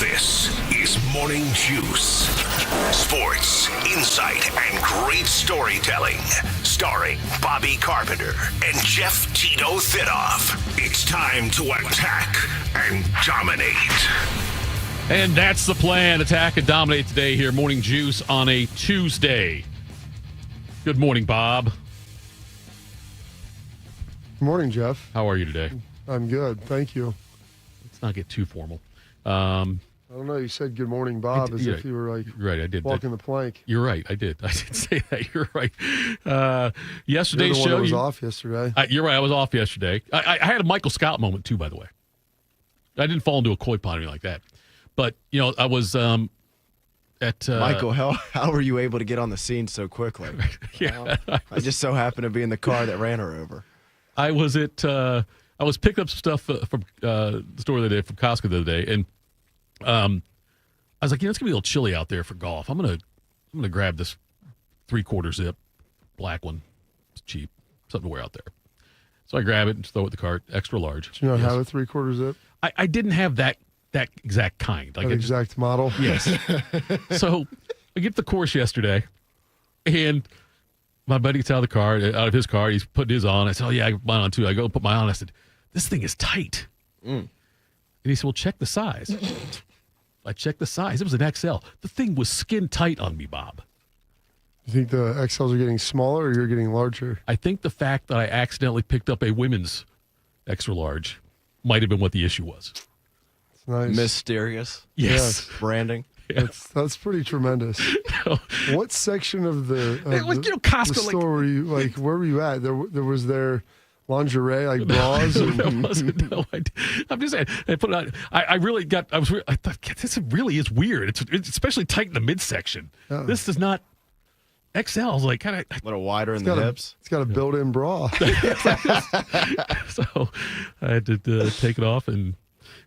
This is Morning Juice. Sports, insight, and great storytelling. Starring Bobby Carpenter and Jeff Tito Thitoff. It's time to attack and dominate. And that's the plan. Attack and dominate today here. Morning Juice on a Tuesday. Good morning, Bob. Good morning, Jeff. How are you today? I'm good. Thank you. Let's not get too formal. I don't know. You said good morning, Bob, as if you were like right, I did. walking the plank. You're right. I did say that. You're right. Yesterday's You're the one show. that was off yesterday. You're right. I was off yesterday. I had a Michael Scott moment, too, by the way. I didn't fall into a koi pond or anything like that. But, you know, I was at... Michael, how were you able to get on the scene so quickly? Yeah. I just so happened to be in the car that ran her over. I was at... I was picking up some stuff from the store the other day, from Costco the other day, and I was like, you know, it's gonna be a little chilly out there for golf. I'm gonna grab this 3/4 zip black one. It's cheap, something to wear out there. So I grab it and throw it in the cart, extra large. Do you not have a 3/4 zip? I didn't have that exact kind. Like that exact model? Yes. So I get to the course yesterday, and my buddy gets out of his car. He's putting his on. I said, oh, yeah, I got mine on too. I go put mine on. I said, this thing is tight. And he said, well, check the size. I checked the size. It was an XL. The thing was skin tight on me, Bob. You think the XLs are getting smaller or you're getting larger? I think the fact that I accidentally picked up a women's extra large might have been what the issue was. It's nice. Mysterious. Yes. Branding. Yeah. That's pretty tremendous. No. What section of the Costco, the store were you, like, where were you at? There was there lingerie, like bras? There wasn't. No, I'm just saying. I put it on. I really got. I thought this really is weird. It's especially tight in the midsection. This does not. XL's like kind of A little wider in the hips. It's got a built-in bra. So I had to take it off. And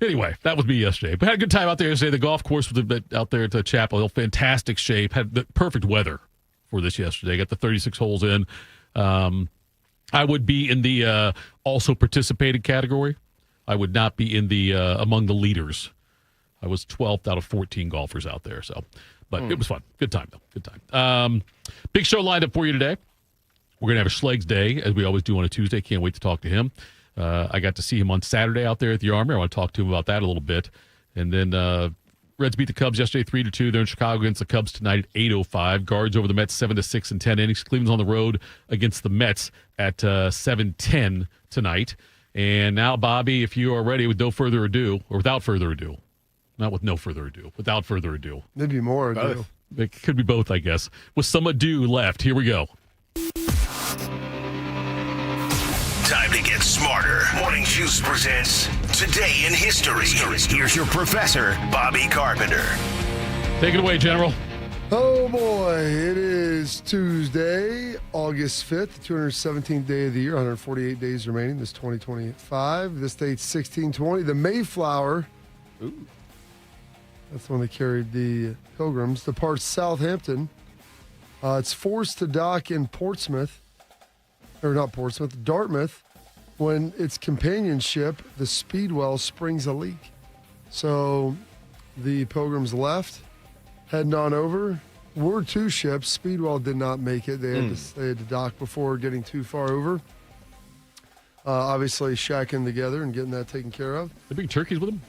anyway, that was me yesterday. But had a good time out there yesterday. The golf course was out there at Chapel Hill, fantastic shape. Had the perfect weather for this yesterday. Got the 36 holes in. I would be in the also participated category. I would not be in the among the leaders. I was 12th out of 14 golfers out there. So, but it was fun. Good time, though. Good time. Big show lined up for you today. We're going to have a Schlegs day, as we always do on a Tuesday. Can't wait to talk to him. I got to see him on Saturday out there at the Armory. I want to talk to him about that a little bit. And then Reds beat the Cubs yesterday 3-2. They're in Chicago against the Cubs tonight at 8:05. Guards over the Mets 7-6 in 10 innings. Cleveland's on the road against the Mets at 7:10 tonight. And now, Bobby, if you are ready, with no further ado, or without further ado, not with no further ado, without further ado. Maybe more ado. It could be both, I guess. With some ado left, here we go. Time to get smarter. Morning Juice presents Today in History. Here's your professor, Bobby Carpenter. Take it away, General. Oh, boy. It is Tuesday, August 5th, 217th day of the year, 148 days remaining. This 2025. This date's 1620. The Mayflower. Ooh. That's when they carried the Pilgrims. Departs Southampton. It's forced to dock in Portsmouth. Or not Portsmouth, Dartmouth, when its companion ship, the Speedwell, springs a leak. So the Pilgrims left, heading on over. Were two ships. Speedwell did not make it. They had to dock before getting too far over. Obviously, shacking together and getting that taken care of. They bring turkeys with them?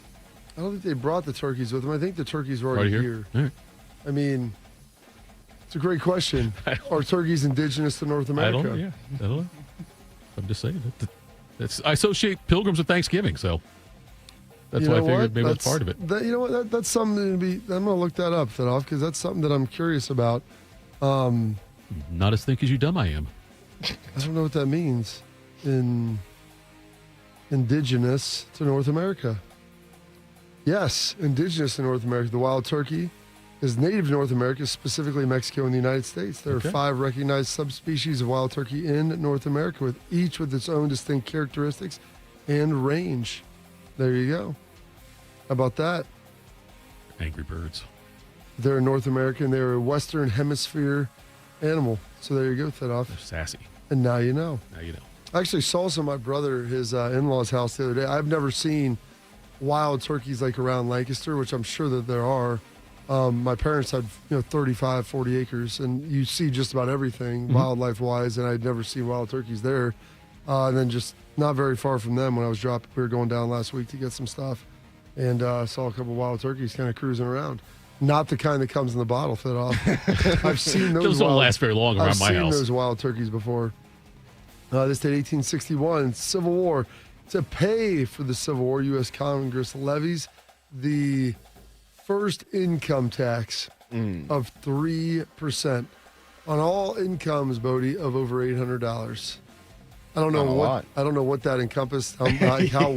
I don't think they brought the turkeys with them. I think the turkeys were already here. All right. I mean, it's a great question. Are turkeys indigenous to North America? I don't know. I'm just saying. I associate Pilgrims with Thanksgiving, so that's why I figured maybe that's part of it. You know what? That's something to be. I'm going to look that up, Thitoff, because that's something that I'm curious about. Not as thick as you dumb I am. I don't know what that means in indigenous to North America. Yes, indigenous to North America. The wild turkey is native to North America, specifically Mexico and the United States. There are 5 recognized subspecies of wild turkey in North America, with each with its own distinct characteristics and range. There you go. How about that? Angry birds. They're North American. They're a Western Hemisphere animal. So there you go, Thitoff. They're sassy. And now you know. Now you know. I actually saw some of my brother, his in-laws' house the other day. I've never seen wild turkeys like around Lancaster, which I'm sure that there are. My parents had 35, 40 acres, and you see just about everything wildlife-wise, and I'd never seen wild turkeys there. And then just not very far from them when we were going down last week to get some stuff, and saw a couple wild turkeys kind of cruising around. Not the kind that comes in the bottle, Thitoff. I've seen those. Those don't last very long around my house. I've seen those wild turkeys before. This date, 1861, Civil War. To pay for the Civil War, U.S. Congress levies the first income tax of 3% on all incomes, Bodie, of over $800. I don't know what that encompassed. How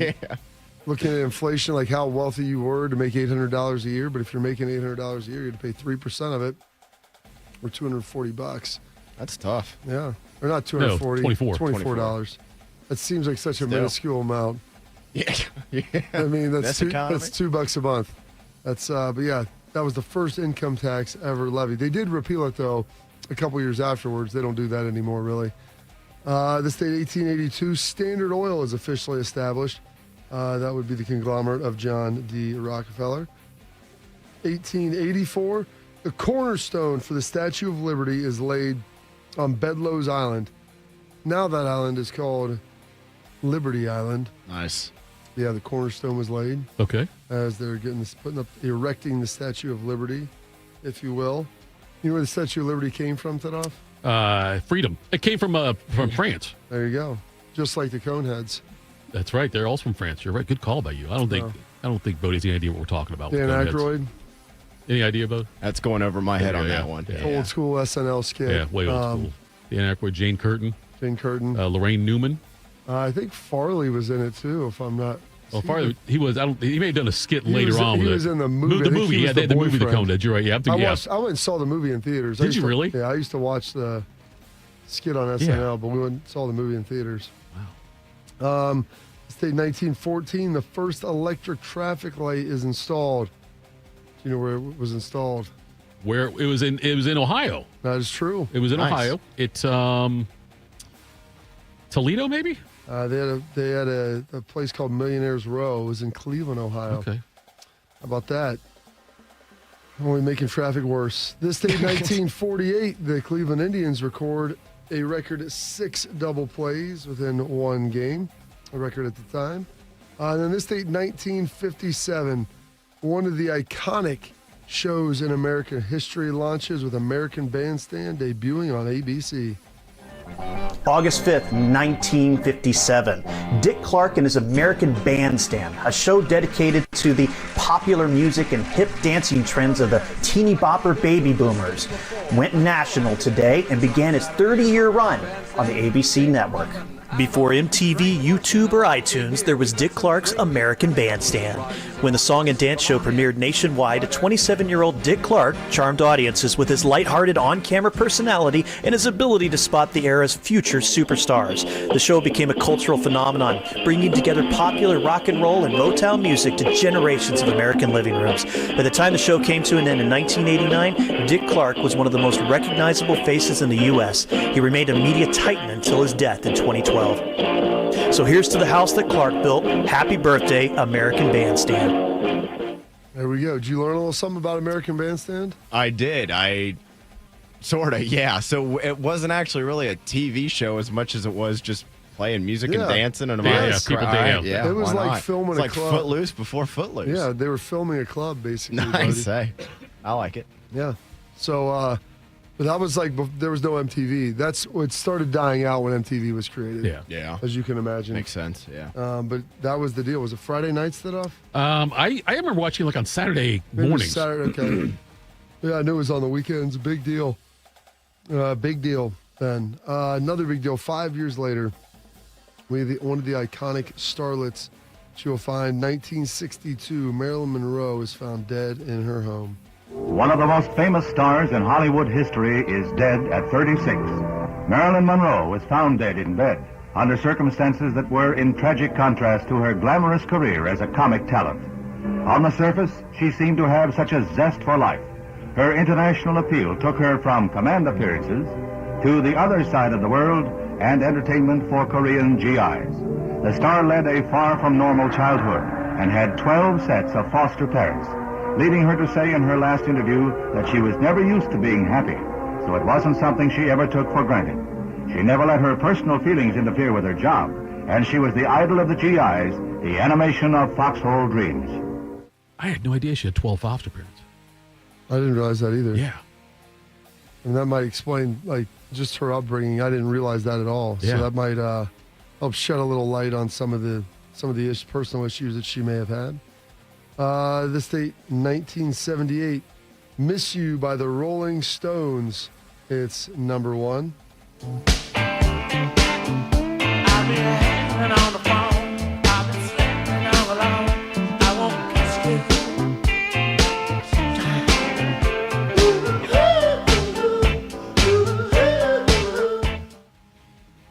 looking at inflation, like how wealthy you were to make $800 a year. But if you're making $800 a year, you had to pay 3% of it, or $240. That's tough. Yeah, or not 240. No, $24. That seems like such a minuscule amount. Yeah. I mean, that's economy. $2 a month. That's but yeah, that was the first income tax ever levied. They did repeal it though a couple years afterwards. They don't do that anymore, really. This date, 1882, Standard Oil is officially established. That would be the conglomerate of John D. Rockefeller. 1884, the cornerstone for the Statue of Liberty is laid on Bedloe's Island. Now that island is called Liberty Island. Nice. Yeah, the cornerstone was laid. Okay. As they're erecting the Statue of Liberty, if you will. You know where the Statue of Liberty came from, Thitoff? Freedom. It came from France. There you go. Just like the Coneheads. That's right. They're also from France. You're right. Good call by you. I don't think Bodie's any idea what we're talking about. Dan Aykroyd. Any idea, Bod? That's going over my head on that one. Yeah. Old school SNL skit. Yeah, way old school. Dan Aykroyd, Jane Curtin. Lorraine Newman. I think Farley was in it too, if I'm not. Well, Farley, he was. He may have done a skit later on. He was in the movie. The movie, yeah, the movie, The Coneheads. You're right. Yeah, I went and saw the movie in theaters. Did you really? Yeah, I used to watch the skit on SNL, but we went and saw the movie in theaters. Wow. State 1914, the first electric traffic light is installed. Do you know where it was installed? Where it was in Ohio. That is true. It was in Ohio. It's Toledo, maybe. They had a place called Millionaires Row. It was in Cleveland, Ohio. Okay. How about that? Only making traffic worse. This day, 1948, the Cleveland Indians record a record 6 double plays within one game, a record at the time. And then this date, 1957, one of the iconic shows in American history launches with American Bandstand debuting on ABC. August 5th, 1957, Dick Clark and his American Bandstand, a show dedicated to the popular music and hip dancing trends of the teeny bopper baby boomers, went national today and began its 30-year run on the ABC network. Before MTV, YouTube, or iTunes, there was Dick Clark's American Bandstand. When the song and dance show premiered nationwide, a 27-year-old Dick Clark charmed audiences with his lighthearted on-camera personality and his ability to spot the era's future superstars. The show became a cultural phenomenon, bringing together popular rock and roll and Motown music to generations of American living rooms. By the time the show came to an end in 1989, Dick Clark was one of the most recognizable faces in the U.S. He remained a media titan until his death in 2012. So here's to the house that Clark built. Happy birthday, American Bandstand. There we go. Did you learn a little something about American Bandstand? I did. Sort of, yeah. So it wasn't actually really a TV show as much as it was just playing music and dancing. And it was like filming a club. Like Footloose before Footloose. Yeah, they were filming a club, basically. Nice, I like it. Yeah. So, but that was like, there was no MTV. That's what started dying out when MTV was created. Yeah. As you can imagine. Makes sense, yeah. But that was the deal. Was it Friday nights, Thitoff? I remember watching like on Saturday mornings. Saturday, okay. Yeah, I knew it was on the weekends. Big deal. Big deal then. Another big deal. 5 years later, one of the iconic starlets that you'll find, 1962, Marilyn Monroe is found dead in her home. One of the most famous stars in Hollywood history is dead at 36. Marilyn Monroe was found dead in bed under circumstances that were in tragic contrast to her glamorous career as a comic talent. On the surface, she seemed to have such a zest for life. Her international appeal took her from command appearances to the other side of the world and entertainment for Korean GIs. The star led a far from normal childhood. and had 12 sets of foster parents, leading her to say in her last interview that she was never used to being happy, so it wasn't something she ever took for granted. She never let her personal feelings interfere with her job, and she was the idol of the GIs, the animation of Foxhole Dreams. I had no idea she had 12 foster parents. I didn't realize that either. Yeah. And that might explain, like, just her upbringing. I didn't realize that at all. Yeah. So that might help shed a little light on some of the personal issues that she may have had. This date, 1978, "Miss You" by the Rolling Stones. It's number one. I've been hanging on the phone. I've been sleeping all alone. I won't kiss you.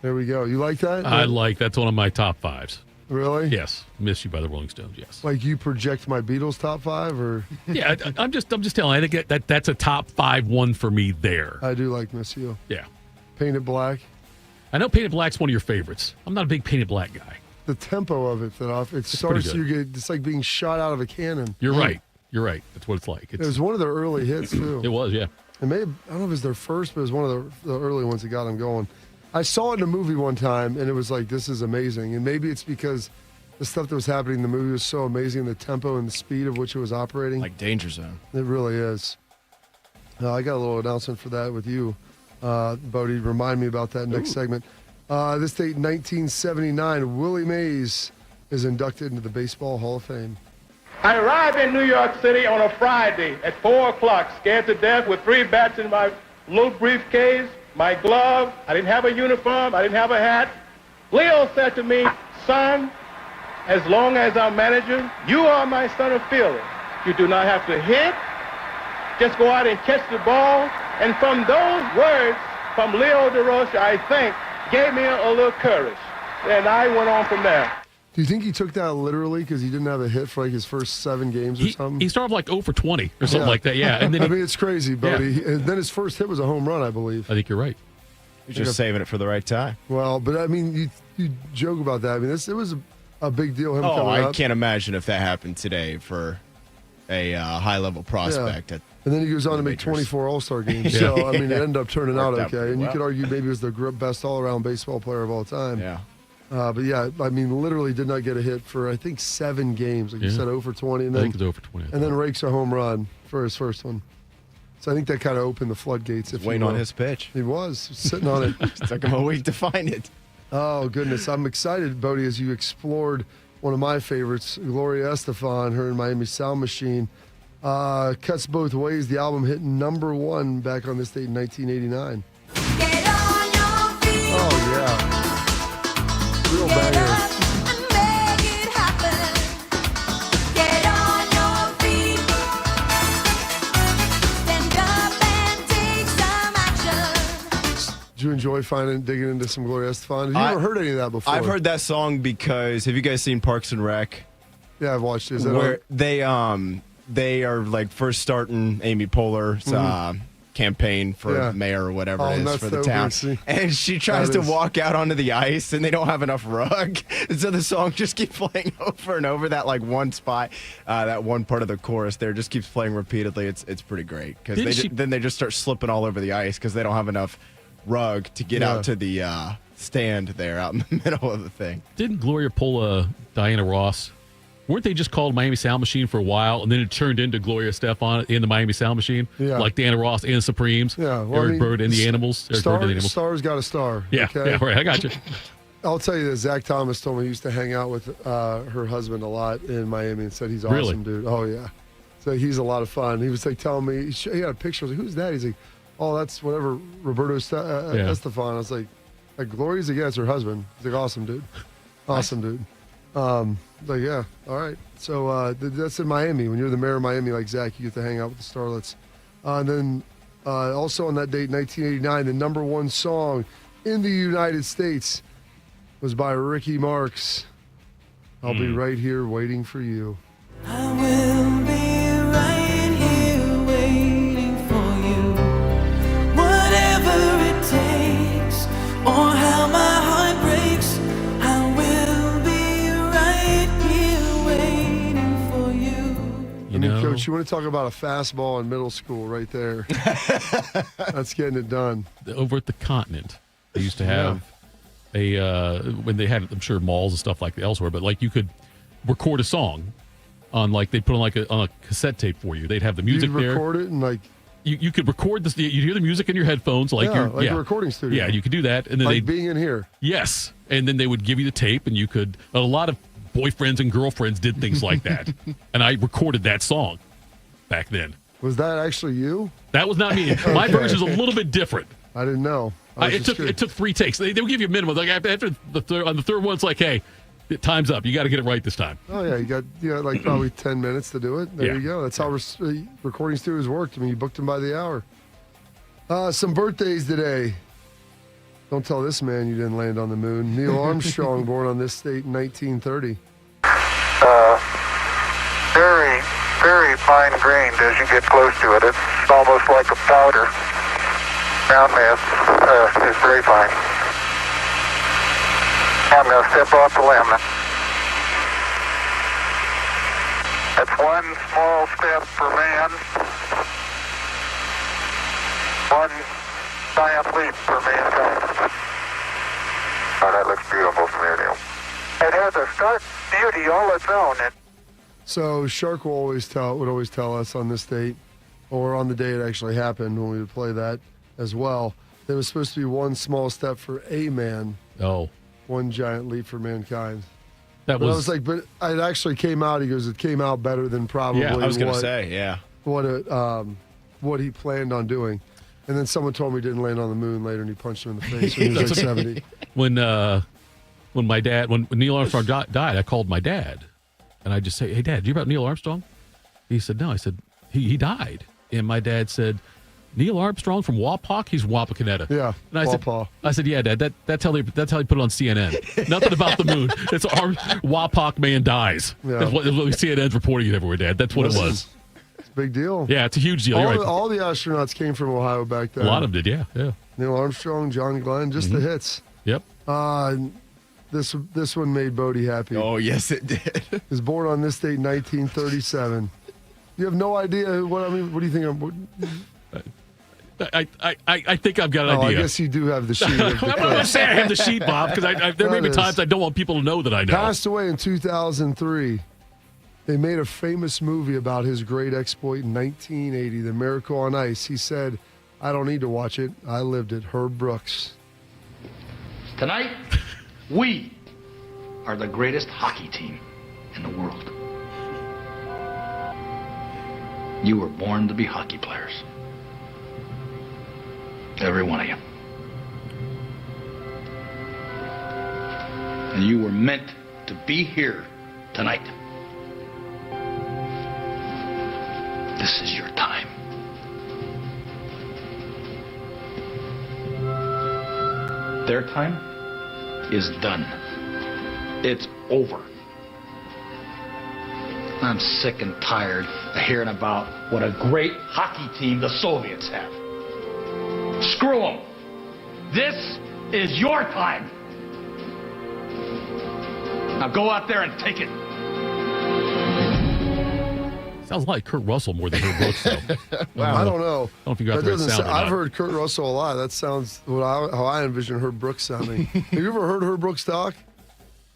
There we go. You like that? That's one of my top fives. Really? Yes. "Miss You" by the Rolling Stones, yes. Like you project my Beatles top five, or Yeah, I'm just telling you, I think that's a top 5 one for me there. I do like "Miss You." Yeah. Painted Black. I know Painted Black's one of your favorites. I'm not a big Painted Black guy. The tempo of it, it starts. It's like being shot out of a cannon. You're right. You're right. That's what it's like. It was one of their early hits too. It was, yeah. I don't know if it was their first, but it was one of the early ones that got them going. I saw it in a movie one time, and it was like, this is amazing. And maybe it's because the stuff that was happening in the movie was so amazing, the tempo and the speed of which it was operating. Like Danger Zone. It really is. I got a little announcement for that with you, Bodie. Remind me about that next segment. This date, 1979, Willie Mays is inducted into the Baseball Hall of Fame. I arrived in New York City on a Friday at 4 o'clock, scared to death with 3 bats in my little briefcase, my glove. I didn't have a uniform. I didn't have a hat. Leo said to me, "Son, as long as I'm manager, you are my center fielder. You do not have to hit. Just go out and catch the ball." And from those words from Leo DeRocha, I think, gave me a little courage. And I went on from there. Do you think he took that literally because he didn't have a hit for like his first 7 games or something? He started like 0 for 20 or something like that, yeah. And then I mean, it's crazy, Bodie. And then his first hit was a home run, I believe. I think you're right. He's just saving it for the right time. Well, but I mean, you joke about that. I mean, it was a big deal. Him coming I up. can't imagine if that happened today for a high-level prospect. Yeah. And then he goes on to make 24 All-Star games. Yeah. So, I mean, it ended up turning out Worked out okay. pretty And you well. could argue maybe he was the best all-around baseball player of all time. Yeah. But yeah, I mean, literally did not get a hit for, I think, 7 games. Like you said, 0 for 20. And I then, think it's 0 for 20. and then rakes a home run for his first one. So I think that kind of opened the floodgates. If Waiting you will. on his pitch. He was sitting on it. It took him a week to find it. Oh, goodness. I'm excited, Bodie, as you explored one of my favorites, Gloria Estefan, her and Miami Sound Machine. Cuts Both Ways. The album hit number 1 back on this date in 1989. Get on your feet. Oh, yeah. Real Get banger. up and make it happen. Get on your feet. Stand up and take some action. Did you enjoy digging into some Gloria Estefan? Have you ever heard any of that before? I've heard that song because, have you guys seen Parks and Rec? Yeah, I've watched it. Is that Where on? they are like first starting Amy Poehler's campaign for mayor or whatever Oh, it and is that's for the the town. oopsie. And she tries That to is- walk out onto the ice and they don't have enough rug. And so the song just keeps playing over and over. That like one spot, that one part of the chorus there just keeps playing repeatedly. It's pretty great because then they just start slipping all over the ice because they don't have enough rug to get out to the stand there out in the middle of the thing. Didn't Gloria pull Diana Ross? Weren't they just called Miami Sound Machine for a while, and then it turned into Gloria Estefan in the Miami Sound Machine? Yeah. Like Diana Ross and the Supremes. Yeah, well, Eric Bird and the Animals. Eric Bird and the Animals. Stars got a star. Yeah, okay? yeah, right. I got you. I'll tell you this. Zach Thomas told me he used to hang out with her husband a lot in Miami and said he's awesome, Really? dude. Oh, yeah. So he's a lot of fun. He was like telling me, he had a picture. I was like, who's that? He's like, oh, that's whatever, Roberto Estefan. I was like Gloria's like, yeah, it's her husband. He's like, awesome, dude. Awesome, dude. Like, yeah, all right. So that's in Miami. When you're the mayor of Miami, like Zach, you get to hang out with the starlets. And then also on that date, 1989, the number 1 song in the United States was by Ricky Marks. I'll be right here waiting for you. I will be right here waiting for you. Whatever it takes, or how my heart breaks, I will be right here you want to talk about a fastball in middle school right there. That's getting it done. Over at the Continent, they used to have when they had, I'm sure, malls and stuff like that elsewhere, but like you could record a song on they'd put on a cassette tape for you. They'd have the music You'd there. record it and you could record this. You hear the music in your headphones, like a recording studio. Yeah, you could do that, and then like being in here. Yes, and then they would give you the tape, and you could. A lot of boyfriends and girlfriends did things like that, and I recorded that song back then. Was that actually you? That was not me. My version is a little bit different. I didn't know. It took 3 takes. They would give you a minimum. Like after on the third one, it's like, hey, time's up. You got to get it right this time. Oh yeah, you got like probably 10 minutes to do it. There you go. That's how recording studios worked. I mean, you booked them by the hour. Some birthdays today. Don't tell this man you didn't land on the moon. Neil Armstrong, born on this date in 1930. Very, very fine grained as you get close to it. It's almost like a powder. Ground mass is very fine. I'm going to step off the limb. That's one small step for man, one giant leap for mankind. Oh, that looks beautiful from here, Neil. It has a stark beauty all its own. So Shark would always tell us on this date, or on the day it actually happened when we would play that as well, there was supposed to be one small step for a man. Oh. One giant leap for mankind. But I was like, but it actually came out. He goes, it came out better than probably. Yeah, I was going to say, what he planned on doing. And then someone told me he didn't land on the moon later, and he punched him in the face when he was like 70. When Neil Armstrong died, I called my dad, and I just say, "Hey, Dad, do you hear about Neil Armstrong?" He said, "No." I said, "He died," and my dad said, "Neil Armstrong from Wapak? He's Wapakoneta." Yeah, and I said, "Yeah, Dad, that's how they put it on CNN. Nothing about the moon. It's Wapak man dies. Yeah. That's what CNN's reporting it everywhere, Dad. That's what it was. It's a big deal. Yeah, it's a huge deal. All the astronauts came from Ohio back then. A lot of them did, yeah. Neil Armstrong, John Glenn, just the hits. Yep. This one made Bodie happy. Oh, yes, it did. He was born on this date, 1937. You have no idea what do you think I think I've got an idea. I guess you do have the sheet. I'm not going to say I have the sheet, Bob, because there may be times I don't want people to know that I know. Passed away in 2003. They made a famous movie about his great exploit in 1980, The Miracle on Ice. He said, "I don't need to watch it. I lived it." Herb Brooks. Tonight, we are the greatest hockey team in the world. You were born to be hockey players. Every one of you. And you were meant to be here tonight. This is your time. Their time is done. It's over. I'm sick and tired of hearing about what a great hockey team the Soviets have. Screw them. This is your time. Now go out there and take it. Sounds like Kurt Russell more than Herb Brooks, though. Wow. I don't know. I don't know if you got the right sound or not. I've heard Kurt Russell a lot. That sounds how I envision Herb Brooks sounding. Have you ever heard Herb Brooks talk?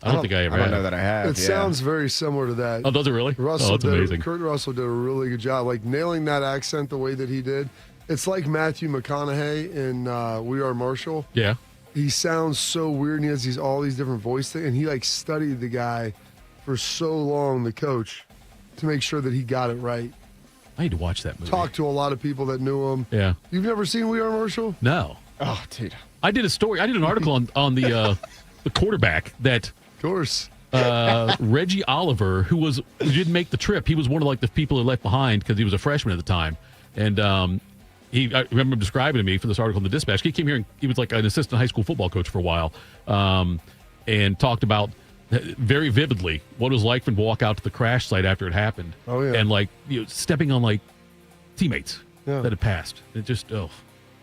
I don't think I ever have. I don't know that I have. It sounds very similar to that. Oh, does it really? That's amazing. Kurt Russell did a really good job, like nailing that accent the way that he did. It's like Matthew McConaughey in We Are Marshall. Yeah. He sounds so weird, and he has all these different voice things, and he studied the guy for so long, the coach, to make sure that he got it right. I need to watch that movie. Talked to a lot of people that knew him. Yeah. You've never seen We Are Marshall? No. Oh, Tito. I did an article on the quarterback that, of course, Reggie Oliver, who didn't make the trip. He was one of the people who left behind because he was a freshman at the time, and I remember him describing to me for this article in the Dispatch. He came here and he was like an assistant high school football coach for a while, and talked about very vividly what it was like for him to walk out to the crash site after it happened. Oh yeah, and stepping on teammates that had passed. It just Oh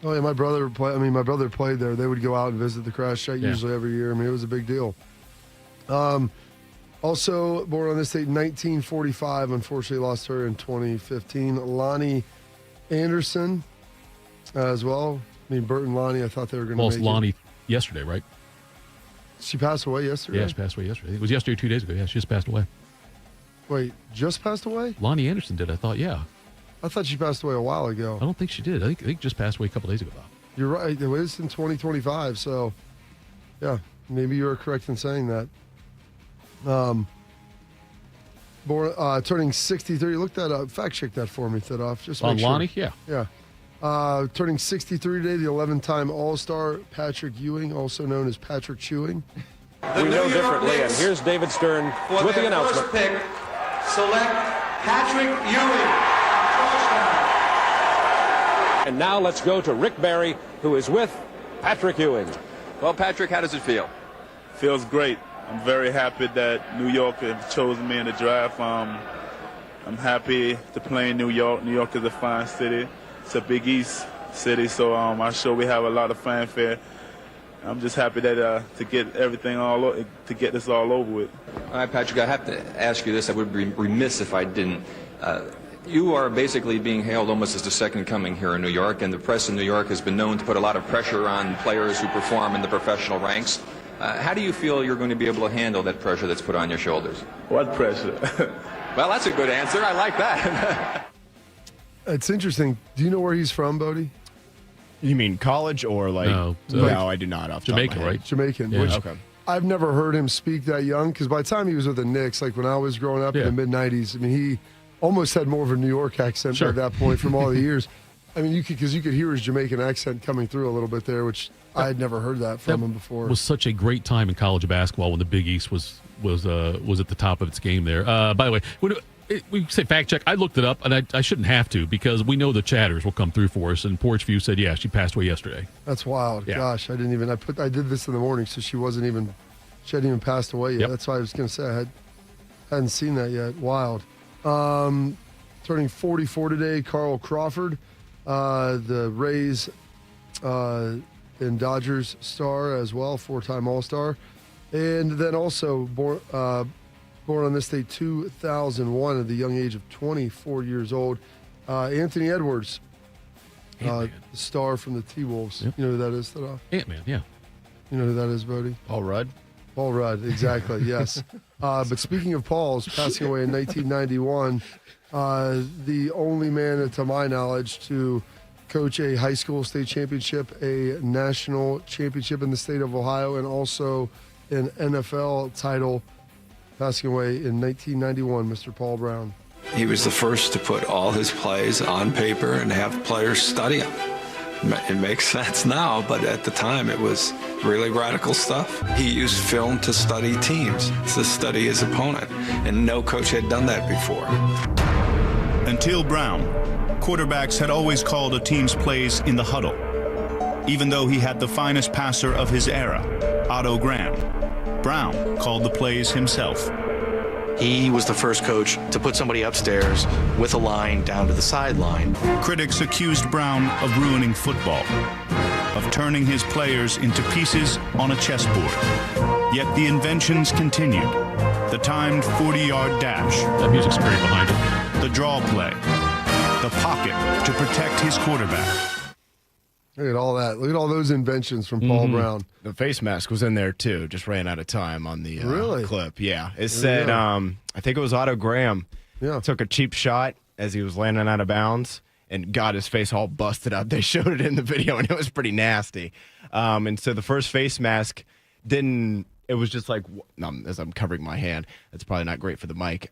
yeah, my brother played there. They would go out and visit the crash site usually every year. I mean, it was a big deal. Also born on this date, 1945. Unfortunately, lost her in 2015. Lonnie Anderson as well. I mean, Bert and Lonnie, I thought they were going to Lost make Lonnie yesterday, right? She passed away yesterday? Yeah, she passed away yesterday. It was yesterday or 2 days ago. Yeah, she just passed away. Wait, just passed away? Lonnie Anderson did, I thought, yeah. I thought she passed away a while ago. I don't think she did. I think just passed away a couple days ago. You're right. It was in 2025, so yeah, maybe you are correct in saying that. Turning 63. Look that up. Fact check that for me, Thitoff. Just On make sure. Lonnie? Yeah. Yeah. Turning 63 today, the 11-time All-Star Patrick Ewing, also known as Patrick Chewing. We know differently, and here's David Stern with the announcement. First pick, select Patrick Ewing. And now let's go to Rick Barry, who is with Patrick Ewing. Well, Patrick, how does it feel? Feels great. I'm very happy that New York have chosen me in the draft. I'm happy to play in New York. New York is a fine city. It's a Big East city, so I'm sure we have a lot of fanfare. I'm just happy that to get everything to get this all over with. All right, Patrick, I have to ask you this. I would be remiss if I didn't. You are basically being hailed almost as the second coming here in New York, and the press in New York has been known to put a lot of pressure on players who perform in the professional ranks. How do you feel you're going to be able to handle that pressure that's put on your shoulders? What pressure? Well, that's a good answer. I like that. It's interesting. Do you know where he's from, Bodie? You mean college or like? No, I do not. Off the top of Jamaican, my head. right? Jamaican. Yeah. Which Okay. I've never heard him speak that young, because by the time he was with the Knicks, like when I was growing up in the mid-'90s, I mean, he almost had more of a New York accent by that point from all the years. I mean, you could hear his Jamaican accent coming through a little bit there, which I had never heard that from him before. It was such a great time in college basketball when the Big East was at the top of its game there. By the way, we say fact check. I looked it up, and I shouldn't have to, because we know the chatters will come through for us. And Porch View said, yeah, she passed away yesterday. That's wild. Yeah. Gosh, I did this in the morning, so she hadn't even passed away yet. Yep. That's why I was going to say I hadn't seen that yet. Wild. Turning 44 today, Carl Crawford, the Rays and Dodgers star as well, 4-time All-Star. And then also born on this day, 2001, at the young age of 24 years old, Anthony Edwards, the star from the T-Wolves. Yep. You know who that is, Ant-Man, yeah. You know who that is, Bodie? Paul Rudd. Paul Rudd, exactly, yes. But speaking of Paul's, passing away in 1991, the only man, to my knowledge, to coach a high school state championship, a national championship in the state of Ohio, and also an NFL title, passing away in 1991, Mr. Paul Brown. He was the first to put all his plays on paper and have players study them. It makes sense now, but at the time it was really radical stuff. He used film to study teams, to study his opponent, and no coach had done that before. Until Brown, quarterbacks had always called a team's plays in the huddle. Even though he had the finest passer of his era, Otto Graham, Brown called the plays himself. He was the first coach to put somebody upstairs with a line down to the sideline. Critics accused Brown of ruining football, of turning his players into pieces on a chessboard. Yet the inventions continued. The timed 40-yard dash. That music's great behind it. The draw play. The pocket to protect his quarterback. Look at all that. Look at all those inventions from Paul Brown. The face mask was in there too. Just ran out of time on the clip. Yeah, it said I think it was Otto Graham. Yeah, took a cheap shot as he was landing out of bounds and got his face all busted up. They showed it in the video and it was pretty nasty. And so the first face mask didn't. It was just like, as I'm covering my hand, that's probably not great for the mic.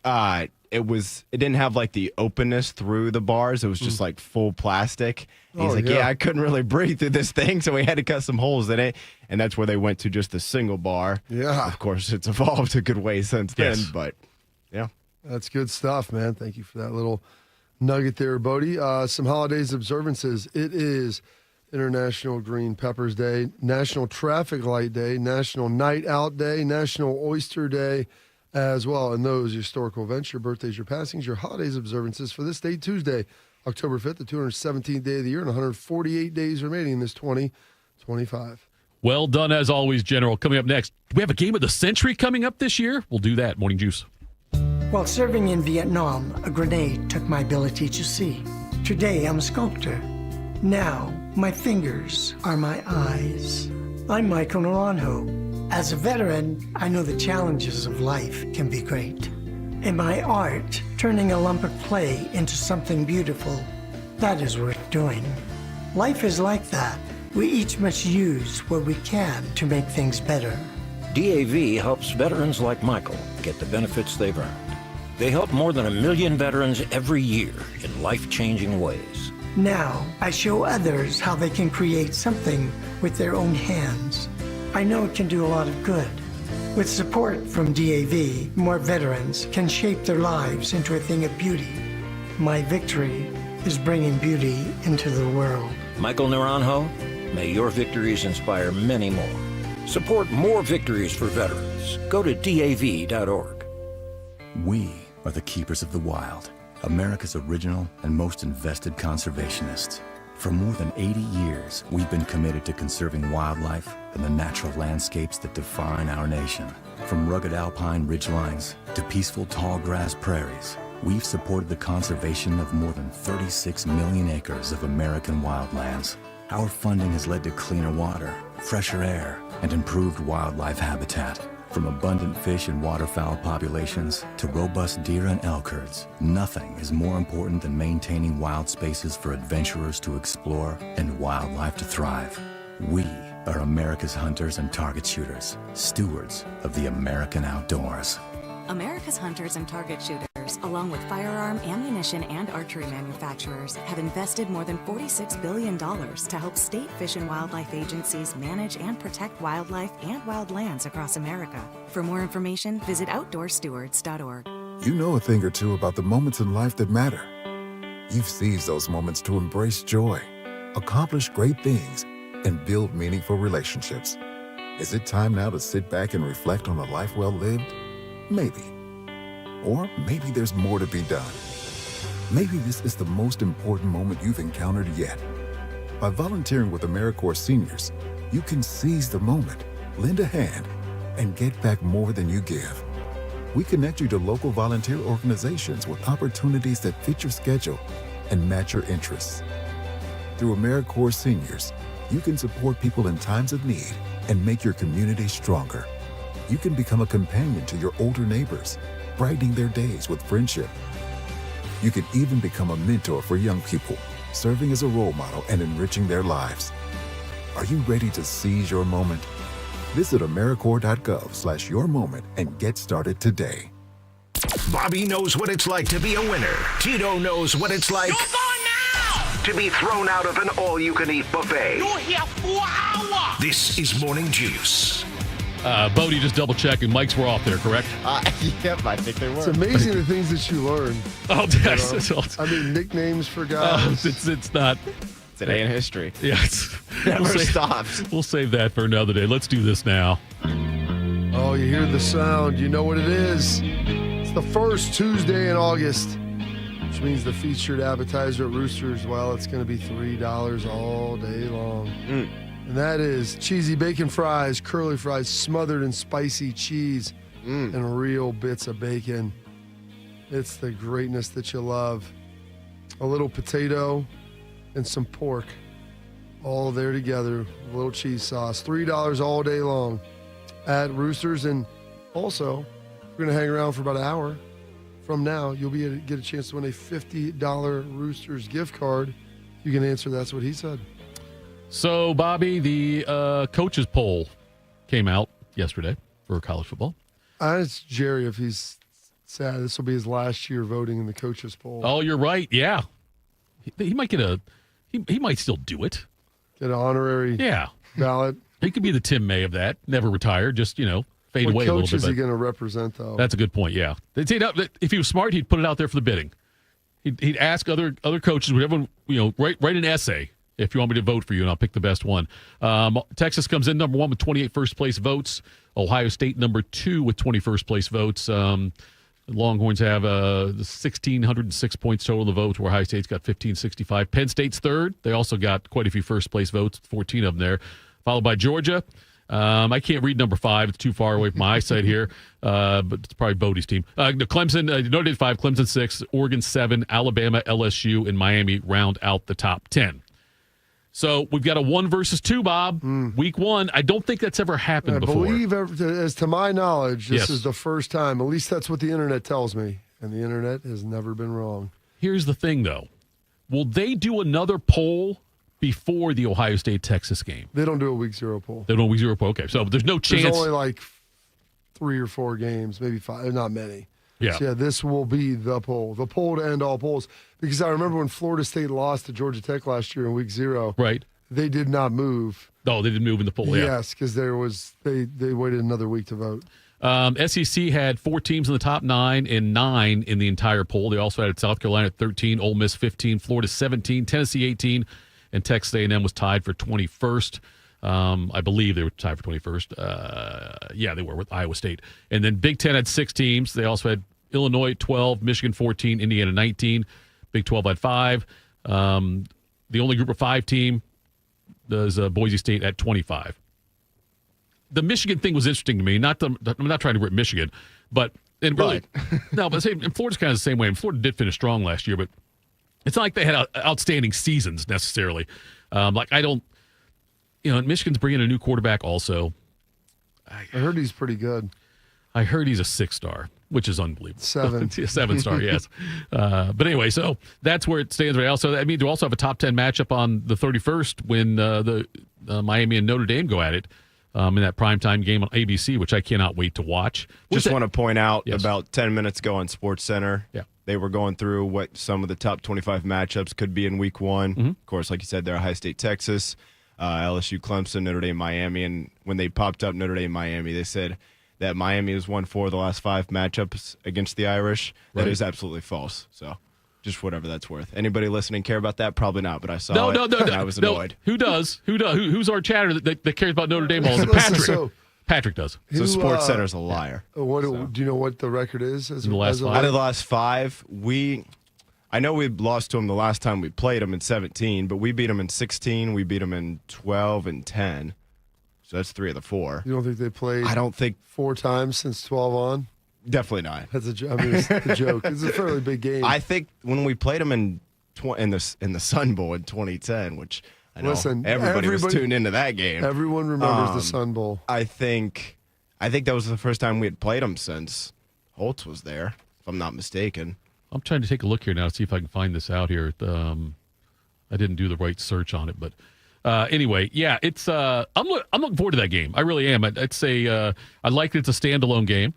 It didn't have like the openness through the bars. It was just like full plastic. And he's like, I couldn't really breathe through this thing, so we had to cut some holes in it. And that's where they went to just a single bar. Yeah. Of course, it's evolved a good way since then, but yeah. That's good stuff, man. Thank you for that little nugget there, Bodie. Some holidays observances. It is International Green Peppers Day, National Traffic Light Day, National Night Out Day, National Oyster Day as well. And those historical events, your birthdays, your passings, your holidays observances for this day, Tuesday, October 5th, the 217th day of the year, and 148 days remaining in this 2025. Well done, as always, General. Coming up next, do we have a game of the century coming up this year? We'll do that. Morning Juice. While serving in Vietnam, a grenade took my ability to see. Today, I'm a sculptor. Now, my fingers are my eyes. I'm Michael Naranjo. As a veteran, I know the challenges of life can be great. In my art, turning a lump of clay into something beautiful, that is worth doing. Life is like that. We each must use what we can to make things better. DAV helps veterans like Michael get the benefits they've earned. They help more than 1 million veterans every year in life-changing ways. Now, I show others how they can create something with their own hands. I know it can do a lot of good. With support from DAV, more veterans can shape their lives into a thing of beauty. My victory is bringing beauty into the world. Michael Naranjo, may your victories inspire many more. Support more victories for veterans. Go to DAV.org. We are the keepers of the wild, America's original and most invested conservationists. For more than 80 years, we've been committed to conserving wildlife and the natural landscapes that define our nation. From rugged alpine ridgelines to peaceful tall grass prairies, we've supported the conservation of more than 36 million acres of American wildlands. Our funding has led to cleaner water, fresher air, and improved wildlife habitat. From abundant fish and waterfowl populations to robust deer and elk herds, nothing is more important than maintaining wild spaces for adventurers to explore and wildlife to thrive. We are America's hunters and target shooters, stewards of the American outdoors. America's hunters and target shooters, along with firearm, ammunition, and archery manufacturers, have invested more than $46 billion to help state fish and wildlife agencies manage and protect wildlife and wildlands across America. For more information, visit outdoorstewards.org. You know a thing or two about the moments in life that matter. You've seized those moments to embrace joy, accomplish great things, and build meaningful relationships. Is it time now to sit back and reflect on a life well lived? Maybe. Or maybe there's more to be done. Maybe this is the most important moment you've encountered yet. By volunteering with AmeriCorps seniors, you can seize the moment, lend a hand, and get back more than you give. We connect you to local volunteer organizations with opportunities that fit your schedule and match your interests. Through AmeriCorps seniors, you can support people in times of need and make your community stronger. You can become a companion to your older neighbors, brightening their days with friendship. You can even become a mentor for young people, serving as a role model and enriching their lives. Are you ready to seize your moment? Visit AmeriCorps.gov/yourmoment and get started today. Bobby knows what it's like to be a winner. Tito knows what it's like to be thrown out of an all-you-can-eat buffet. You're here 4 hours. This is Morning Juice. Bodie, just double checking. Mics were off there, correct? Yep, I think they were. It's amazing the things that you learn. Oh, yes. I mean, nicknames for guys. It's not. It's a day in history. Yeah, it's Never stops. We'll save that for another day. Let's do this now. Oh, you hear the sound. You know what it is. It's the first Tuesday in August, which means the featured appetizer at Roosters, well, it's going to be $3 all day long. And that is cheesy bacon fries, curly fries smothered in spicy cheese and real bits of bacon. It's the greatness that you love. A little potato and some pork all there together. A little cheese sauce. $3 all day long at Roosters. And also, we're going to hang around for about an hour from now. You'll be able to get a chance to win a $50 Roosters gift card. You can answer That's What He Said. So, Bobby, the coaches poll came out yesterday for college football. I asked Jerry if he's sad. This will be his last year voting in the coaches poll. Oh, you're right. Yeah. He might get he might still do it. Get an honorary ballot. He could be the Tim May of that. Never retire. Just, fade what away a little bit. What coach is he going to represent, though? That's a good point, yeah. If he was smart, he'd put it out there for the bidding. He'd ask other coaches, whatever, write an essay if you want me to vote for you, and I'll pick the best one. Texas comes in number 1 with 28 first-place votes. Ohio State number 2 with 20 first-place votes. The Longhorns have 1,606 points total of the votes, where Ohio State's got 1,565. Penn State's third. They also got quite a few first-place votes, 14 of them there. followed by Georgia. I can't read number 5. It's too far away from my eyesight here, but it's probably Bodie's team. Clemson, Notre Dame 5, Clemson 6, Oregon 7, Alabama, LSU, and Miami round out the top 10. So we've got a 1 versus 2, Bob. Week 1. I don't think that's ever happened before. I believe, as to my knowledge, this is the first time. At least that's what the internet tells me, and the internet has never been wrong. Here's the thing, though. Will they do another poll before the Ohio State-Texas game? They don't do a week 0 poll. They don't do a week 0 poll. Okay, so there's no chance. There's only like 3 or 4 games, maybe 5. Not many. Yeah. So this will be the poll to end all polls. Because I remember when Florida State lost to Georgia Tech last year in week 0. Right. They did not move. No, they didn't move in the poll. Yeah. Yes, because they waited another week to vote. SEC had 4 teams in the top 9 and 9 in the entire poll. They also had South Carolina at 13, Ole Miss 15, Florida 17, Tennessee 18, and Texas A&M was tied for 21st. I believe they were tied for 21st. Yeah, they were with Iowa State. And then Big Ten had 6 teams. They also had Illinois 12, Michigan 14, Indiana 19. Big 12 had 5. The only Group of 5 team was Boise State at 25. The Michigan thing was interesting to me. I'm not trying to rip Michigan, but and really, no, but and Florida's kind of the same way. And Florida did finish strong last year, but it's not like they had outstanding seasons necessarily. Michigan's bringing a new quarterback also. I heard he's pretty good. I heard he's a 6-star, which is unbelievable. 7. 7-star, yes. But anyway, so that's where it stands right now. So that means we also have a top 10 matchup on the 31st when the Miami and Notre Dame go at it in that primetime game on ABC, which I cannot wait to watch. Just want to point out about 10 minutes ago on SportsCenter, yeah, they were going through what some of the top 25 matchups could be in week 1. Mm-hmm. Of course, like you said, they're Ohio State, Texas, LSU, Clemson, Notre Dame, Miami. And when they popped up Notre Dame, Miami, they said that Miami has won 4 of the last 5 matchups against the Irish. Right. That is absolutely false. So just whatever that's worth. Anybody listening care about that? Probably not, but I saw no, and I was annoyed. Who does? Who's our chatter that cares about Notre Dame all the time? Patrick. Patrick does. So SportsCenter's a liar. Do you know what the record is? In the last 5? Out of the last 5, I know we lost to them the last time we played them in 17, but we beat them in 16. We beat them in 12 and 10. So that's 3 of the 4. You don't think they played? I don't think 4 times since 12 on. Definitely not. That's a joke. I mean, it's a joke. It's a fairly big game. I think when we played them in the Sun Bowl in 2010, which I know everybody was tuned into that game. Everyone remembers the Sun Bowl. I think that was the first time we had played them since Holtz was there, if I'm not mistaken. I'm trying to take a look here now to see if I can find this out here. I didn't do the right search on it, but anyway, yeah, it's. I'm looking forward to that game. I really am. I'd say I like that it's a standalone game.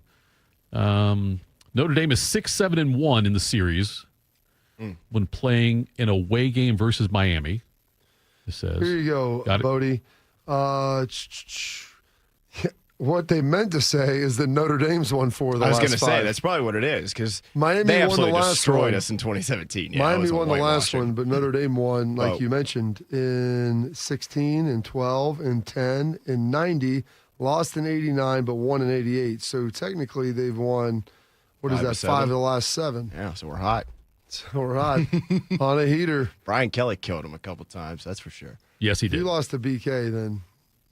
Notre Dame is 6-7-1 in the series when playing an away game versus Miami. It says. Here you go, Bodie. What they meant to say is that Notre Dame's won 4 of the last 5. I was going to say, that's probably what it is, because Miami they won the absolutely last destroyed one. us in 2017. Yeah, Miami won the last one, but Notre Dame won, like you mentioned, in 16 and 12 and 10 and 90, lost in 89, but won in 88. So technically they've won, 5 of the last 7. Yeah, so we're hot. On a heater. Brian Kelly killed him a couple times, that's for sure. Yes, he did. If you lost to BK, then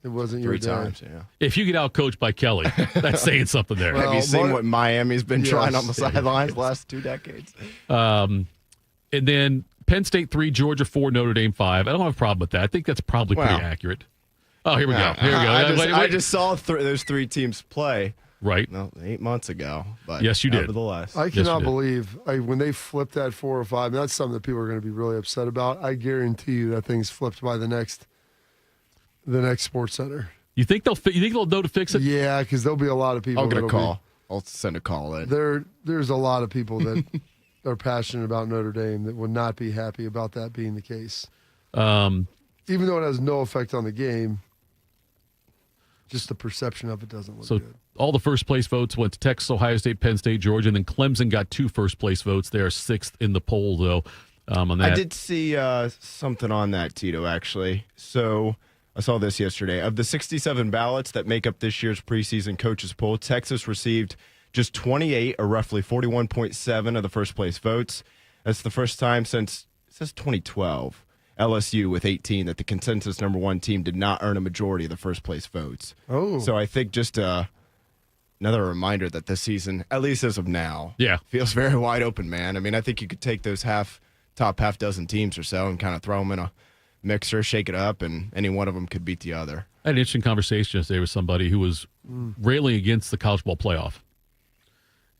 it wasn't 3 your day. times, yeah. If you get out coached by Kelly, that's saying something there. Have you seen what Miami's been trying on the sidelines the last 2 decades? And then Penn State 3, Georgia 4, Notre Dame 5. I don't have a problem with that. I think that's probably pretty accurate. Oh, here we go. I just saw those 3 teams play. Right. 8 months ago. But yes, you did. Nevertheless. I cannot believe when they flipped that 4 or 5. That's something that people are going to be really upset about. I guarantee you that thing's flipped by the next Sports Center. You think they'll know to fix it? Yeah, because there'll be a lot of people. I'll get a call. I'll send a call in. There's a lot of people that are passionate about Notre Dame that would not be happy about that being the case. Even though it has no effect on the game, just the perception of it doesn't look good. All the first place votes went to Texas, Ohio State, Penn State, Georgia, and then Clemson got 2 first place votes. They are 6th in the poll, though. On that. I did see something on that, Tito, actually. So I saw this yesterday. Of the 67 ballots that make up this year's preseason coaches poll, Texas received just 28, or roughly 41.7% of the first place votes. That's the first time since, it says 2012. LSU with 18 that the consensus number 1 team did not earn a majority of the first place votes. Oh. So I think just another reminder that this season, at least as of now, yeah, feels very wide open, man. I mean, I think you could take those top half dozen teams or so and kind of throw them in a mixer, shake it up, and any one of them could beat the other. I had an interesting conversation yesterday with somebody who was railing against the college ball playoff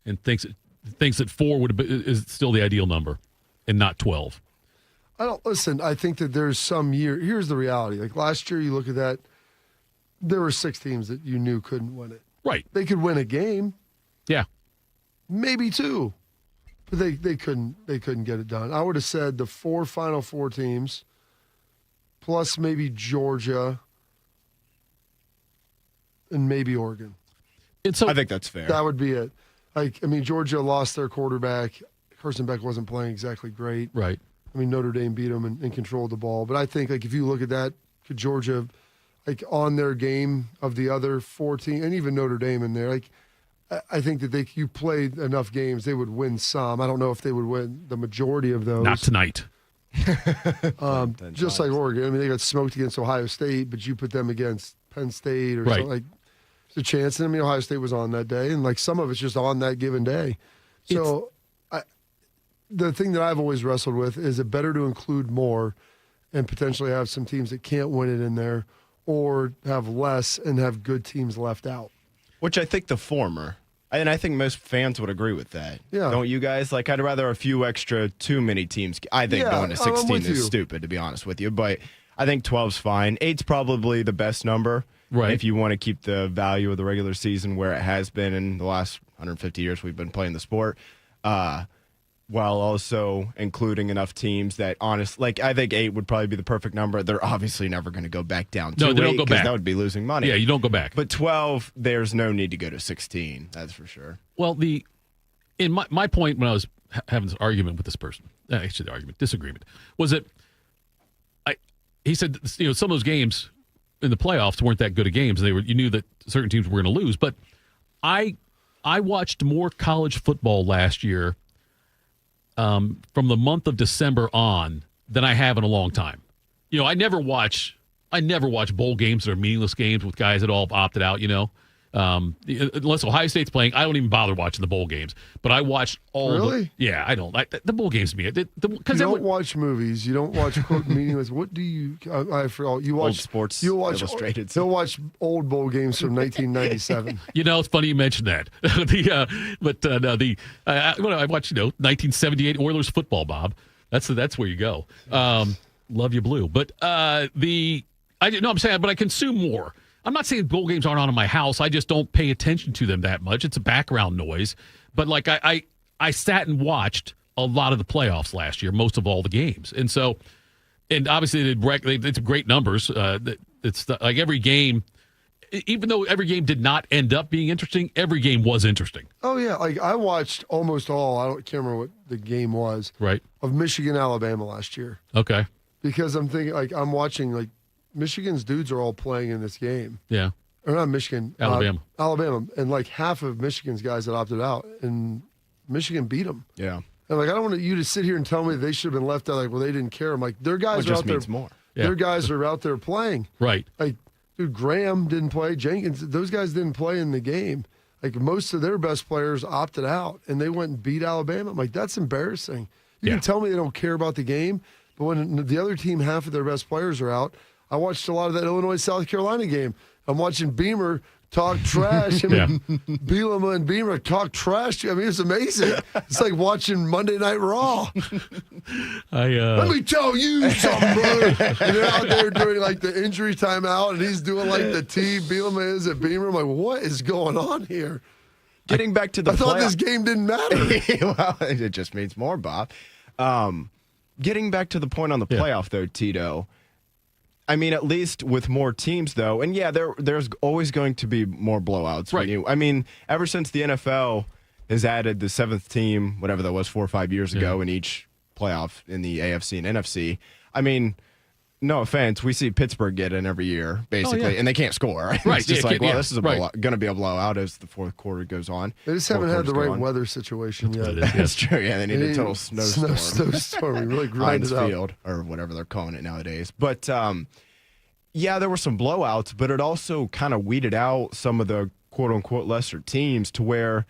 and thinks that 4 is still the ideal number and not 12. I think that there's some year. Here's the reality. Like last year, you look at that, there were 6 teams that you knew couldn't win it. Right. They could win a game. Yeah. Maybe 2. But they couldn't get it done. I would have said the 4 Final Four teams plus maybe Georgia and maybe Oregon. And so I think that's fair. That would be it. Like, I mean, Georgia lost their quarterback. Carson Beck wasn't playing exactly great. Right. I mean, Notre Dame beat them and controlled the ball. But I think, like, if you look at that, could Georgia, like, on their game of the other 14, and even Notre Dame in there, like, I think that you played enough games, they would win some. I don't know if they would win the majority of those. Not tonight. Just like Oregon. I mean, they got smoked against Ohio State, but you put them against Penn State or right. something. Like, there's a chance. And I mean, Ohio State was on that day, and, like, some of it's just on that given day. So the thing that I've always wrestled with is it better to include more and potentially have some teams that can't win it in there, or have less and have good teams left out. Which I think the former. And I think most fans would agree with that. Yeah. Don't you guys? Like, I'd rather a few extra too many teams. I think going to 16 is stupid, to be honest with you. But I think 12's fine. 8's probably the best number. Right. If you want to keep the value of the regular season where it has been in the last 150 years we've been playing the sport. While also including enough teams that, honestly, like, I think 8 would probably be the perfect number. They're obviously never going to go back down to 8. No, they don't go back. That would be losing money. Yeah, you don't go back. But 12, there's no need to go to 16. That's for sure. Well, in my point when I was having this argument with this person, actually disagreement, was that he said, you know, some of those games in the playoffs weren't that good of games. You knew that certain teams were going to lose. But I watched more college football last year from the month of December on than I have in a long time. You know, I never watch bowl games that are meaningless games with guys that all have opted out, you know. Unless Ohio State's playing, I don't even bother watching the bowl games. But I watch all Really? Yeah, I don't. The bowl games to me. You don't watch movies. You don't watch, quote, meaningless. What do you I forgot. You watch Old Sports You'll watch Illustrated. You'll watch old bowl games from 1997. You know, it's funny you mentioned that. I watched, 1978 Oilers football, Bob. That's where you go. Love you, Blue. But I'm saying, but I consume more. I'm not saying bowl games aren't on in my house. I just don't pay attention to them that much. It's a background noise. But like I sat and watched a lot of the playoffs last year, most of all the games, and obviously it's great numbers. It's like every game. Even though every game did not end up being interesting, every game was interesting. Oh, yeah. Like, I watched almost all, can't remember what the game was, right, of Michigan, Alabama last year. Okay. Because I'm thinking, like, I'm watching, like, Michigan's dudes are all playing in this game. Yeah. Or not Michigan. Alabama. Alabama. And, like, half of Michigan's guys that opted out, and Michigan beat them. Yeah. And, like, I don't want you to sit here and tell me they should have been left out, like, well, they didn't care. I'm like, their guys are out there. More. Yeah. Their guys are out there playing. Right. Like, dude, Graham didn't play. Jenkins, those guys didn't play in the game. Like, most of their best players opted out, and they went and beat Alabama. I'm like, that's embarrassing. You can tell me they don't care about the game, but when the other team, half of their best players are out, I watched a lot of that Illinois-South Carolina game. I'm watching Beamer talk trash. Bielema and Beamer talk trash. I mean, it's amazing. It's like watching Monday Night Raw. Let me tell you something, brother. And they're out there during, like, the injury timeout, and he's doing, like, the T. Bielema is at Beamer. I'm like, what is going on here? Getting back to the I thought this game didn't matter. Well, it just means more, Bob. Getting back to the point on the playoff, though, Tito, I mean, at least with more teams, though, and there's always going to be more blowouts. Right. Ever since the NFL has added the 7th team, whatever that was, 4 or 5 years ago, in each playoff in the AFC and NFC, I mean, no offense, we see Pittsburgh get in every year, basically, and they can't score. Right. It's just this is right. going to be a blowout as the fourth quarter goes on. They just haven't had the right weather situation yet. That's true. Yeah, they need a total snowstorm. Snowstorm. We really grind it out. Field, or whatever they're calling it nowadays. But, yeah, there were some blowouts, but it also kind of weeded out some of the quote-unquote lesser teams to where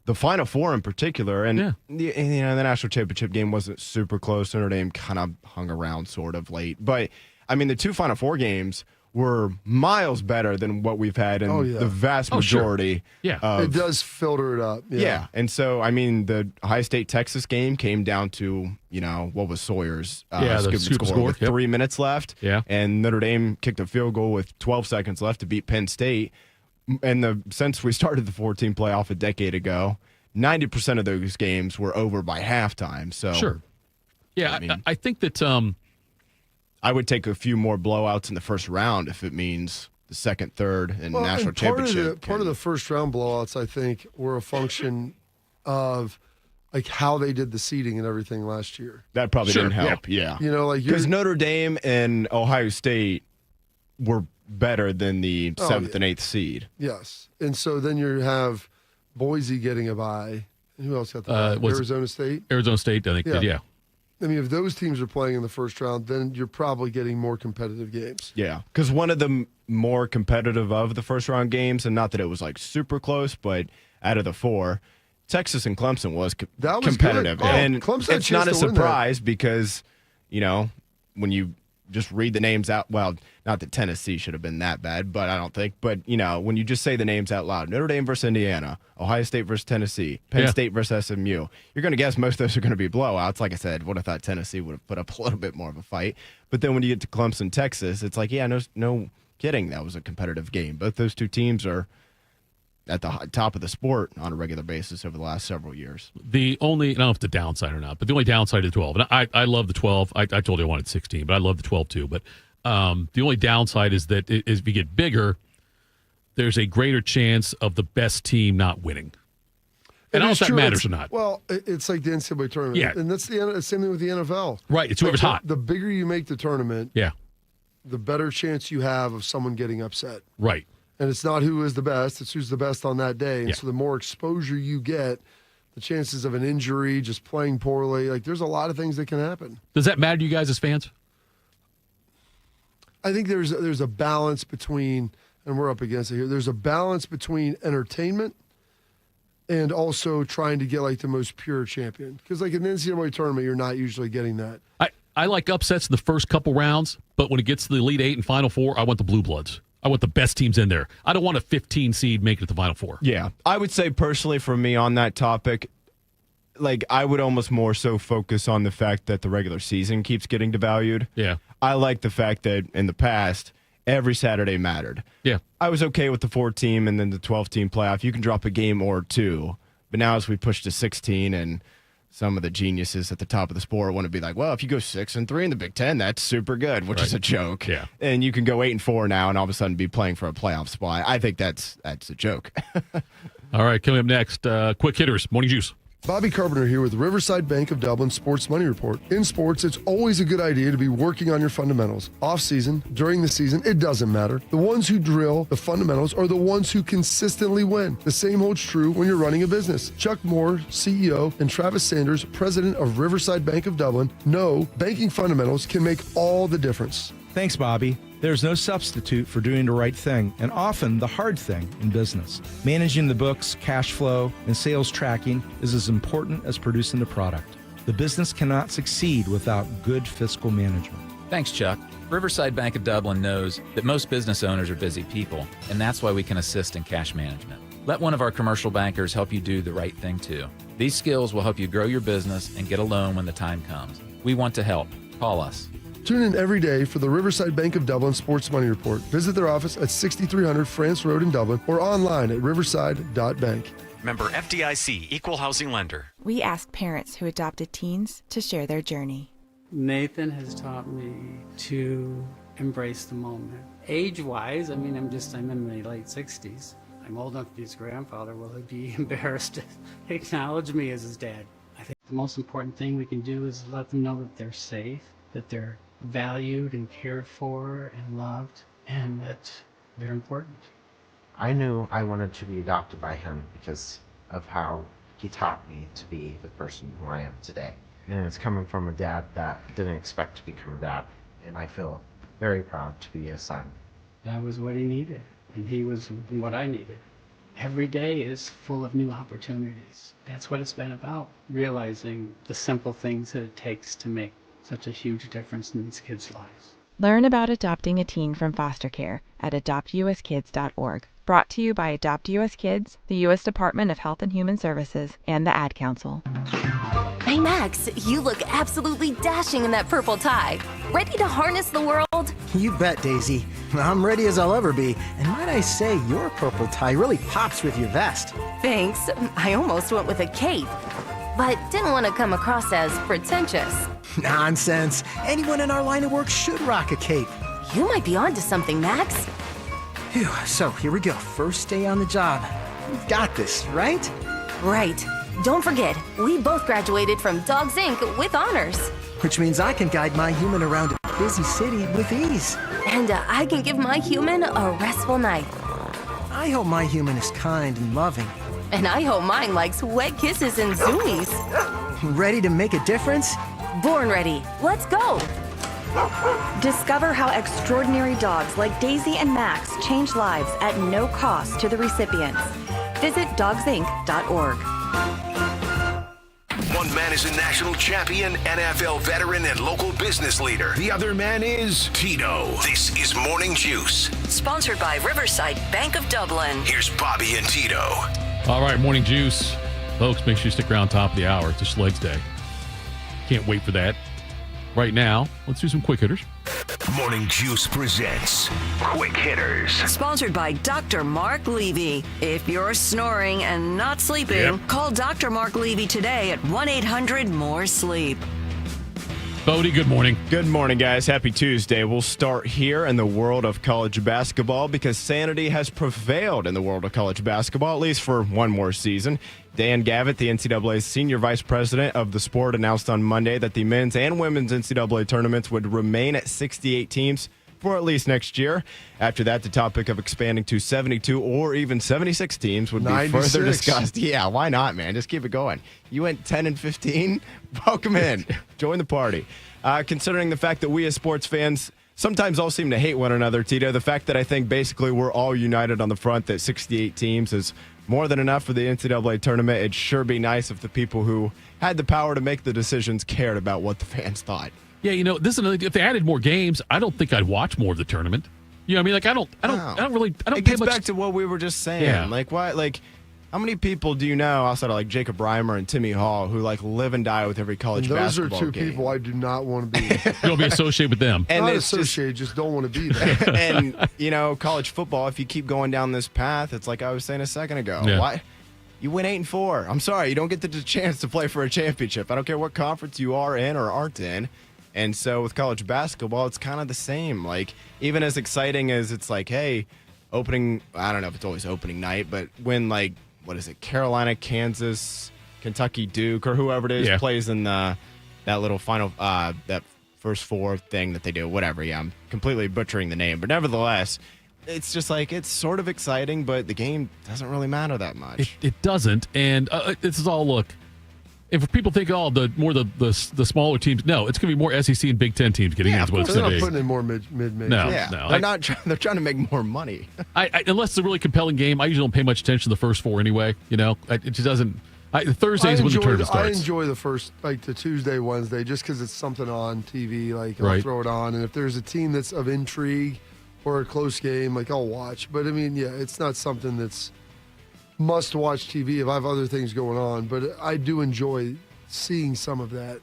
the Final Four in particular, and the national championship game wasn't super close. Notre Dame kind of hung around sort of late. But, I mean, the two Final Four games were miles better than what we've had in the vast majority. Sure. Yeah, it does filter it up. Yeah. And so, I mean, the Ohio State-Texas game came down to, what was Sawyer's score with 3 minutes left. Yeah. And Notre Dame kicked a field goal with 12 seconds left to beat Penn State. And since we started the 14 playoff a decade ago, 90% of those games were over by halftime. So sure, yeah, I think that I would take a few more blowouts in the first round if it means the second, third, and national championship. Part of the first round blowouts, I think, were a function of like how they did the seeding and everything last year. That probably didn't help. Yeah, because Notre Dame and Ohio State were better than the 7th and 8th seed. Yes. And so then you have Boise getting a bye. And who else got the bye? Arizona State? Arizona State, I think, yeah. I mean, if those teams are playing in the first round, then you're probably getting more competitive games. Yeah, because one of the more competitive of the first round games, and not that it was like super close, but out of the four, Texas and Clemson was competitive. Good. And Clemson it's not a surprise because, when you just read the names out. Well, not that Tennessee should have been that bad, but I don't think. But, when you just say the names out loud, Notre Dame versus Indiana, Ohio State versus Tennessee, Penn State versus SMU, you're going to guess most of those are going to be blowouts. Like I said, would have thought Tennessee would have put up a little bit more of a fight. But then when you get to Clemson, Texas, it's like, no kidding. That was a competitive game. Both those two teams are at the top of the sport on a regular basis over the last several years. The only, I don't know if it's the downside or not, but the only downside of the 12, and I love the 12. I told you I wanted 16, but I love the 12 too. But the only downside is that if you get bigger, there's a greater chance of the best team not winning. And I don't know if that matters or not. Well, it's like the NCAA tournament. Yeah. And that's the same thing with the NFL. Right. It's whoever's hot. The bigger you make the tournament, yeah, the better chance you have of someone getting upset. Right. And it's not who is the best, it's who's the best on that day. And so the more exposure you get, the chances of an injury, just playing poorly, like there's a lot of things that can happen. Does that matter to you guys as fans? I think there's a balance between, and we're up against it here, there's a balance between entertainment and also trying to get like the most pure champion. Because like in the NCAA tournament, you're not usually getting that. I like upsets in the first couple rounds, but when it gets to the Elite Eight and Final Four, I want the Blue Bloods. I want the best teams in there. I don't want a 15 seed making it to the Final Four. Yeah. I would say personally for me on that topic, like I would almost more so focus on the fact that the regular season keeps getting devalued. Yeah. I like the fact that in the past, every Saturday mattered. Yeah. I was okay with the 4-team and then the 12-team playoff. You can drop a game or two. But now as we push to 16 and some of the geniuses at the top of the sport want to be like, well, if you go 6-3 in the Big Ten, that's super good, which is a joke. Yeah. And you can go 8-4 now and all of a sudden be playing for a playoff spot. I think that's a joke. All right, coming up next, quick hitters, Morning Juice. Bobby Carpenter here with Riverside Bank of Dublin Sports Money Report. In sports, it's always a good idea to be working on your fundamentals. Off-season, during the season, it doesn't matter. The ones who drill the fundamentals are the ones who consistently win. The same holds true when you're running a business. Chuck Moore, CEO, and Travis Sanders, president of Riverside Bank of Dublin, know banking fundamentals can make all the difference. Thanks, Bobby. There's no substitute for doing the right thing, and often the hard thing in business. Managing the books, cash flow, and sales tracking is as important as producing the product. The business cannot succeed without good fiscal management. Thanks, Chuck. Riverside Bank of Dublin knows that most business owners are busy people, and that's why we can assist in cash management. Let one of our commercial bankers help you do the right thing, too. These skills will help you grow your business and get a loan when the time comes. We want to help. Call us. Tune in every day for the Riverside Bank of Dublin Sports Money Report. Visit their office at 6300 France Road in Dublin or online at riverside.bank. Member FDIC, Equal Housing Lender. We ask parents who adopted teens to share their journey. Nathan has taught me to embrace the moment. Age-wise, I'm in my late 60s. I'm old enough to be his grandfather. Will he be embarrassed to acknowledge me as his dad? I think the most important thing we can do is let them know that they're safe, that they're valued and cared for and loved, and that they're important. I knew I wanted to be adopted by him because of how he taught me to be the person who I am today. And it's coming from a dad that didn't expect to become a dad, and I feel very proud to be his son. That was what he needed, and he was what I needed. Every day is full of new opportunities. That's what it's been about, realizing the simple things that it takes to make such a huge difference in these kids' lives. Learn about adopting a teen from foster care at adoptuskids.org. Brought to you by Adopt US Kids, the U.S. Department of Health and Human Services, and the Ad Council. Hey Max, you look absolutely dashing in that purple tie. Ready to harness the world? You bet, Daisy. I'm ready as I'll ever be. And might I say, your purple tie really pops with your vest. Thanks. I almost went with a cape, but didn't want to come across as pretentious. Nonsense. Anyone in our line of work should rock a cape. You might be onto something, Max. Phew, so here we go. First day on the job. We've got this, right? Right. Don't forget, we both graduated from Dogs Inc. with honors. Which means I can guide my human around a busy city with ease. And I can give my human a restful night. I hope my human is kind and loving. And I hope mine likes wet kisses and zoomies. Ready to make a difference? Born ready. Let's go. Discover how extraordinary dogs like Daisy and Max change lives at no cost to the recipients. Visit dogsinc.org. One man is a national champion, NFL veteran, and local business leader. The other man is Tito. This is Morning Juice. Sponsored by Riverside Bank of Dublin. Here's Bobby and Tito. All right, Morning Juice. Folks, make sure you stick around top of the hour. It's a Schlegs Day. Can't wait for that. Right now, let's do some quick hitters. Morning Juice presents Quick Hitters. Sponsored by Dr. Mark Levy. If you're snoring and not sleeping, call Dr. Mark Levy today at 1-800-MORE-SLEEP. Bodie, good morning. Good morning, guys. Happy Tuesday. We'll start here in the world of college basketball because sanity has prevailed in the world of college basketball, at least for one more season. Dan Gavitt, the NCAA's senior vice president of the sport, announced on Monday that the men's and women's NCAA tournaments would remain at 68 teams for at least next year. After that, the topic of expanding to 72 or even 76 teams would be further discussed. Yeah, why not, man? Just keep it going. You went 10 and 15? Welcome in. Join the party. Considering the fact that we as sports fans sometimes all seem to hate one another, Tito, the fact that I think basically we're all united on the front that 68 teams is more than enough for the NCAA tournament. It'd sure be nice if the people who had the power to make the decisions cared about what the fans thought. Yeah, you know, this is another, if they added more games, I don't think I'd watch more of the tournament. You know what I mean? Like, I don't It pay gets much back to what we were just saying. Yeah. Like, why? Like, how many people do you know outside of like Jacob Reimer and Timmy Hall who like live and die with every college basketball Those are two game? people I do not want to be. You don't be associated with them. And not it's associated, just don't want to be there. And you know, college football. If you keep going down this path, it's like I was saying a second ago. Yeah. Why? You win 8-4. I'm sorry, you don't get the chance to play for a championship. I don't care what conference you are in or aren't in. And so with college basketball, it's kind of the same. Like, even as exciting as it's like, hey, opening, I don't know if it's always opening night, but when, like, what is it, Carolina, Kansas, Kentucky, Duke, or whoever it is plays in that little final, that first four thing that they do, whatever. Yeah, I'm completely butchering the name. But nevertheless, it's just like, it's sort of exciting, but the game doesn't really matter that much. It doesn't. And this is all, look, if people think, the smaller teams, no, it's going to be more SEC and Big Ten teams getting into what it's They're going to not be. putting in more mid-major. No, yeah, no. They're not. They're trying to make more money. Unless it's a really compelling game, I usually don't pay much attention to the first four anyway. You know, it just doesn't. Thursdays when the tournament starts. I enjoy the first, like the Tuesday, Wednesday, just because it's something on TV. Like I'll throw it on, and if there's a team that's of intrigue or a close game, like I'll watch. But I mean, yeah, it's not something that's must-watch TV if I have other things going on. But I do enjoy seeing some of that.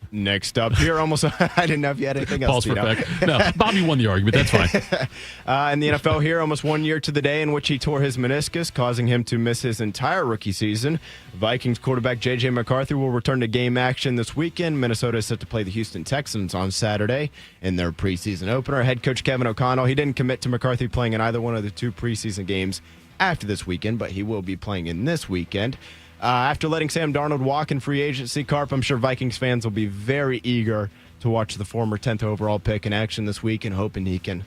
Next up here, almost, I didn't know if you had anything else. Pause for effect. No, Bobby won the argument. That's fine. In the NFL here, almost 1 year to the day in which he tore his meniscus, causing him to miss his entire rookie season. Vikings quarterback J.J. McCarthy will return to game action this weekend. Minnesota is set to play the Houston Texans on Saturday in their preseason opener. Head coach Kevin O'Connell, he didn't commit to McCarthy playing in either one of the two preseason games after this weekend, but he will be playing in this weekend. After letting Sam Darnold walk in free agency, Carp, I'm sure Vikings fans will be very eager to watch the former 10th overall pick in action this week and hoping he can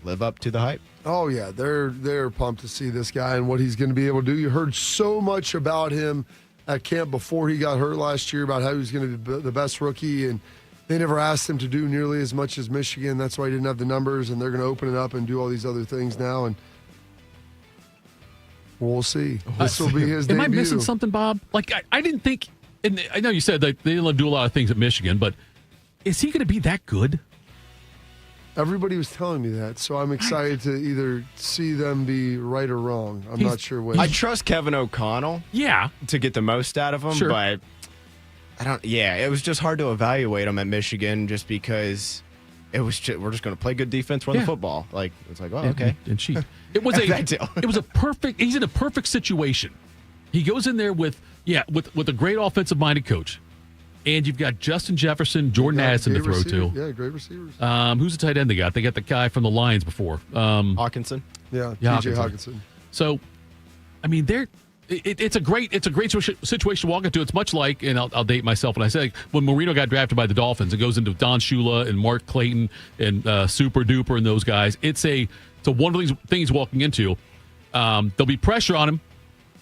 live up to the hype. Oh, yeah. They're pumped to see this guy and what he's going to be able to do. You heard so much about him at camp before he got hurt last year about how he was going to be the best rookie, and they never asked him to do nearly as much as Michigan. That's why he didn't have the numbers, and they're going to open it up and do all these other things now, and we'll see. This will be his debut. Am I missing something, Bob? Like, I didn't think, and I know you said that they didn't do a lot of things at Michigan, but is he going to be that good? Everybody was telling me that, so I'm excited to either see them be right or wrong. I'm not sure which. I trust Kevin O'Connell. Yeah. To get the most out of him, Sure. but I don't. Yeah, it was just hard to evaluate him at Michigan just because it was. We're just going to play good defense, run the football. Like it's like, oh, okay. And cheat. It was a perfect. He's in a perfect situation. He goes in there with a great offensive minded coach. And you've got Justin Jefferson, Jordan Addison to throw to. Yeah, great receivers. Who's the tight end they got? They got the guy from the Lions before. Hawkinson. Yeah, TJ Hawkinson. So, I mean, it's a great situation to walk into. It's much like, and I'll date myself when I say, when Marino got drafted by the Dolphins, it goes into Don Shula and Mark Clayton and Super Duper and those guys. It's a wonderful things walking into. There'll be pressure on him.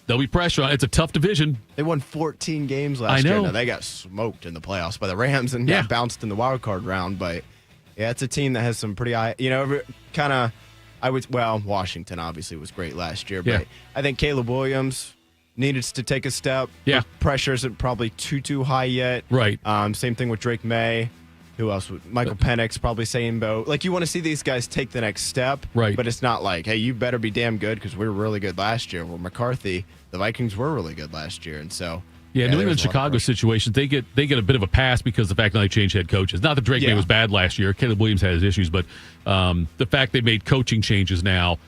It's a tough division. They won 14 games last year. I know. Now, they got smoked in the playoffs by the Rams and got bounced in the wild card round. But yeah, it's a team that has some pretty high, Washington obviously was great last year, but I think Caleb Williams needed to take a step. Yeah. Pressure isn't probably too high yet. Right. Same thing with Drake May. Who else? Michael Penix, probably same boat. Like, you want to see these guys take the next step. Right. But it's not like, hey, you better be damn good because we were really good last year. Well, McCarthy, the Vikings were really good last year. And so. Yeah, New England, Chicago situation, they get a bit of a pass because the fact that they changed head coaches. Not that Drake May was bad last year. Caleb Williams had his issues, but the fact they made coaching changes now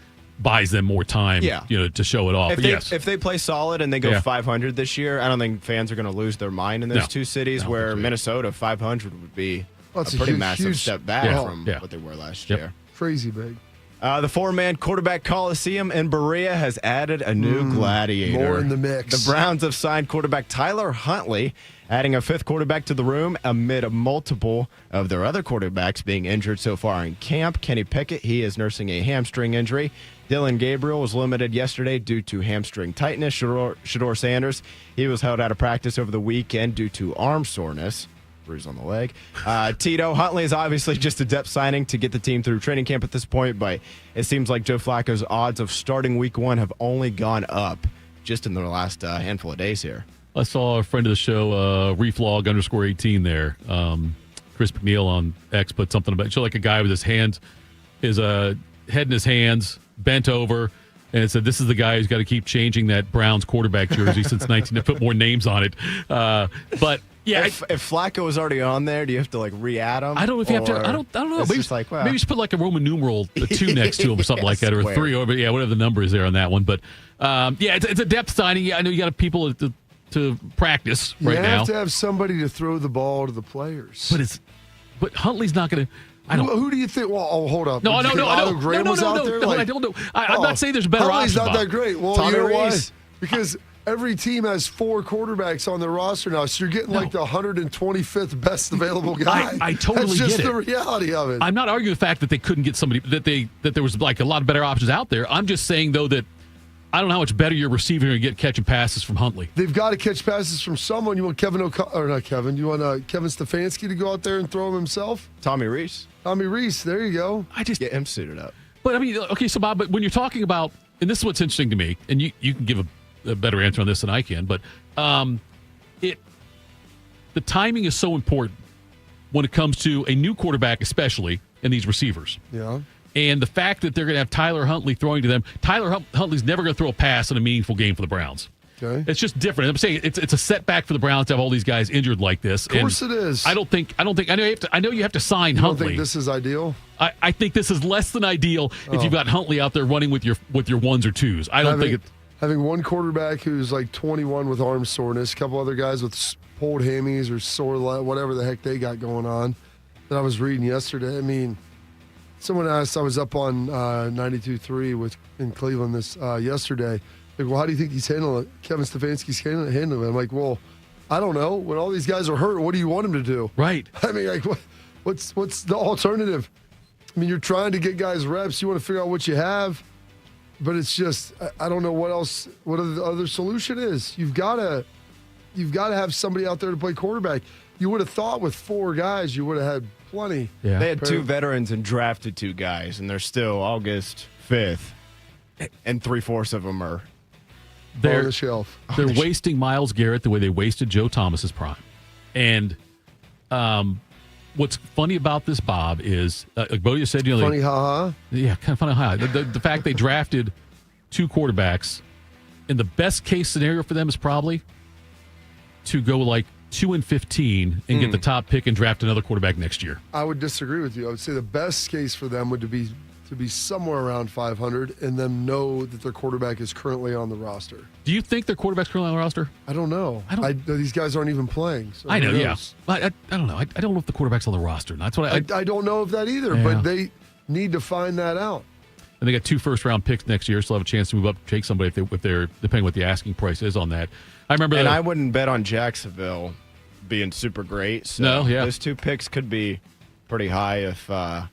buys them more time to show it off. If they play solid and they go 500 this year, I don't think fans are going to lose their mind in those two cities where Minnesota 500 would be a pretty massive step back from what they were last year. Crazy big. The four-man quarterback Coliseum in Berea has added a new gladiator. More in the mix. The Browns have signed quarterback Tyler Huntley, adding a fifth quarterback to the room amid multiple of their other quarterbacks being injured so far in camp. Kenny Pickett, he is nursing a hamstring injury. Dylan Gabriel was limited yesterday due to hamstring tightness. Shador Sanders, he was held out of practice over the weekend due to arm soreness. Bruise on the leg. Tito Huntley is obviously just a depth signing to get the team through training camp at this point, but it seems like Joe Flacco's odds of starting week one have only gone up just in the last handful of days here. I saw a friend of the show, Reflog_18 there. Chris McNeil on X put something about it. Showed like a guy with his hands, his head in his hands, bent over, and it said, "This is the guy who's got to keep changing that Browns quarterback jersey since 19 to put more names on it." But yeah, if Flacco was already on there, do you have to like re-add him? I don't know if you have to. I don't know. Maybe just like maybe just put like a Roman numeral, the 2 next to him or something like that, or a 3, or whatever the number is there on that one. But it's a depth signing. Yeah, I know you got people to practice right now. You have to have somebody to throw the ball to the players. But Huntley's not going to. Who do you think? Well, hold up. No. Out there? I don't know. I'm not saying there's a better Huntley's option. Not that great. Well, Tommy you know Reese. why? Because every team has 4 quarterbacks on their roster now, so you're getting like the 125th best available guy. I totally That's just get the reality of it. I'm not arguing the fact that they couldn't get somebody that there was like a lot of better options out there. I'm just saying though that I don't know how much better your receiver going to get catching passes from Huntley. They've got to catch passes from someone. You want Kevin Stefanski to go out there and throw them himself? Tommy Reese, there you go. I just get him suited up. But I mean, okay, so Bob, but when you're talking about, and this is what's interesting to me, and you can give a better answer on this than I can, but the timing is so important when it comes to a new quarterback, especially, and these receivers. Yeah. And the fact that they're going to have Tyler Huntley throwing to them. Tyler Huntley's never going to throw a pass in a meaningful game for the Browns. Okay. It's just different. I'm saying it's a setback for the Browns to have all these guys injured like this. Of course it is. I know you have to sign Huntley. You don't think this is ideal? I think this is less than ideal if you've got Huntley out there running with your 1s or 2s. I don't think it. Having one quarterback who's like 21 with arm soreness, a couple other guys with pulled hammies or sore whatever the heck they got going on that I was reading yesterday. I mean, someone asked, I was up on 92.3 in Cleveland yesterday. Like, well, how do you think he's handling it? Kevin Stefanski's handling it. I'm like, well, I don't know. When all these guys are hurt, what do you want him to do? Right. I mean, like, What's the alternative? I mean, you're trying to get guys reps. You want to figure out what you have, but it's just I don't know what the other solution is. You've got to have somebody out there to play quarterback. You would have thought with 4 guys, you would have had plenty. Yeah. They had 2 veterans and drafted 2 guys, and they're still August 5th, and 3/4 of them are on the shelf. They're wasting Myles Garrett the way they wasted Joe Thomas's prime. And what's funny about this, Bob, is like Bodie said, funny, haha. Yeah, kind of funny, haha. The fact they drafted 2 quarterbacks, and the best case scenario for them is probably to go like 2-15 and get the top pick and draft another quarterback next year. I would disagree with you. I would say the best case for them would be to be somewhere around 500 and then know that their quarterback is currently on the roster. Do you think their quarterback's currently on the roster? I don't know. These guys aren't even playing. So I know, yeah. I don't know. I don't know if the quarterback's on the roster. That's what I don't know if that either, but they need to find that out. And they got 2 first-round picks next year, so they'll have a chance to move up, take somebody if they're depending what the asking price is on that. I remember, and I wouldn't bet on Jacksonville being super great. So those 2 picks could be pretty high. If I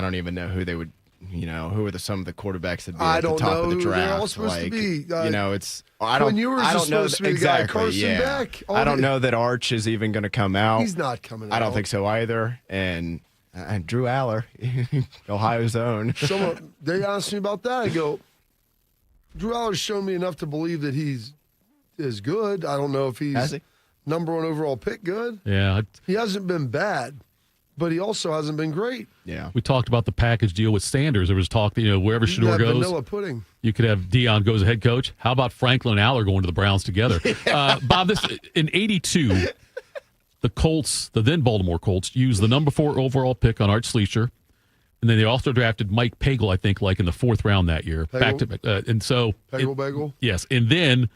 don't even know who they would. Who are some of the quarterbacks that be at the top of the draft? They're all supposed to be. It's I don't know supposed to be exactly. The guy, Carson Beck. I don't know that Arch is even going to come out. He's not coming out. I don't think so either. And Drew Aller, Ohio's own. They asked me about that. I go, Drew Aller's shown me enough to believe that he's is good. I don't know if he's number 1 overall pick good. Yeah. He hasn't been bad, but he also hasn't been great. Yeah. We talked about the package deal with Sanders. There was talk, wherever Shador goes. Vanilla pudding. You could have Deion go as a head coach. How about Franklin and Aller going to the Browns together? Bob, in 82, the Colts, the then Baltimore Colts, used the number 4 overall pick on Art Schleger. And then they also drafted Mike Pagel, I think, like in the 4th round that year. Bagel. Yes. And then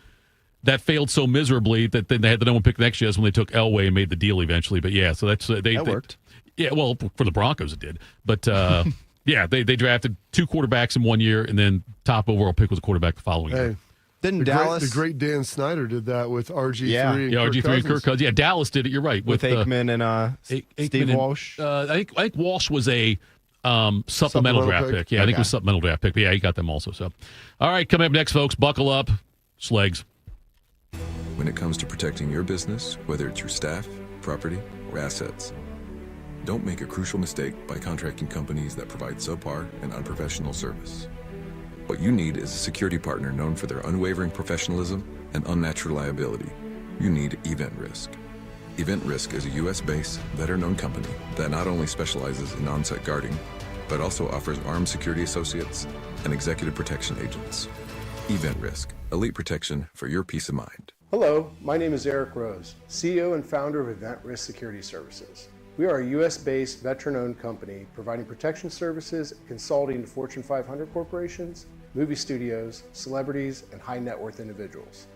that failed so miserably that then they had the number 1 pick next year. That's when they took Elway and made the deal eventually. But yeah, so that worked. Yeah, well, for the Broncos it did. But yeah, they drafted 2 quarterbacks in 1 year, and then top overall pick was a quarterback the following year. Didn't the great Dan Snyder did that with RG3 and RG3 and Kirk Cousins. Yeah, Dallas did it. You're right. With Aikman and Steve Walsh. I think Walsh was a supplemental draft pick. Yeah, I think it was supplemental draft pick. But yeah, he got them also. So, all right, coming up next, folks, buckle up. Schlegs. When it comes to protecting your business, whether it's your staff, property, or assets, don't make a crucial mistake by contracting companies that provide subpar and unprofessional service. What you need is a security partner known for their unwavering professionalism and unmatched reliability. You need Event Risk. Event Risk is a U.S.-based, veteran-owned company that not only specializes in on-site guarding, but also offers armed security associates and executive protection agents. Event Risk, elite protection for your peace of mind. Hello, my name is Eric Rose, CEO and founder of Event Risk Security Services. We are a U.S.-based, veteran-owned company providing protection services and consulting to Fortune 500 corporations, movie studios, celebrities, and high-net-worth individuals.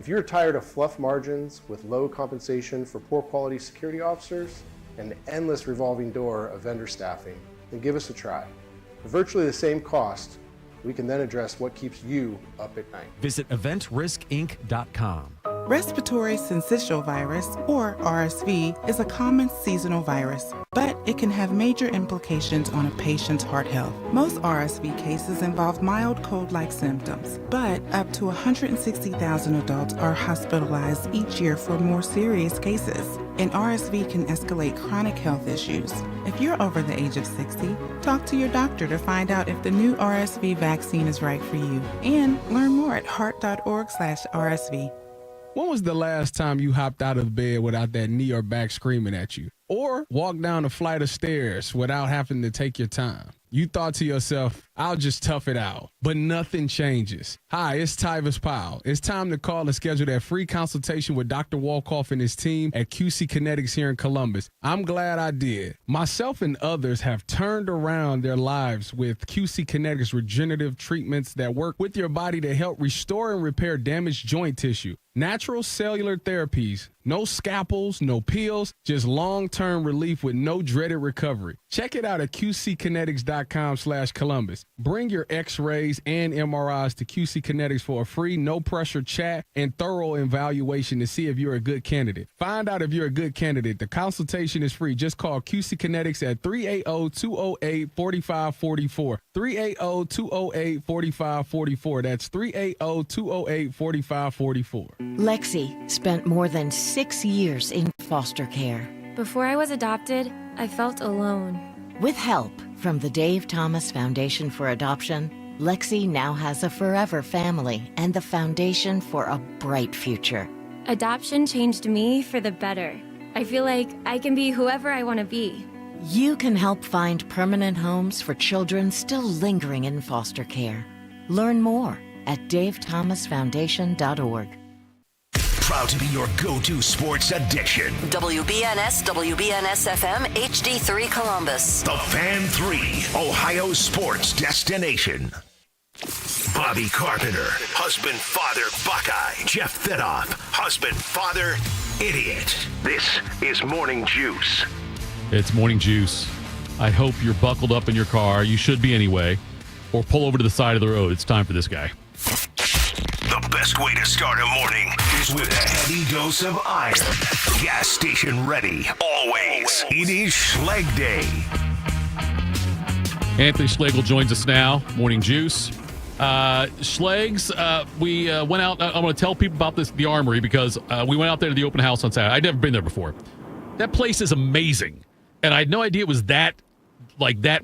If you're tired of fluff margins with low compensation for poor quality security officers and the endless revolving door of vendor staffing, then give us a try. For virtually the same cost, we can then address what keeps you up at night. Visit eventriskinc.com. Respiratory syncytial virus, or RSV, is a common seasonal virus, but it can have major implications on a patient's heart health. Most RSV cases involve mild cold-like symptoms, but up to 160,000 adults are hospitalized each year for more serious cases, and RSV can escalate chronic health issues. If you're over the age of 60, talk to your doctor to find out if the new RSV vaccine is right for you, and learn more at heart.org/RSV. When was the last time you hopped out of bed without that knee or back screaming at you? Or walked down a flight of stairs without having to take your time? You thought to yourself, I'll just tough it out. But nothing changes. Hi, it's Tyvis Powell. It's time to call and schedule that free consultation with Dr. Walkoff and his team at QC Kinetics here in Columbus. I'm glad I did. Myself and others have turned around their lives with QC Kinetics regenerative treatments that work with your body to help restore and repair damaged joint tissue. Natural cellular therapies. No scalpels, no pills, just long-term relief with no dreaded recovery. Check it out at QCkinetics.com qckinetics.com/Columbus. Bring your x-rays and MRIs to QC Kinetics for a free, no-pressure chat and thorough evaluation to see if you're a good candidate. Find out if you're a good candidate. The consultation is free. Just call QC Kinetics at 380-208-4544. 380-208-4544. That's 380-208-4544. Lexi spent more than 6 years in foster care. Before I was adopted, I felt alone. With help from the Dave Thomas Foundation for Adoption, Lexi now has a forever family and the foundation for a bright future. Adoption changed me for the better. I feel like I can be whoever I want to be. You can help find permanent homes for children still lingering in foster care. Learn more at davethomasfoundation.org. Proud to be your go-to sports addiction. WBNS, WBNS FM, HD3 Columbus. The Fan 3, Ohio sports destination. Bobby Carpenter, husband, father, Buckeye. Jeff Thitoff, husband, father, idiot. This is Morning Juice. It's Morning Juice. I hope you're buckled up in your car. You should be anyway. Or pull over to the side of the road. It's time for this guy. The best way to start a morning is with a heavy dose of iron. Gas station ready, always. It is Schleg Day. Anthony Schllegel joins us now. Morning Juice. Schlegs, we went out. I'm going to tell people about the Armory because we went out there to the open house on Saturday. I'd never been there before. That place is amazing. And I had no idea it was that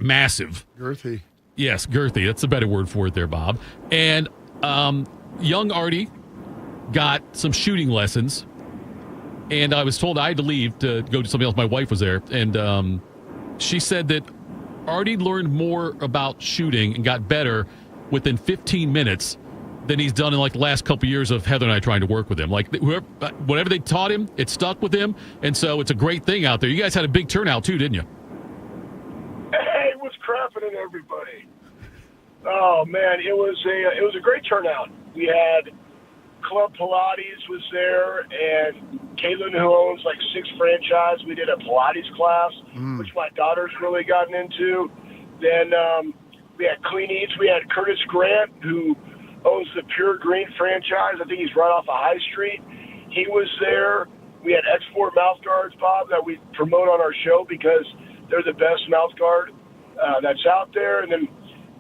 massive. Girthy. Yes, girthy. That's a better word for it there, Bob. And young Artie got some shooting lessons, and I was told I had to leave to go to something else. My wife was there, and she said that Artie learned more about shooting and got better within 15 minutes than he's done in like the last couple years of Heather and I trying to work with him. Like whatever they taught him, it stuck with him, and so it's a great thing out there. You guys had a big turnout too, didn't you? Hey, what's crapping everybody? Oh man, it was a great turnout. We had Club Pilates was there, and Caitlin, who owns like 6 franchises, we did a Pilates class, which my daughter's really gotten into. Then we had Clean Eats. We had Curtis Grant, who owns the Pure Green franchise. I think he's right off of High Street. He was there. We had Export mouth guards, Bob, that we promote on our show because they're the best mouth guard that's out there. And then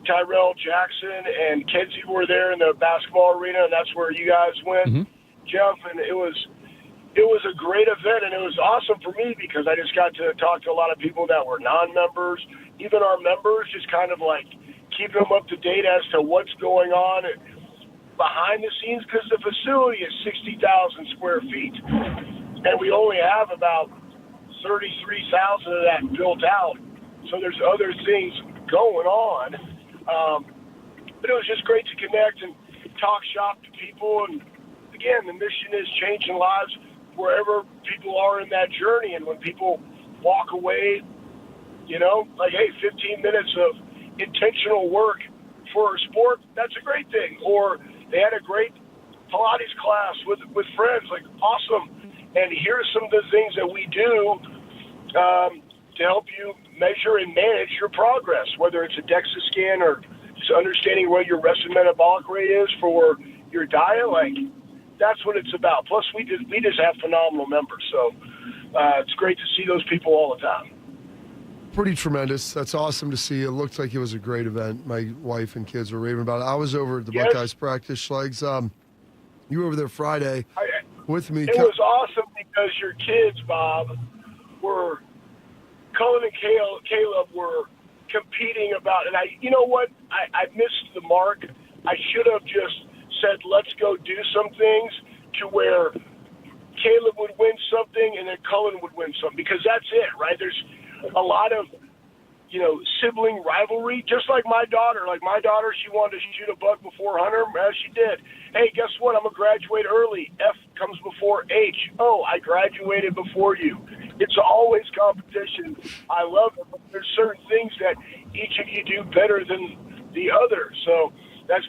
Tyrell Jackson and Kenzie were there in the basketball arena, and that's where you guys went, Jeff. And it was a great event, and it was awesome for me because I just got to talk to a lot of people that were non-members, even our members, just kind of like keeping them up to date as to what's going on behind the scenes because the facility is 60,000 square feet, and we only have about 33,000 of that built out. So there's other things going on. But it was just great to connect and talk shop to people. And again, the mission is changing lives wherever people are in that journey. And when people walk away, like, hey, 15 minutes of intentional work for a sport, that's a great thing. Or they had a great Pilates class with friends, like, awesome. And here's some of the things that we do to help you measure and manage your progress, whether it's a DEXA scan or just understanding what your resting metabolic rate is for your diet. Like, that's what it's about. Plus, we just have phenomenal members, so it's great to see those people all the time. Pretty tremendous. That's awesome to see. It looked like it was a great event. My wife and kids were raving about it. I was over at the Buckeyes practice, Schlegs. You were over there Friday with me. It was awesome because your kids, Bob, were Cullen and Caleb were competing about it. You know what? I missed the mark. I should have just said, let's go do some things to where Caleb would win something and then Cullen would win something because that's it, right? There's a lot of, sibling rivalry, just like my daughter. Like my daughter, she wanted to shoot a buck before Hunter. She did. Hey, guess what? I'm going to graduate early. F comes before H. Oh, I graduated before you. It's always competition. I love it. But there's certain things that each of you do better than the other. So that's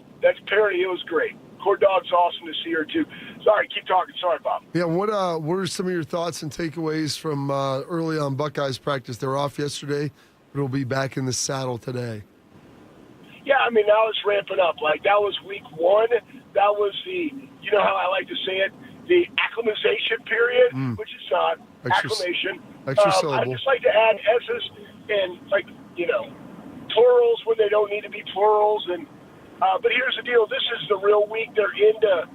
parity. It was great. Cord Dog's awesome to see her too. Sorry, keep talking. Sorry, Bob. Yeah, what are some of your thoughts and takeaways from early on Buckeyes practice? They were off yesterday. but it'll be back in the saddle today. Yeah, I mean, now it's ramping up. Like, that was week one. That was the, you know how I like to say it, the acclimatization period, which is not acclimation. Extra syllable. I just like to add S's and, like, you know, plurals when they don't need to be plurals. And but here's the deal. This is the real week. They're into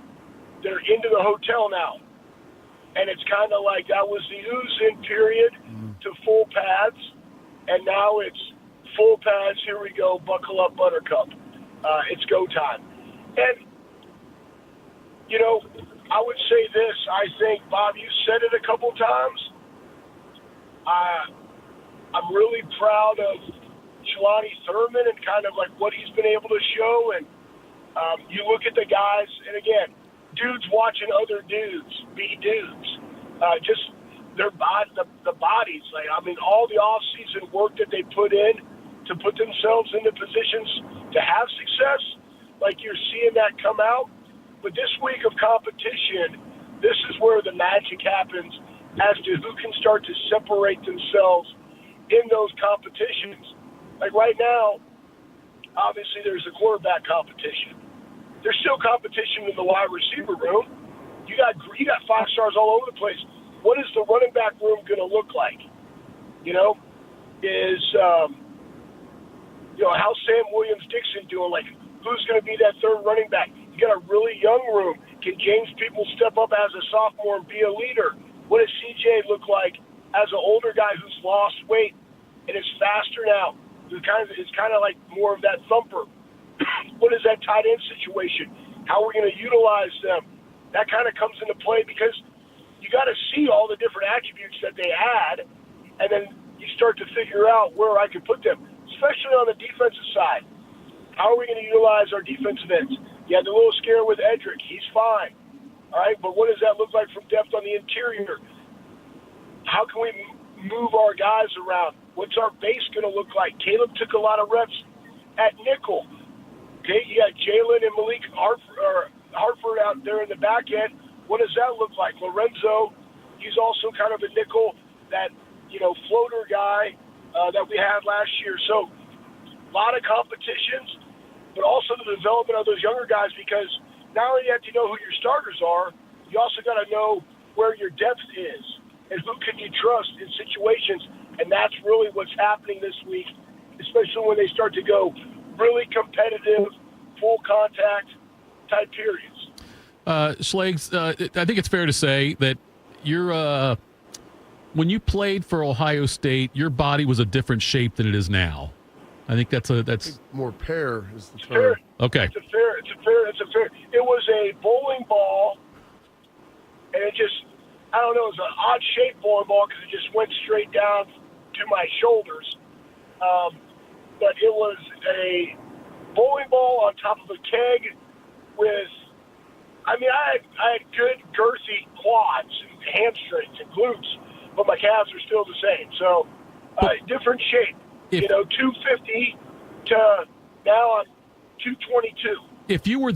the hotel now. And it's kind of like that was the ooze-in period to full pads, and now it's full pads. Here we go. Buckle up, Buttercup. It's go time. And, you know, I would say this. I think, Bob, you said it a couple times. I'm really proud of Jelani Thurman and kind of like what he's been able to show. And you look at the guys, and again, dudes watching other dudes be dudes. Just their the bodies. Like, I mean, all the off-season work that they put in to put themselves into positions to have success, like you're seeing that come out. But this week of competition, this is where the magic happens as to who can start to separate themselves in those competitions. Like right now, obviously there's a quarterback competition. There's still competition in the wide receiver room. You got 5 stars all over the place. What is the running back room going to look like? You know, how's Sam Williams-Dixon doing? Like, who's going to be that third running back? You got a really young room. Can James Peoples step up as a sophomore and be a leader? What does CJ look like as an older guy who's lost weight and is faster now? It's kind of like more of that thumper. What is that tight end situation? How are we going to utilize them? That kind of comes into play because you got to see all the different attributes that they had, and then you start to figure out where I can put them, especially on the defensive side. How are we going to utilize our defensive ends? You had the little scare with Edric. He's fine. All right, but what does that look like from depth on the interior? How can we move our guys around? What's our base going to look like? Caleb took a lot of reps at nickel. Okay, you got Jalen and Malik Hartford out there in the back end. What does that look like? Lorenzo, he's also kind of a nickel, that, you know, floater guy that we had last year. So a lot of competitions, but also the development of those younger guys, because not only do you have to know who your starters are, you also got to know where your depth is and who can you trust in situations. And that's really what's happening this week, especially when they start to go really competitive, full contact type periods. Schlegs, I think it's fair to say that you're when you played for Ohio State, your body was a different shape than it is now. I think that's more pear is the term. Fair. Okay. It's a fair. It was a bowling ball, and it just, I don't know, it was an odd shaped bowling ball because it just went straight down to my shoulders. But it was a bowling ball on top of a keg with, I mean, I had good girthy quads and hamstrings and glutes, but my calves are still the same. So different shape. 250 to now I'm 222. If you were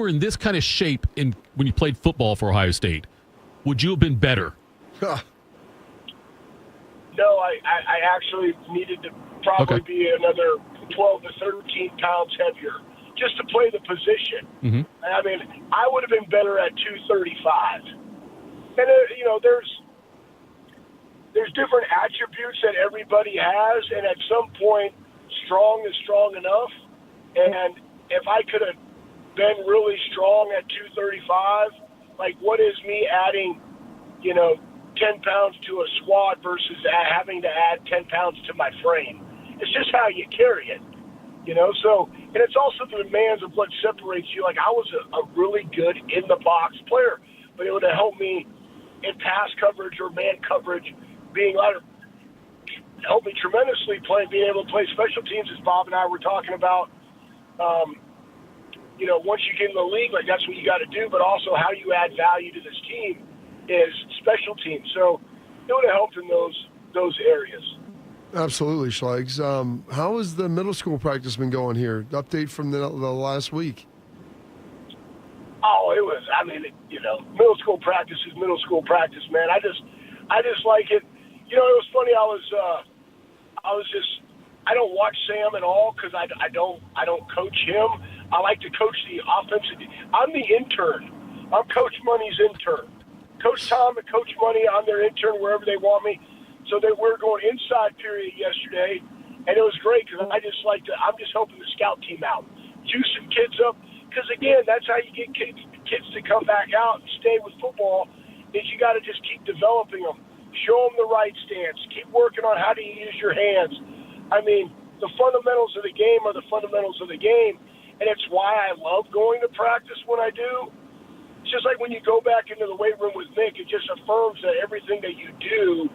in this kind of shape when you played football for Ohio State, would you have been better? No, I actually needed to probably be another 12 to 13 pounds heavier just to play the position. Mm-hmm. I mean, I would have been better at 235. And, there's different attributes that everybody has, and at some point, strong is strong enough. And if I could have been really strong at 235, like what is me adding, 10 pounds to a squat versus having to add 10 pounds to my frame? It's just how you carry it, So, and it's also the demands of what separates you. Like, I was a really good in-the-box player, but it would have helped me in pass coverage or man coverage, helped me tremendously being able to play special teams, as Bob and I were talking about. Once you get in the league, like that's what you got to do, but also how you add value to this team is special teams. So it would have helped in those areas. Absolutely, Schlegs. How has the middle school practice been going here? Update from the last week. Oh, it was, middle school practice is middle school practice, man. I just like it. It was funny. I I don't watch Sam at all because I don't coach him. I like to coach the offensive. I'm the intern. I'm Coach Money's intern. Coach Tom and Coach Money, I'm their intern wherever they want me. So we're going inside period yesterday, and it was great because I'm just helping the scout team out, juice some kids up. Because again, that's how you get kids to come back out and stay with football. Is you got to just keep developing them, show them the right stance, keep working on how to use your hands. I mean, the fundamentals of the game are the fundamentals of the game, and it's why I love going to practice when I do. It's just like when you go back into the weight room with Mick, it just affirms that everything that you do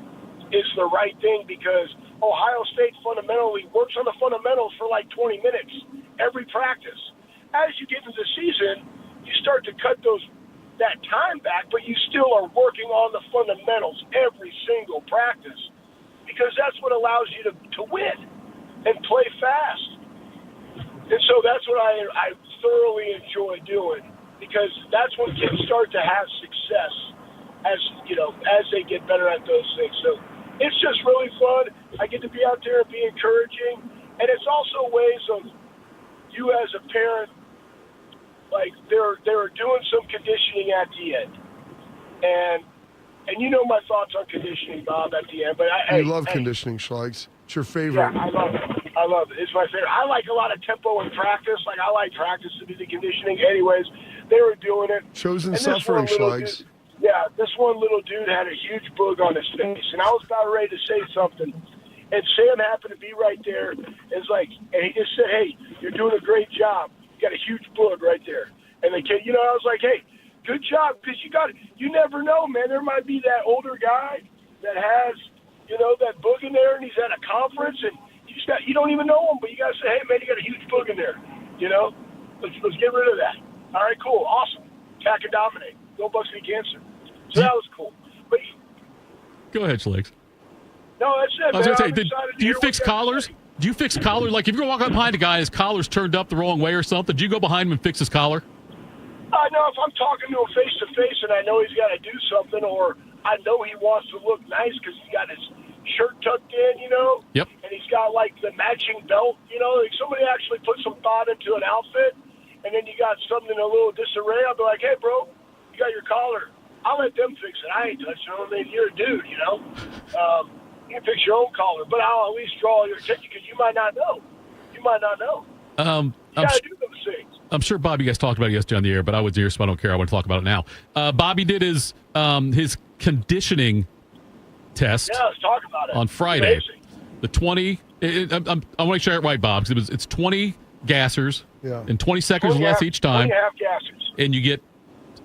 is the right thing because Ohio State fundamentally works on the fundamentals for like 20 minutes every practice. As you get into the season, you start to cut that time back, but you still are working on the fundamentals every single practice because that's what allows you to win and play fast. And so that's what I thoroughly enjoy doing because that's when kids start to have success as they get better at those things. So it's just really fun. I get to be out there and be encouraging. And it's also ways of you as a parent, like they're doing some conditioning at the end. And you know my thoughts on conditioning, Bob, at the end. But I love conditioning, Schlegs. It's your favorite. Yeah, I love it. It's my favorite. I like a lot of tempo in practice. Like I like practice to do the conditioning. Anyways, they were doing it. Chosen suffering, Schlegs. Yeah, this one little dude had a huge boog on his face, and I was about ready to say something, and Sam happened to be right there. And he just said, "Hey, you're doing a great job. You got a huge boog right there." And the kid, I was like, "Hey, good job," because you never know, man. There might be that older guy that has, that boog in there, and he's at a conference, and you don't even know him, but you got to say, "Hey, man, you got a huge boog in there." Let's get rid of that. All right, cool, awesome. Attack and dominate. Go Bucks beat cancer. So that was cool. But go ahead, Schlegs. No, that's it. I was going to say, do you fix collars? Do you fix collar? Like if you're walking up behind a guy and his collar's turned up the wrong way or something, do you go behind him and fix his collar? I know if I'm talking to him face to face and I know he's got to do something, or I know he wants to look nice because he's got his shirt tucked in, Yep. And he's got like the matching belt, like somebody actually put some thought into an outfit, and then you got something in a little disarray. I'll be like, "Hey, bro, you got your collar." I'll let them fix it. I ain't touching it. I mean, you're a dude, you can fix your own collar, but I'll at least draw your attention because you might not know. You gotta do those things. I'm sure Bobby, you guys talked about it yesterday on the air, but I was here, so I don't care. I want to talk about it now. Bobby did his conditioning test. Yeah, let's talk about it. On Friday. Amazing. The 20. I want to make sure I get it right, Bob. Because it's 20 gassers and 20 seconds less each time. 20 half gassers. And you get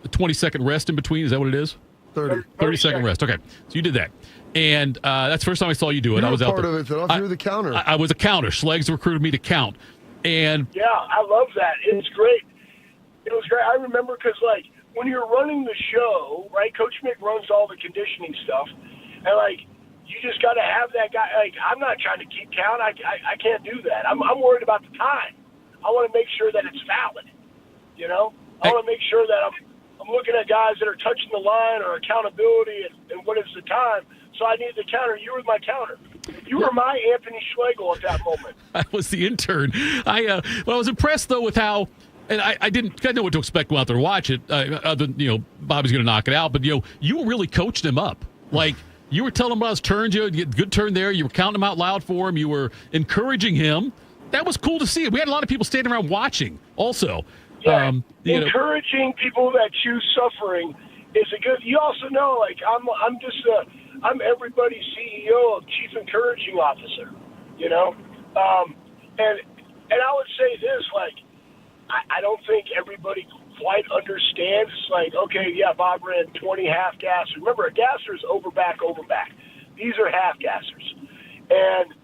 a 20-second rest in between. Is that what it is? 30-second rest. Okay, so you did that. And that's the first time I saw you do it. I was out there. Part of it, Thitoff. You were the counter. I was a counter. Schlegs recruited me to count. And yeah, I love that. It's great. It was great. I remember because, when you're running the show, right, Coach Mick runs all the conditioning stuff, and, you just got to have that guy. I'm not trying to keep count. I can't do that. I'm worried about the time. I want to make sure that it's valid, I want to make sure that I'm looking at guys that are touching the line or accountability and what is the time. So I need the counter. You were my counter. You were my Anthony Schllegel at that moment. I was the intern. I was impressed though with how, and I didn't know what to expect. Go out there and watch it. Other than, Bobby's going to knock it out, but you really coached him up. Like you were telling him about his turns. You get good turn there. You were counting him out loud for him. You were encouraging him. That was cool to see. We had a lot of people standing around watching. Also, encouraging people that choose suffering is a good. You also know, I'm everybody's CEO, Chief Encouraging Officer, and I would say this, I don't think everybody quite understands. It's okay, yeah, Bob ran 20 half gassers. Remember, a gasser is over back. These are half gassers, and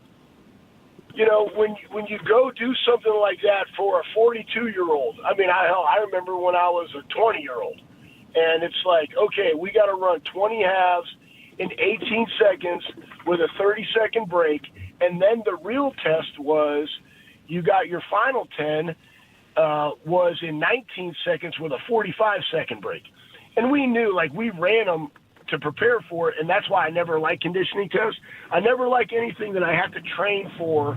when you go do something like that for a 42-year-old. I mean, I remember when I was a 20-year-old, and it's okay, we got to run 20 halves in 18 seconds with a 30-second break, and then the real test was you got your final 10 was in 19 seconds with a 45-second break. And we knew, we ran them to prepare for it, and that's why I never like conditioning tests. I never like anything that I have to train for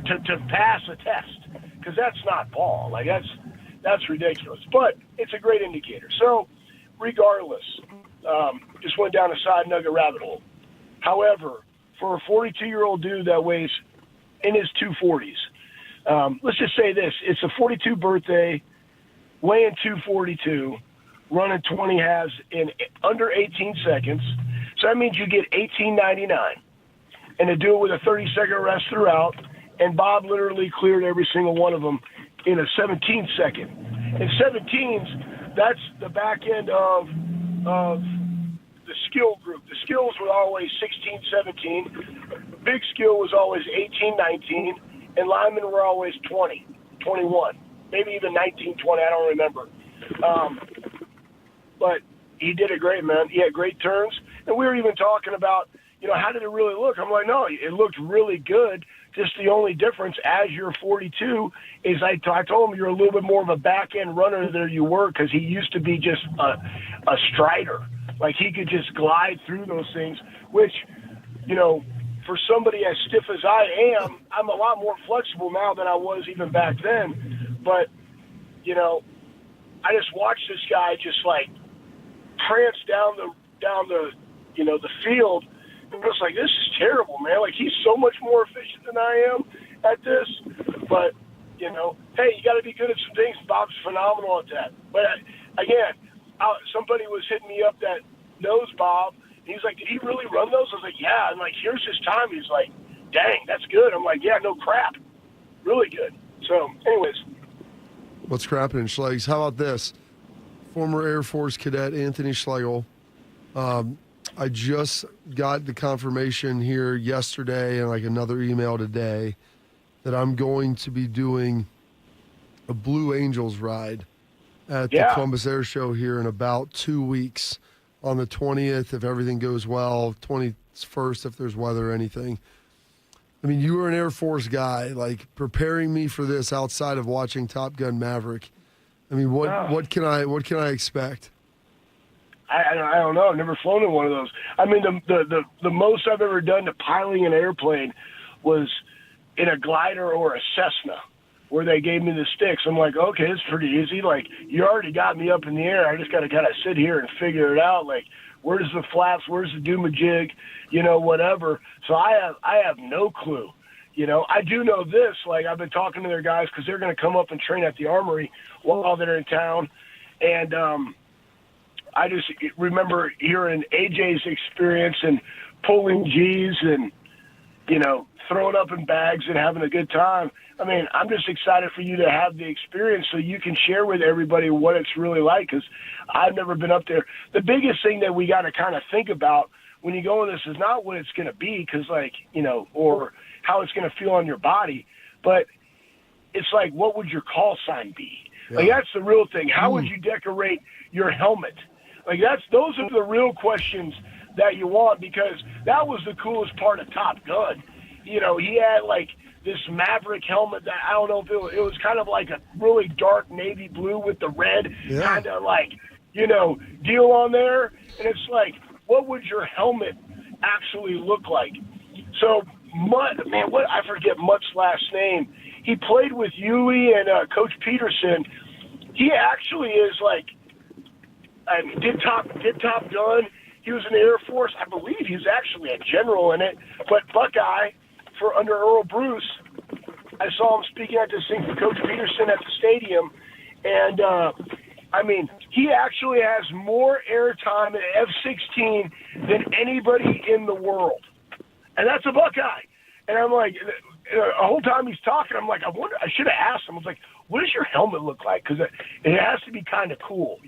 to pass a test, because that's not ball. Like, that's ridiculous. But it's a great indicator. So, regardless, just went down a side nugget rabbit hole. However, for a 42-year-old dude that weighs in his 240s, let's just say this. It's a 42 birthday, weighing 242, running 20 halves in under 18 seconds. So that means you get $18.99. And to do it with a 30-second rest throughout, and Bob literally cleared every single one of them in a 17-second. And 17s, that's the back end of the skill group. The skills were always 16, 17. Big skill was always 18, 19. And linemen were always 20, 21. Maybe even 19, 20. I don't remember. But he did it great, man. He had great turns. And we were even talking about, how did it really look? I'm like, no, it looked really good. Just the only difference as you're 42 is I told him you're a little bit more of a back-end runner than you were, because he used to be just a strider. Like, he could just glide through those things, which, for somebody as stiff as I am, I'm a lot more flexible now than I was even back then. But, I just watched this guy just, like, prance down the field. And I was like, this is terrible, man. Like, he's so much more efficient than I am at this. But, hey, you got to be good at some things. Bob's phenomenal at that. But, again, somebody was hitting me up that knows Bob. He's like, did he really run those? I was like, yeah. And, like, here's his time. He's like, dang, that's good. I'm like, yeah, no crap. Really good. So, anyways. What's crapping in Schlegs? How about this? Former Air Force cadet Anthony Schllegel. I just got the confirmation here yesterday and like another email today that I'm going to be doing a Blue Angels ride at the Columbus Air Show here in about 2 weeks on the 20th, if everything goes well, 21st if there's weather or anything. I mean, you were an Air Force guy, like preparing me for this outside of watching Top Gun Maverick. I mean, what can I expect? I don't know. I've never flown in one of those. I mean, the most I've ever done to piloting an airplane was in a glider or a Cessna, where they gave me the sticks. I'm like, okay, it's pretty easy. Like, you already got me up in the air. I just got to kind of sit here and figure it out. Like, where's the flaps? Where's the do-ma-jig? Whatever. So I have no clue. I do know this. Like, I've been talking to their guys because they're going to come up and train at the Armory while they're in town. And I just remember hearing AJ's experience and pulling G's and, throwing up in bags and having a good time. I mean, I'm just excited for you to have the experience so you can share with everybody what it's really like, because I've never been up there. The biggest thing that we got to kind of think about when you go in this is not what it's going to be, because, or how it's going to feel on your body, but it's like, what would your call sign be? Yeah. Like, that's the real thing. How would you decorate your helmet? Like, those are the real questions that you want, because that was the coolest part of Top Gun. He had like this Maverick helmet that I don't know if it was kind of like a really dark navy blue with the red kind of like, deal on there. And it's like, what would your helmet actually look like? So Mutt, man, I forget Mutt's last name. He played with Yui and Coach Peterson. He actually is like, did Top Gun. He was in the Air Force. I believe he was actually a general in it. But Buckeye, for under Earl Bruce, I saw him speaking at this thing for Coach Peterson at the stadium. And, he actually has more airtime at F-16 than anybody in the world. And that's a Buckeye. And I'm like, the whole time he's talking, I'm like, I should have asked him. I was like, what does your helmet look like? Because it has to be kind of cool,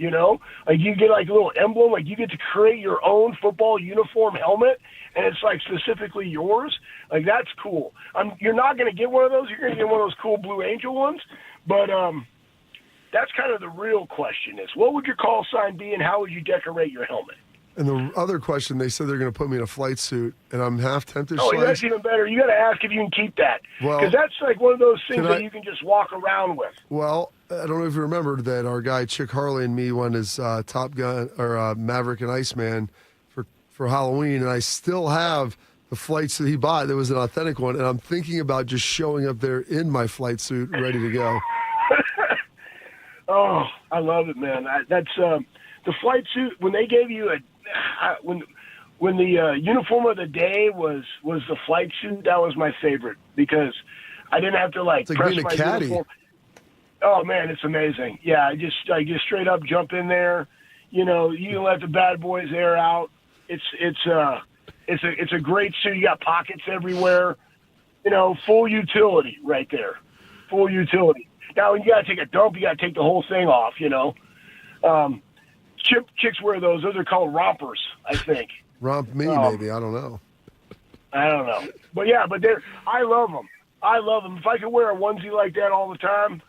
Like, you get like a little emblem, like you get to create your own football uniform helmet, and it's like specifically yours. Like, that's cool. You're not going to get one of those. You're going to get one of those cool Blue Angel ones. But that's kind of the real question is, what would your call sign be, and how would you decorate your helmet? And the other question, they said they're going to put me in a flight suit, and I'm half tempted. Oh, that's even better. You got to ask if you can keep that, because that's like one of those things that you can just walk around with. Well, I don't know if you remember that our guy Chick Harley and me went as Top Gun or Maverick and Iceman for for Halloween, and I still have the flight suit he bought that was an authentic one, and I'm thinking about just showing up there in my flight suit ready to go. Oh, I love it, man. That's the flight suit. When they gave you when the uniform of the day was the flight suit, that was my favorite because I didn't have to it's like press being a my caddy. uniform. Oh man, it's amazing. Yeah, I just straight up jump in there. You can let the bad boys air out. It's a great suit. You got pockets everywhere. Full utility right there. Full utility. Now, when you got to take a dump, you got to take the whole thing off, Chicks wear those. Those are called rompers, I think. Romp me, maybe. I don't know. I don't know. But, yeah, I love them. I love them. If I could wear a onesie like that all the time,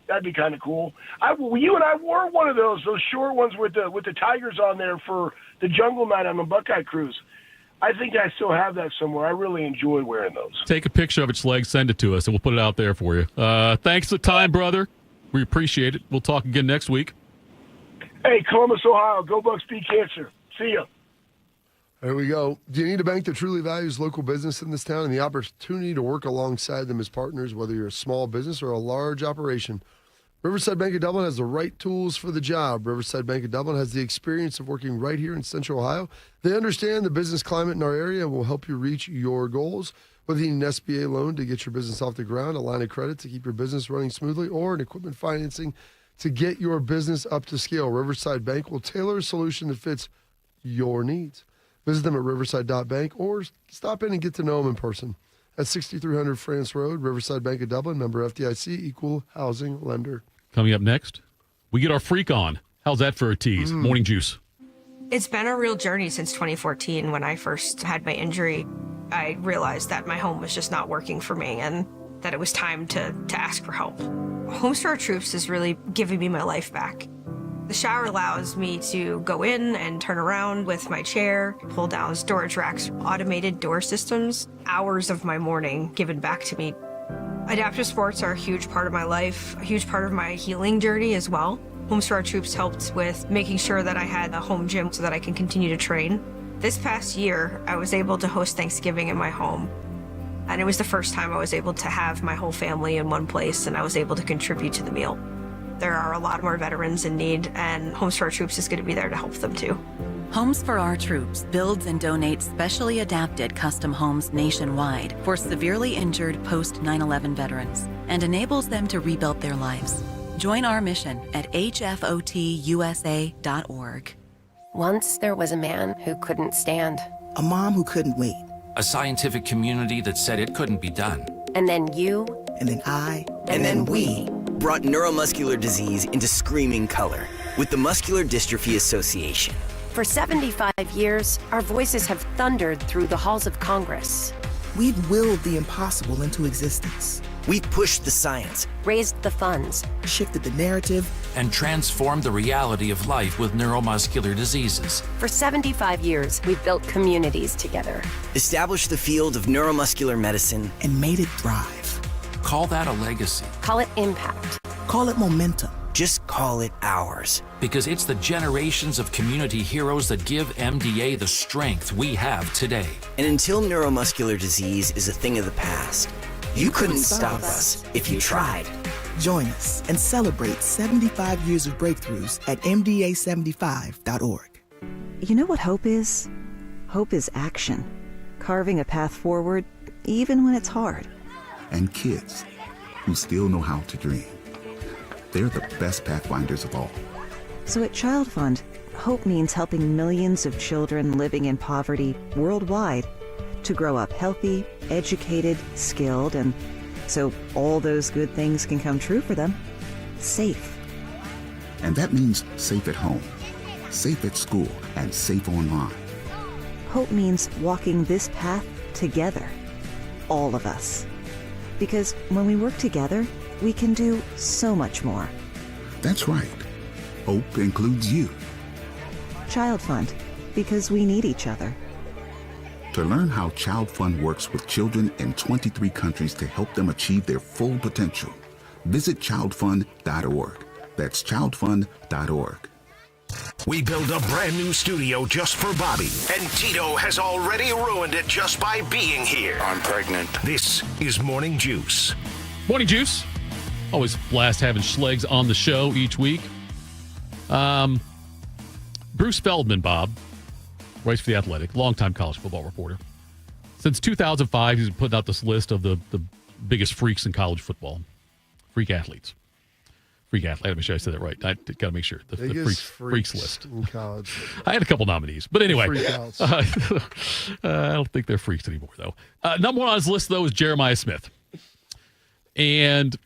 that'd be kind of cool. You and I wore one of those short ones with the tigers on there for the Jungle Night on the Buckeye Cruise. I think I still have that somewhere. I really enjoy wearing those. Take a picture of it, Schlegs, send it to us, and we'll put it out there for you. Thanks for the time, brother. We appreciate it. We'll talk again next week. Hey, Columbus, Ohio. Go Bucks, beat cancer. See ya. There we go. Do you need a bank that truly values local business in this town and the opportunity to work alongside them as partners, whether you're a small business or a large operation? Riverside Bank of Dublin has the right tools for the job. Riverside Bank of Dublin has the experience of working right here in Central Ohio. They understand the business climate in our area and will help you reach your goals. Whether you need an SBA loan to get your business off the ground, a line of credit to keep your business running smoothly, or an equipment financing to get your business up to scale, Riverside Bank will tailor a solution that fits your needs. Visit them at riverside.bank or stop in and get to know them in person. At 6300 France Road, Riverside Bank of Dublin, member FDIC, equal housing lender. Coming up next, we get our freak on. How's that for a tease? Morning Juice. It's been a real journey since 2014 when I first had my injury. I realized that my home was just not working for me and that it was time to ask for help. Homes for Our Troops is really giving me my life back. The shower allows me to go in and turn around with my chair, pull down storage racks, automated door systems, hours of my morning given back to me. Adaptive sports are a huge part of my life, a huge part of my healing journey as well. Homes for Our Troops helped with making sure that I had a home gym so that I can continue to train. This past year, I was able to host Thanksgiving in my home. And it was the first time I was able to have my whole family in one place and I was able to contribute to the meal. There are a lot more veterans in need, and Homes for Our Troops is going to be there to help them too. Homes for Our Troops builds and donates specially adapted custom homes nationwide for severely injured post 9/11 veterans and enables them to rebuild their lives. Join our mission at hfotusa.org. Once there was a man who couldn't stand. A mom who couldn't wait. A scientific community that said it couldn't be done. And then you. And then I. And then we. Brought neuromuscular disease into screaming color with the Muscular Dystrophy Association. For 75 years, our voices have thundered through the halls of Congress. We've willed the impossible into existence. We've pushed the science, raised the funds, shifted the narrative, and transformed the reality of life with neuromuscular diseases. For 75 years, we've built communities together. Established the field of neuromuscular medicine, and made it thrive. Call that a legacy. Call it impact. Call it momentum. Just call it ours. Because it's the generations of community heroes that give MDA the strength we have today. And until neuromuscular disease is a thing of the past, you couldn't stop us if you tried. Join us and celebrate 75 years of breakthroughs at MDA75.org. You know what hope is? Hope is action. Carving a path forward, even when it's hard. And kids who still know how to dream. They're the best pathfinders of all. So at Child Fund, hope means helping millions of children living in poverty worldwide to grow up healthy, educated, skilled, and so all those good things can come true for them. Safe. And that means safe at home, safe at school, and safe online. Hope means walking this path together. All of us. Because when we work together, we can do so much more. That's right. Hope includes you. Child Fund, because we need each other. To learn how Child Fund works with children in 23 countries to help them achieve their full potential, visit childfund.org. That's childfund.org. We built a brand new studio just for Bobby, and Tito has already ruined it just by being here. I'm pregnant. This is Morning Juice. Morning Juice. Always a blast having Schlegs on the show each week. Bruce Feldman, Bob, writes for The Athletic, longtime college football reporter. Since 2005, he's been putting out this list of the biggest freaks in college football. Freak athletes. Freak athlete. Let me make sure I said that right. I got to make sure. The freaks list. In college. I had a couple nominees. But anyway. Freakouts. I don't think they're freaks anymore, though. Number one on his list, though, is Jeremiah Smith. And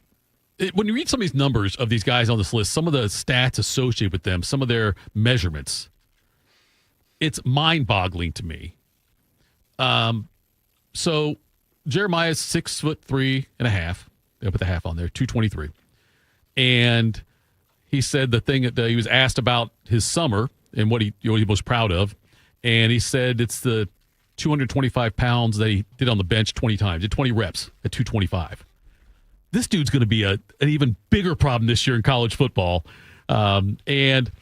when you read some of these numbers of these guys on this list, some of the stats associated with them, some of their measurements, it's mind-boggling to me. So Jeremiah's 6'3.5". They put the half on there, 223. And he said the thing that he was asked about his summer and what he was most proud of. And he said it's the 225 pounds that he did on the bench 20 times, did 20 reps at 225. This dude's going to be an even bigger problem this year in college football. And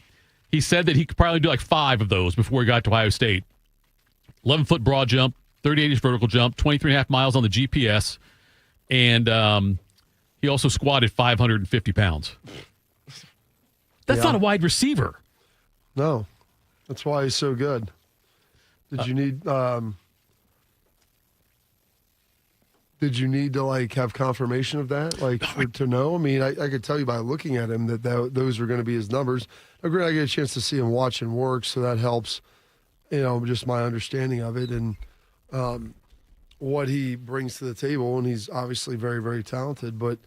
he said that he could probably do like 5 of those before he got to Ohio State. 11-foot broad jump, 38-inch vertical jump, 23.5 miles on the GPS. And he also squatted 550 pounds. That's not a wide receiver. No. That's why he's so good. Did you need to like have confirmation of that, like to know? I mean, I could tell you by looking at him that those are going to be his numbers. I get a chance to see him watch and work, so that helps. Just my understanding of it and what he brings to the table, and he's obviously very, very talented. But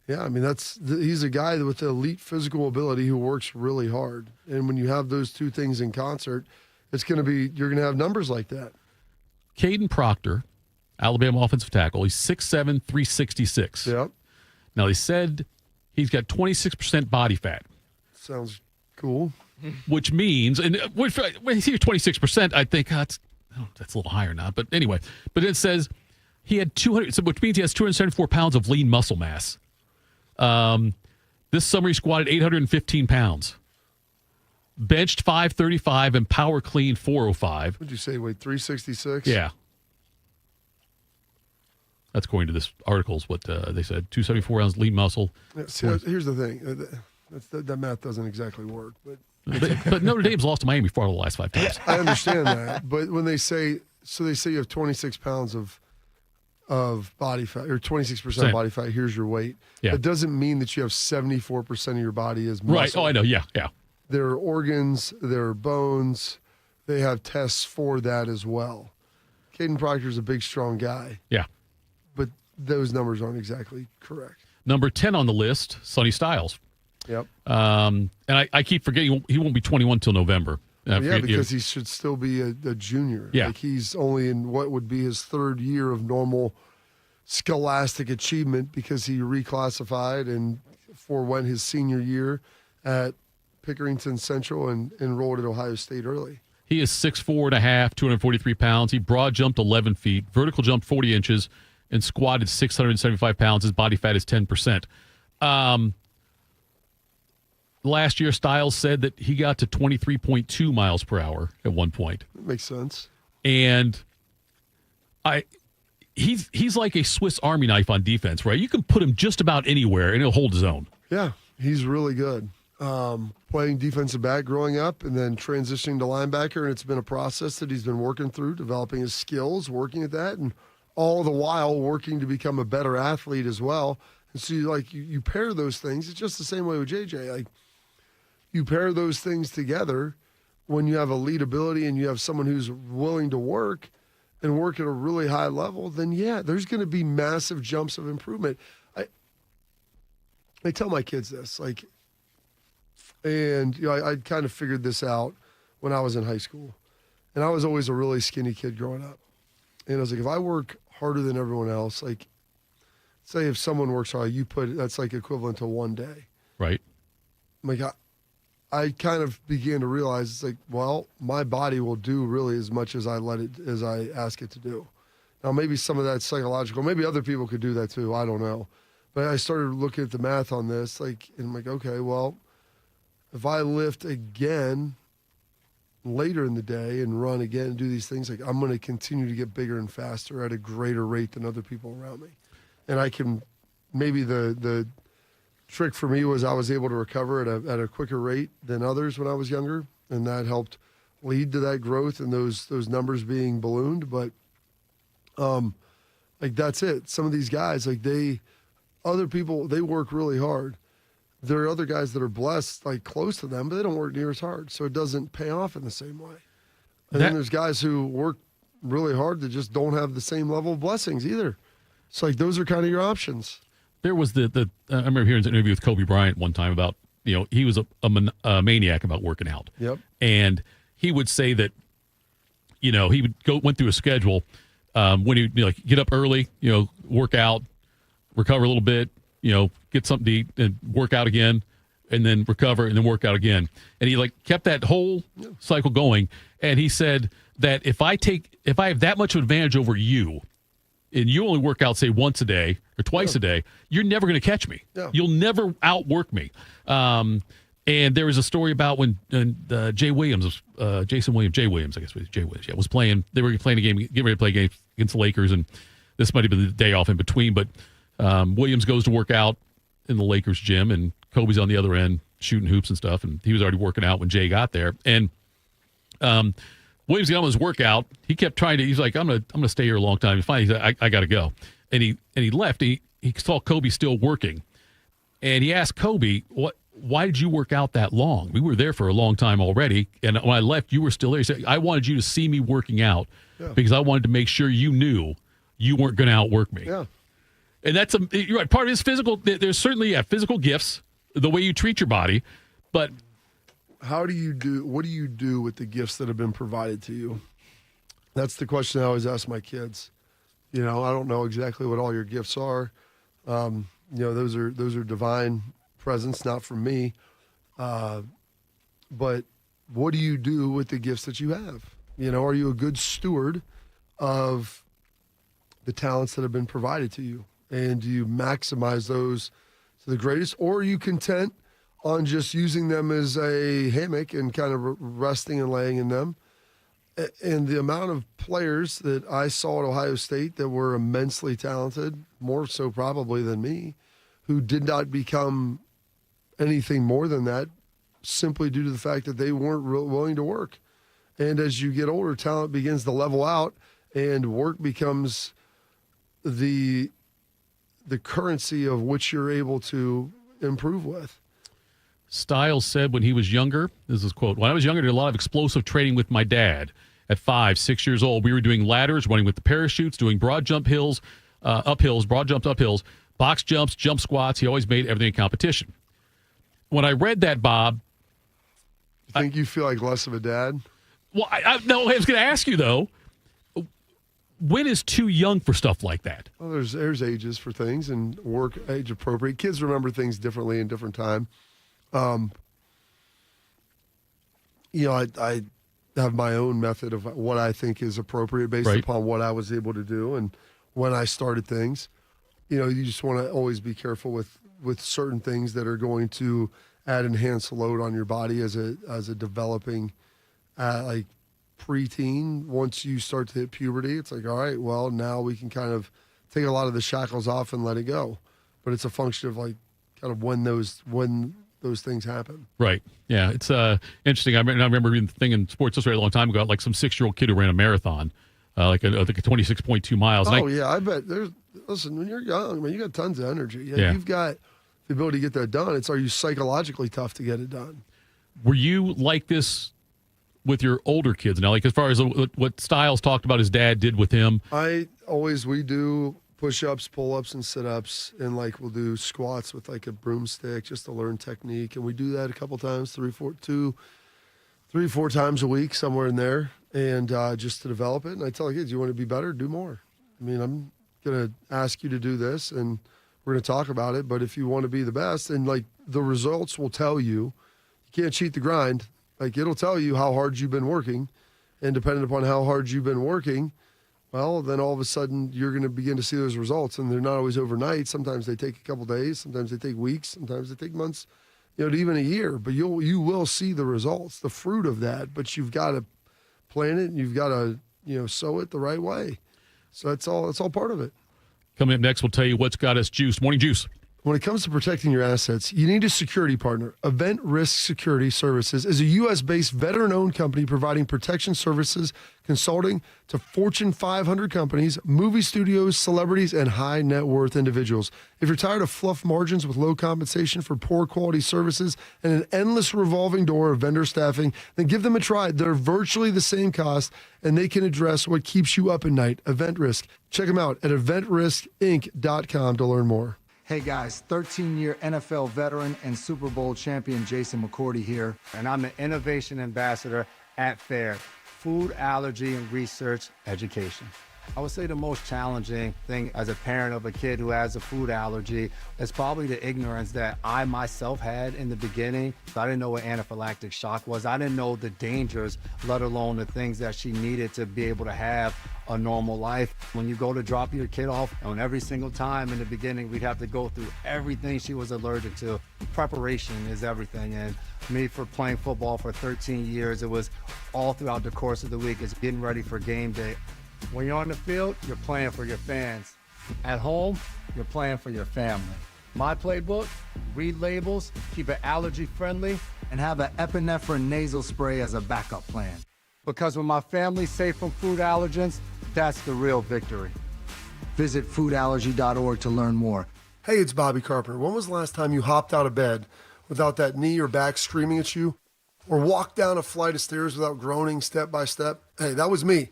yeah, I mean he's a guy with elite physical ability who works really hard, and when you have those two things in concert, you're going to have numbers like that. Caden Proctor, Alabama offensive tackle. He's 6'7", 366. Yep. Now, they said he's got 26% body fat. Sounds cool. Which means, and when you see 26%, I think that's a little higher now. But anyway, but it says he had 200, which means he has 274 pounds of lean muscle mass. This summer he squatted 815 pounds. Benched 535 and power clean 405. What'd you say, wait, 366? Yeah. That's according to this article is what they said. 274 ounce lean muscle. Yeah, see, here's the thing. That math doesn't exactly work. But Notre Dame's lost to Miami 4 of the last 5 times. I understand that. But when they say you have 26 pounds of body fat, or 26% body fat, here's your weight. Yeah. It doesn't mean that you have 74% of your body is muscle. Right. Oh, I know. Yeah. There are organs, there are bones. They have tests for that as well. Caden Proctor's a big, strong guy. Yeah. But those numbers aren't exactly correct. Number 10 on the list, Sonny Styles. Yep. And I keep forgetting he won't be 21 till November. Because he should still be a junior. Yeah. Like he's only in what would be his 3rd year of normal scholastic achievement because he reclassified and forewent his senior year at Pickerington Central and enrolled at Ohio State early. He is 6'4.5", 243 pounds. He broad jumped 11 feet, vertical jumped 40 inches, and squatted 675 pounds. His body fat is 10%. Last year, Styles said that he got to 23.2 miles per hour at one point. That makes sense. And he's like a Swiss Army knife on defense, right? You can put him just about anywhere, and he'll hold his own. Yeah, he's really good. Playing defensive back growing up and then transitioning to linebacker, and it's been a process that he's been working through, developing his skills, working at that, and all the while working to become a better athlete as well. And so you pair those things. It's just the same way with JJ. Like, you pair those things together when you have elite ability and you have someone who's willing to work and work at a really high level, then yeah, there's going to be massive jumps of improvement. I tell my kids this, and I kind of figured this out when I was in high school. And I was always a really skinny kid growing up. And I was like, if I work harder than everyone else, like, say if someone works hard, that's like equivalent to one day. Right. Like, I kind of began to realize it's like, well, my body will do really as much as I ask it to do. Now, maybe some of that's psychological. Maybe other people could do that too. I don't know. But I started looking at the math on this, and I'm like, okay, well, if I lift again later in the day and run again and do these things, like I'm going to continue to get bigger and faster at a greater rate than other people around me. And I can, maybe the trick for me was I was able to recover at a quicker rate than others when I was younger, and that helped lead to that growth and those numbers being ballooned. But like that's it. Some of these guys, like other people, they work really hard. There are other guys that are blessed, like close to them, but they don't work near as hard, so it doesn't pay off in the same way. And then there's guys who work really hard that just don't have the same level of blessings either. So like those are kind of your options. There was I remember hearing an interview with Kobe Bryant one time about, he was a maniac about working out. Yep. And he would say that, he went through a schedule when he'd get up early, work out, recover a little bit, get something to eat and work out again, and then recover and then work out again. And he kept that whole cycle going. And he said that if I have that much of an advantage over you, and you only work out, say, once a day or twice a day, you're never going to catch me. Yeah. You'll never outwork me. And there was a story about when Jay Williams, Jason Williams, Jay Williams, I guess it was Jay Williams, was playing. They were playing a game, getting ready to play a game against the Lakers, and this might have been the day off in between, but Williams goes to work out in the Lakers gym, and Kobe's on the other end shooting hoops and stuff, and he was already working out when Jay got there. And Williams got on his workout. He kept trying to. He's like, I'm gonna stay here a long time. And finally, he said, I got to go. And he left. He saw Kobe still working, and he asked Kobe, why did you work out that long? We were there for a long time already, and when I left, you were still there. He said, I wanted you to see me working out because I wanted to make sure you knew you weren't going to outwork me. Yeah. And you're right. Part of his physical, there's certainly physical gifts, the way you treat your body, but what do you do with the gifts that have been provided to you? That's the question I always ask my kids. I don't know exactly what all your gifts are. Those are divine presents, not from me. But what do you do with the gifts that you have? Are you a good steward of the talents that have been provided to you? And do you maximize those to the greatest? Or are you content on just using them as a hammock and kind of resting and laying in them? And the amount of players that I saw at Ohio State that were immensely talented, more so probably than me, who did not become anything more than that simply due to the fact that they weren't willing to work. And as you get older, talent begins to level out and work becomes the currency of which you're able to improve with. Stiles said when he was younger, this is a quote, when I was younger, I did a lot of explosive training with my dad. At 5, 6 years old, we were doing ladders, running with the parachutes, doing broad jump hills, uphills, broad jumps, uphills, box jumps, jump squats. He always made everything a competition. When I read that, Bob. You think you feel like less of a dad? Well, I was going to ask you, though, when is too young for stuff like that? Well, there's ages for things and work age appropriate. Kids remember things differently in different time. I have my own method of what I think is appropriate based upon what I was able to do and when I started things. You just want to always be careful with certain things that are going to add enhanced load on your body as a developing preteen. Once you start to hit puberty, it's like, all right, well, now we can kind of take a lot of the shackles off and let it go. But it's a function of kind of when those things happen. Right. Yeah. It's interesting. I remember reading the thing in Sports Illustrated a long time ago, some 6-year-old kid who ran a marathon, I think a 26.2 miles. Oh, yeah. I bet listen, when you're young, man, you got tons of energy. Yeah. You've got the ability to get that done. Are you psychologically tough to get it done? Were you like this with your older kids now? As far as what Stiles talked about his dad did with him? We do push-ups, pull-ups, and sit-ups, and we'll do squats with a broomstick just to learn technique. And we do that a couple times, 3-4 times a week, somewhere in there, and just to develop it. And I tell the kids, you want to be better, do more. I mean, I'm going to ask you to do this, and we're going to talk about it. But if you want to be the best, and the results will tell you, you can't cheat the grind. It'll tell you how hard you've been working, and depending upon how hard you've been working, well, then all of a sudden you're going to begin to see those results, and they're not always overnight. Sometimes they take a couple days, sometimes they take weeks, sometimes they take months to even a year, but you will see the results, the fruit of that. But you've got to plant it and you've got to sow it the right way. So that's all part of it. Coming up next, we'll tell you what's got us juiced. Morning Juice. When it comes to protecting your assets, you need a security partner. Event Risk Security Services is a U.S.-based veteran-owned company providing protection services, consulting to Fortune 500 companies, movie studios, celebrities, and high-net-worth individuals. If you're tired of fluff margins with low compensation for poor quality services and an endless revolving door of vendor staffing, then give them a try. They're virtually the same cost, and they can address what keeps you up at night. Event Risk. Check them out at eventriskinc.com to learn more. Hey guys, 13-year NFL veteran and Super Bowl champion Jason McCourty here, and I'm the Innovation Ambassador at FAIR, Food Allergy and Research Education. I would say the most challenging thing as a parent of a kid who has a food allergy is probably the ignorance that I myself had in the beginning. I didn't know what anaphylactic shock was. I didn't know the dangers, let alone the things that she needed to be able to have a normal life. When you go to drop your kid off, and every single time in the beginning, we'd have to go through everything she was allergic to. Preparation is everything. And me, for playing football for 13 years, it was all throughout the course of the week. It's getting ready for game day. When you're on the field, you're playing for your fans. At home, you're playing for your family. My playbook, read labels, keep it allergy friendly, and have an epinephrine nasal spray as a backup plan. Because when my family's safe from food allergens, that's the real victory. Visit foodallergy.org to learn more. Hey, it's Bobby Carpenter. When was the last time you hopped out of bed without that knee or back screaming at you? Or walked down a flight of stairs without groaning step by step? Hey, that was me.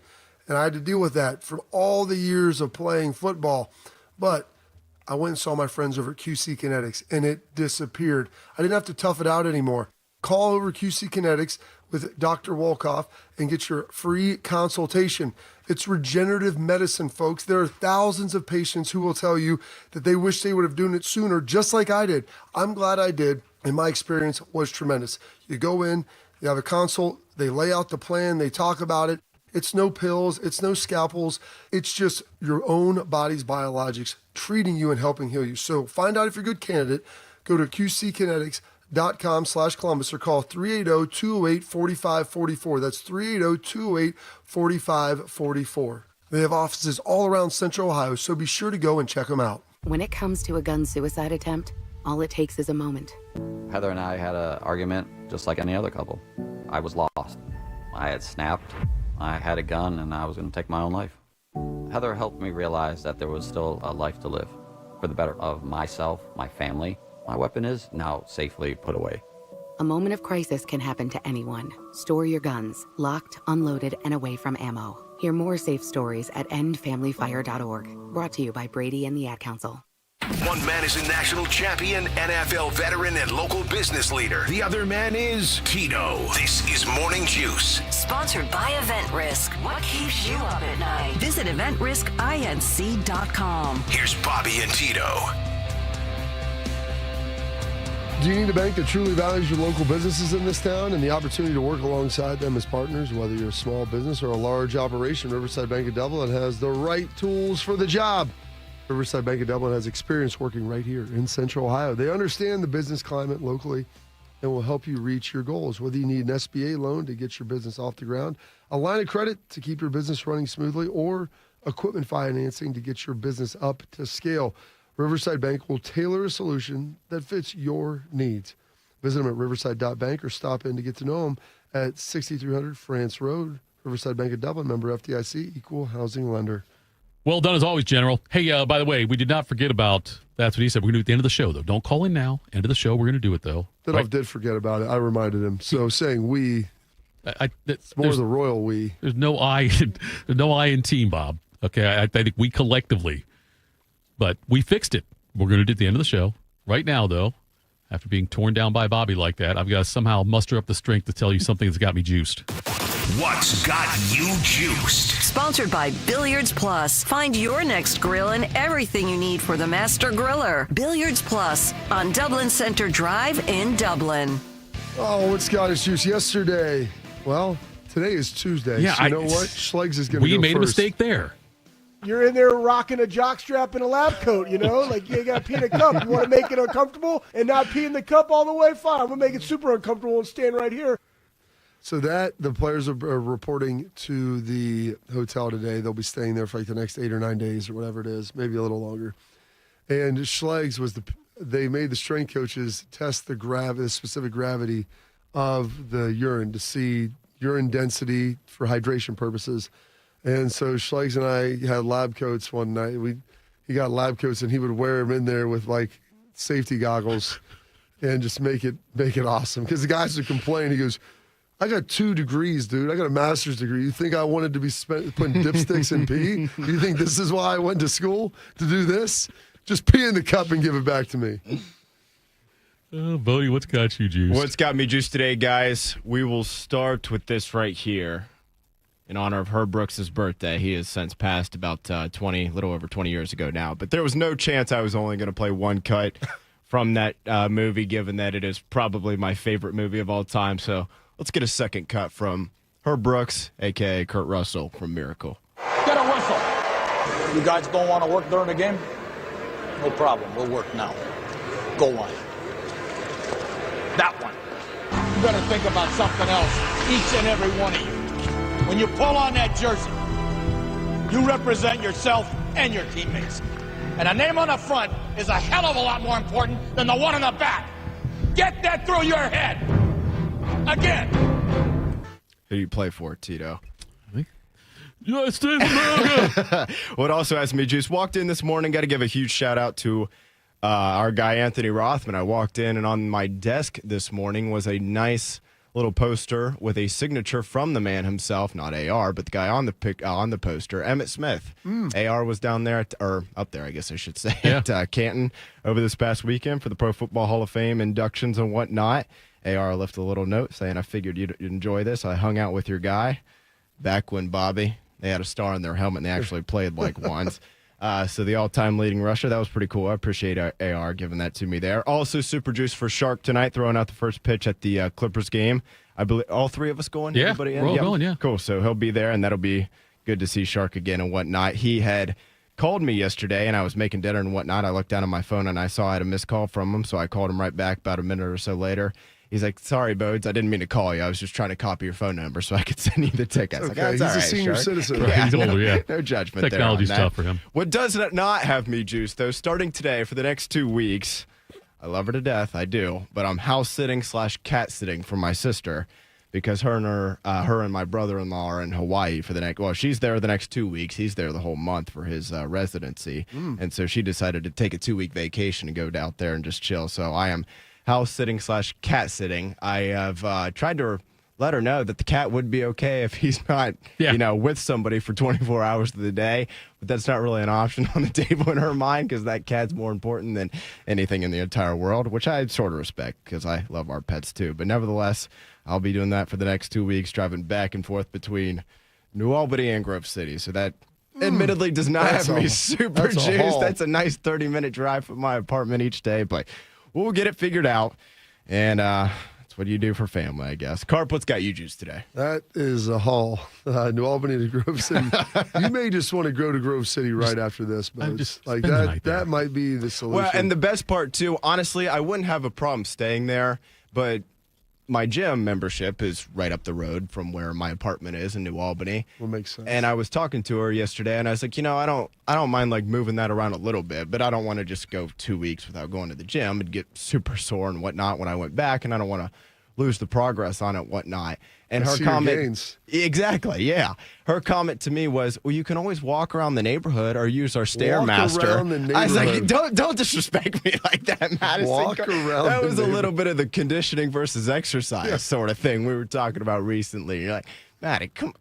And I had to deal with that for all the years of playing football. But I went and saw my friends over at QC Kinetics, and it disappeared. I didn't have to tough it out anymore. Call over QC Kinetics with Dr. Wolkoff and get your free consultation. It's regenerative medicine, folks. There are thousands of patients who will tell you that they wish they would have done it sooner, just like I did. I'm glad I did, and my experience was tremendous. You go in, you have a consult, they lay out the plan, they talk about it. It's no pills, it's no scalpels. It's just your own body's biologics treating you and helping heal you. So find out if you're a good candidate. Go to qckinetics.com/Columbus or call 380-208-4544. That's 380-208-4544. They have offices all around Central Ohio, so be sure to go and check them out. When it comes to a gun suicide attempt, all it takes is a moment. Heather and I had an argument just like any other couple. I was lost. I had snapped. I had a gun and I was going to take my own life. Heather helped me realize that there was still a life to live for the better of myself, my family. My weapon is now safely put away. A moment of crisis can happen to anyone. Store your guns, locked, unloaded, and away from ammo. Hear more safe stories at endfamilyfire.org. Brought to you by Brady and the Ad Council. One man is a national champion, NFL veteran, and local business leader. The other man is Tito. This is Morning Juice. Sponsored by Event Risk. What keeps you up at night? Visit eventriskinc.com. Here's Bobby and Tito. Do you need a bank that truly values your local businesses in this town and the opportunity to work alongside them as partners? Whether you're a small business or a large operation, Riverside Bank of Dublin has the right tools for the job. Riverside Bank of Dublin has experience working right here in Central Ohio. They understand the business climate locally and will help you reach your goals. Whether you need an SBA loan to get your business off the ground, a line of credit to keep your business running smoothly, or equipment financing to get your business up to scale, Riverside Bank will tailor a solution that fits your needs. Visit them at riverside.bank or stop in to get to know them at 6300 France Road. Riverside Bank of Dublin, member FDIC, equal housing lender. Well done as always, General. Hey, by the way, we did not forget about, that's what he said, we're going to do it at the end of the show, though. Don't call in now. End of the show, we're going to do it, though. Thitoff did forget about it. I reminded him. So saying we, it's more the royal we. There's no I in team, Bob. Okay, I think we collectively, but we fixed it. We're going to do it at the end of the show. Right now, though, after being torn down by Bobby like that, I've got to somehow muster up the strength to tell you something that's got me juiced. What's got you juiced? Sponsored by Billiards Plus. Find your next grill and everything you need for the master griller. Billiards Plus on Dublin Center Drive in Dublin. Oh, what's got us juiced yesterday? Well, today is Tuesday. Yeah, so you know what? Schlegs is going to go We made first. a mistake there. you're in there rocking a jockstrap and a lab coat, you got to pee in a cup. You want to make it uncomfortable and not pee in the cup all the way? Fine. I'm going to make it super uncomfortable and stand right here. So the players are reporting to the hotel today. They'll be staying there for like the next 8 or 9 days or whatever it is, maybe a little longer. And Schlegs they made the strength coaches test the specific gravity of the urine to see urine density for hydration purposes. And so Schlegs and I had lab coats one night. He got lab coats and he would wear them in there with like safety goggles and just make it awesome. Because the guys would complain. He goes, I got 2 degrees, dude. I got a master's degree. You think I wanted to be putting dipsticks in pee? You think this is why I went to school to do this? Just pee in the cup and give it back to me. Bodie, what's got you, Juice? What's got me juiced today, guys? We will start with this right here. In honor of Herb Brooks' birthday. He has since passed about little over 20 years ago now. But there was no chance I was only going to play one cut from that movie, given that it is probably my favorite movie of all time. So let's get a second cut from Herb Brooks, a.k.a. Kurt Russell from Miracle. Get a whistle. You guys don't want to work during the game? No problem. We'll work now. Go on. That one. You better think about something else, each and every one of you. When you pull on that jersey, you represent yourself and your teammates. And a name on the front is a hell of a lot more important than the one on the back. Get that through your head. Again. Who do you play for, Tito? United States of America. What also has me juice. Walked in this morning. Got to give a huge shout out to our guy, Anthony Rothman. I walked in, and on my desk this morning was a nice little poster with a signature from the man himself, not AR, but the guy on the poster, Emmitt Smith. AR was down there, or up there, I guess I should say, at Canton over this past weekend for the Pro Football Hall of Fame inductions and whatnot. AR left a little note saying, I figured you'd enjoy this. I hung out with your guy back when Bobby, they had a star on their helmet and they actually played like once. So the all-time leading rusher, that was pretty cool. I appreciate AR giving that to me there. Also, super juice for Shark tonight, throwing out the first pitch at the Clippers game. I believe all 3 of us going. Yeah, everybody in? we're all going. Yeah, cool. So he'll be there, and that'll be good to see Shark again and whatnot. He had called me yesterday, and I was making dinner and whatnot. I looked down at my phone, and I saw I had a missed call from him, so I called him right back about a minute or so later. He's like, sorry, Bodes, I didn't mean to call you. I was just trying to copy your phone number so I could send you the ticket. Okay, like, he's a senior citizen. Yeah, he's older, yeah. No judgment Technology's there on tough for him. What does not have me juiced, though, starting today for the next 2 weeks, I love her to death, I do, but I'm house sitting / cat sitting for my sister because her and my brother-in-law are in Hawaii for the next, well, she's there the next 2 weeks. He's there the whole month for his residency. And so she decided to take a 2-week vacation and go out there and just chill. So I am house sitting / cat sitting. I have tried to let her know that the cat would be okay if he's not, with somebody for 24 hours of the day. But that's not really an option on the table in her mind because that cat's more important than anything in the entire world, which I sort of respect because I love our pets too. But nevertheless, I'll be doing that for the next 2 weeks, driving back and forth between New Albany and Grove City. So that admittedly does not have me super juiced. That's a nice 30-minute drive from my apartment each day, but we'll get it figured out. And that's what you do for family, I guess. Carp, what's got you juiced today? That is a haul. New Albany to Grove City. You may just want to go to Grove City right after this, but just like spend the night there. that might be the solution. Well, and the best part, too, honestly, I wouldn't have a problem staying there, but my gym membership is right up the road from where my apartment is in New Albany. Well, makes sense. And I was talking to her yesterday, and I was like, I don't mind like moving that around a little bit, but I don't want to just go 2 weeks without going to the gym and get super sore and whatnot when I went back, and I don't want to lose the progress on it, whatnot. And her comment, exactly, yeah. Her comment to me was, "Well, you can always walk around the neighborhood or use our Stairmaster." I was like, "Don't disrespect me like that, Madison." Walk around. That was a little bit of the conditioning versus exercise sort of thing we were talking about recently. You're like, Maddie, come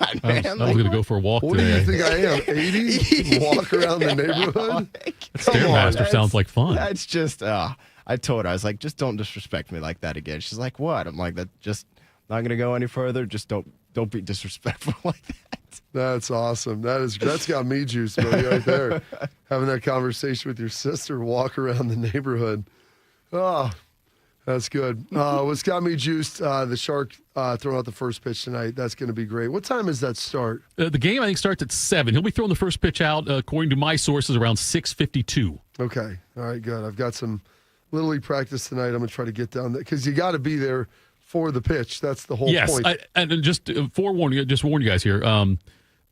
on, man. I was going to go for a walk what today. What do you think I am, 80? Walk around the neighborhood? Stairmaster sounds like fun. That's just, I told her, I was like, just don't disrespect me like that again. She's like, what? I'm like, that just not going to go any further. Just don't be disrespectful like that. That's awesome. That's got me juiced, buddy, right there. Having that conversation with your sister, walk around the neighborhood. Oh, That's good. What's got me juiced, the Shark throwing out the first pitch tonight. That's going to be great. What time does that start? The game, I think, starts at 7. He'll be throwing the first pitch out, according to my sources, around 6:52. Okay. All right, good. I've got some Little League practice tonight. I'm going to try to get down there because you got to be there for the pitch. That's the whole point. Yes, and just warn you guys here. I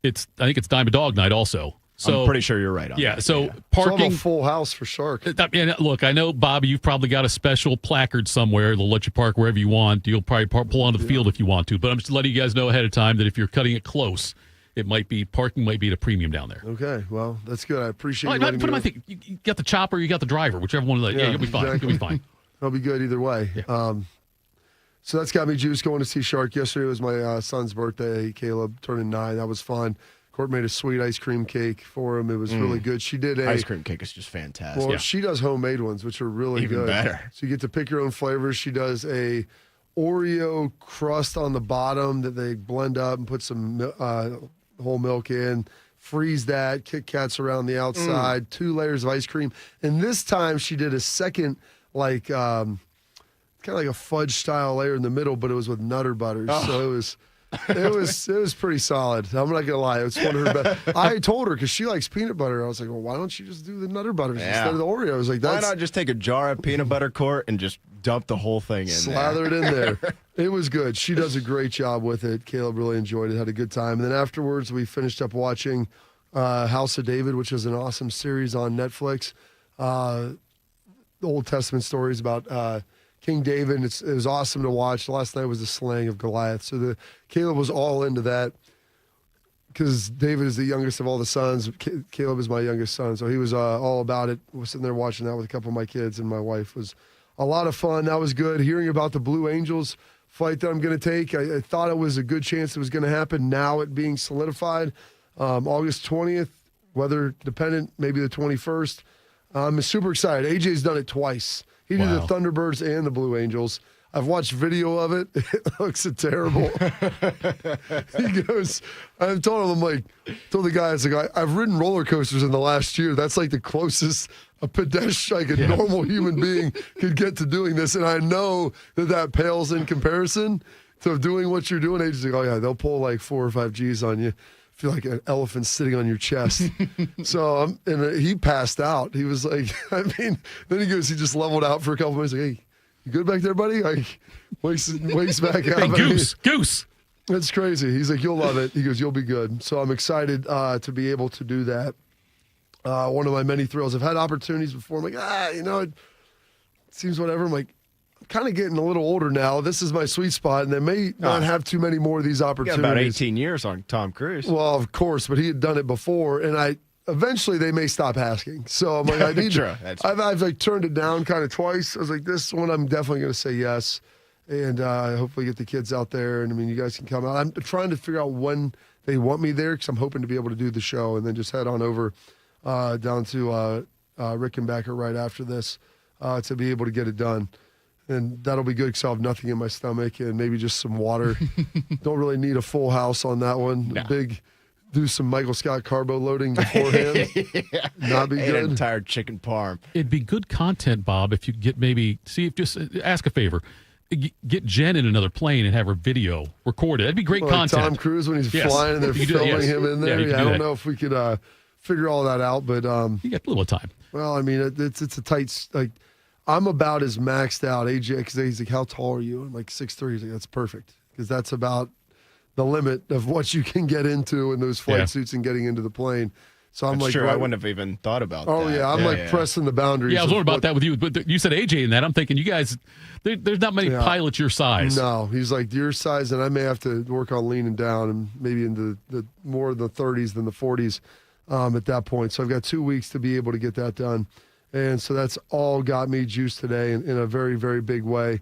think it's Dime a Dog night also. So I'm pretty sure you're right on that. So So parking. I'm a full house for Shark. Look, I know, Bobby, you've probably got a special placard somewhere. They'll let you park wherever you want. You'll probably pull onto the field if you want to. But I'm just letting you guys know ahead of time that if you're cutting it close, parking might be at a premium down there. Okay, well, that's good. I appreciate you. Put him, I think you got the chopper, you got the driver, whichever one. You'll be fine. Exactly. You'll be fine. I'll be good either way. Yeah. So that's got me juiced going to see Shark. Yesterday was my son's birthday. Caleb turning 9. That was fun. Court made a sweet ice cream cake for him. It was really good. She did ice cream cake is just fantastic. Well, she does homemade ones, which are really Even good. better. So you get to pick your own flavors. She does a Oreo crust on the bottom that they blend up and put some whole milk in. Freeze that. Kit Kats around the outside. 2 layers of ice cream. And this time she did a second, kind of like a fudge style layer in the middle, but it was with Nutter Butters. So it was pretty solid. I'm not gonna lie, it's one of her best. I told her because she likes peanut butter. I was like, well, why don't you just do the Nutter Butters instead of the Oreo? I was like, why not just take a jar of peanut butter, Court, and just dump the whole thing in slather it in there. It was good. She does a great job with it. Caleb really enjoyed it, had a good time. And then afterwards, we finished up watching House of David, which is an awesome series on Netflix. The Old Testament stories about King David. It was awesome to watch. Last night was the slaying of Goliath. So Caleb was all into that because David is the youngest of all the sons. Caleb is my youngest son. So he was all about it. I was sitting there watching that with a couple of my kids and my wife. It was a lot of fun. That was good. Hearing about the Blue Angels flight that I'm going to take, I thought it was a good chance it was going to happen. Now it being solidified. August 20th, weather dependent, maybe the 21st. I'm super excited. AJ's done it twice. He did the Thunderbirds and the Blue Angels. I've watched video of it. It looks terrible. He goes, I've told him, told the guy, I've ridden roller coasters in the last year. That's like the closest a pedestrian, a normal human being could get to doing this. And I know that pales in comparison to doing what you're doing. AJ's like, oh yeah, they'll pull like 4 or 5 G's on you. Feel like an elephant sitting on your chest. So he passed out. He was like, then he just leveled out for a couple minutes. Like, hey, you good back there, buddy? Like, wakes back up. Hey, goose. That's crazy. He's like, you'll love it. He goes, you'll be good. So I'm excited to be able to do that. One of my many thrills. I've had opportunities before. I'm like, it seems whatever. I'm like, kind of getting a little older now. This is my sweet spot, and they may not have too many more of these opportunities. You got about 18 years on Tom Cruise. Well, of course, but he had done it before, and eventually they may stop asking. So I'm like, I need True. I've turned it down kind of twice. I was like, this one I'm definitely going to say yes, and hopefully get the kids out there. And you guys can come out. I'm trying to figure out when they want me there because I'm hoping to be able to do the show and then just head on over down to Rickenbacker right after this to be able to get it done. And that'll be good because I'll have nothing in my stomach and maybe just some water. Don't really need a full house on that one. No. Do some Michael Scott carbo loading beforehand. Not be good. An entire chicken parm. It'd be good content, Bob, if you get just ask a favor. Get Jen in another plane and have her video recorded. That'd be great content. Tom Cruise when he's flying and they're filming him in there. I don't know if we could figure all that out, but you got a little time. Well, it's a tight I'm about as maxed out. AJ, because he's like, how tall are you? I'm like 6'3". He's like, that's perfect because that's about the limit of what you can get into in those flight suits and getting into the plane. So I'm That's like, true. I wouldn't have even thought about that. Oh, yeah. I'm pressing the boundaries. Yeah, I was wondering about that with you. But you said AJ in that. I'm thinking you guys, there's not many pilots your size. No, he's like your size, and I may have to work on leaning down and maybe into the more of the 30s than the 40s at that point. So I've got 2 weeks to be able to get that done. And so that's all got me juiced today in a very, very big way.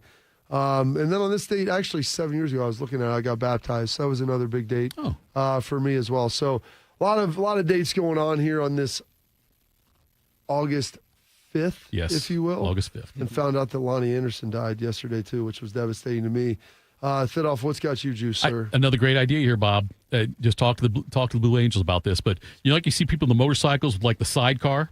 And then on this date, actually 7 years ago, I was looking at it, I got baptized. So that was another big date for me as well. So a lot of dates going on here on this August 5th, if you will. August 5th. And found out that Lonnie Anderson died yesterday, too, which was devastating to me. Thitoff, what's got you juiced, sir? Another great idea here, Bob. Just talk to the Blue Angels about this. But you see people in the motorcycles with the sidecar?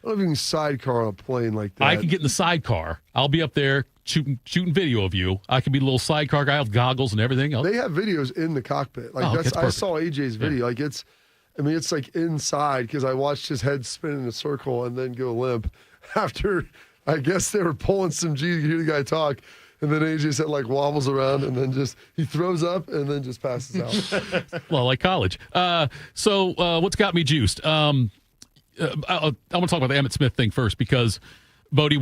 I don't know if you can sidecar on a plane like that. I can get in the sidecar. I'll be up there shooting video of you. I could be the little sidecar guy with goggles and everything. They have videos in the cockpit. Like I saw AJ's video. Like it's like inside because I watched his head spin in a circle and then go limp after. I guess they were pulling some G to hear the guy talk. And then AJ said, like, wobbles around and then he throws up and then just passes out. Well, like college. So what's got me juiced? I want to talk about the Emmitt Smith thing first because, Bodie,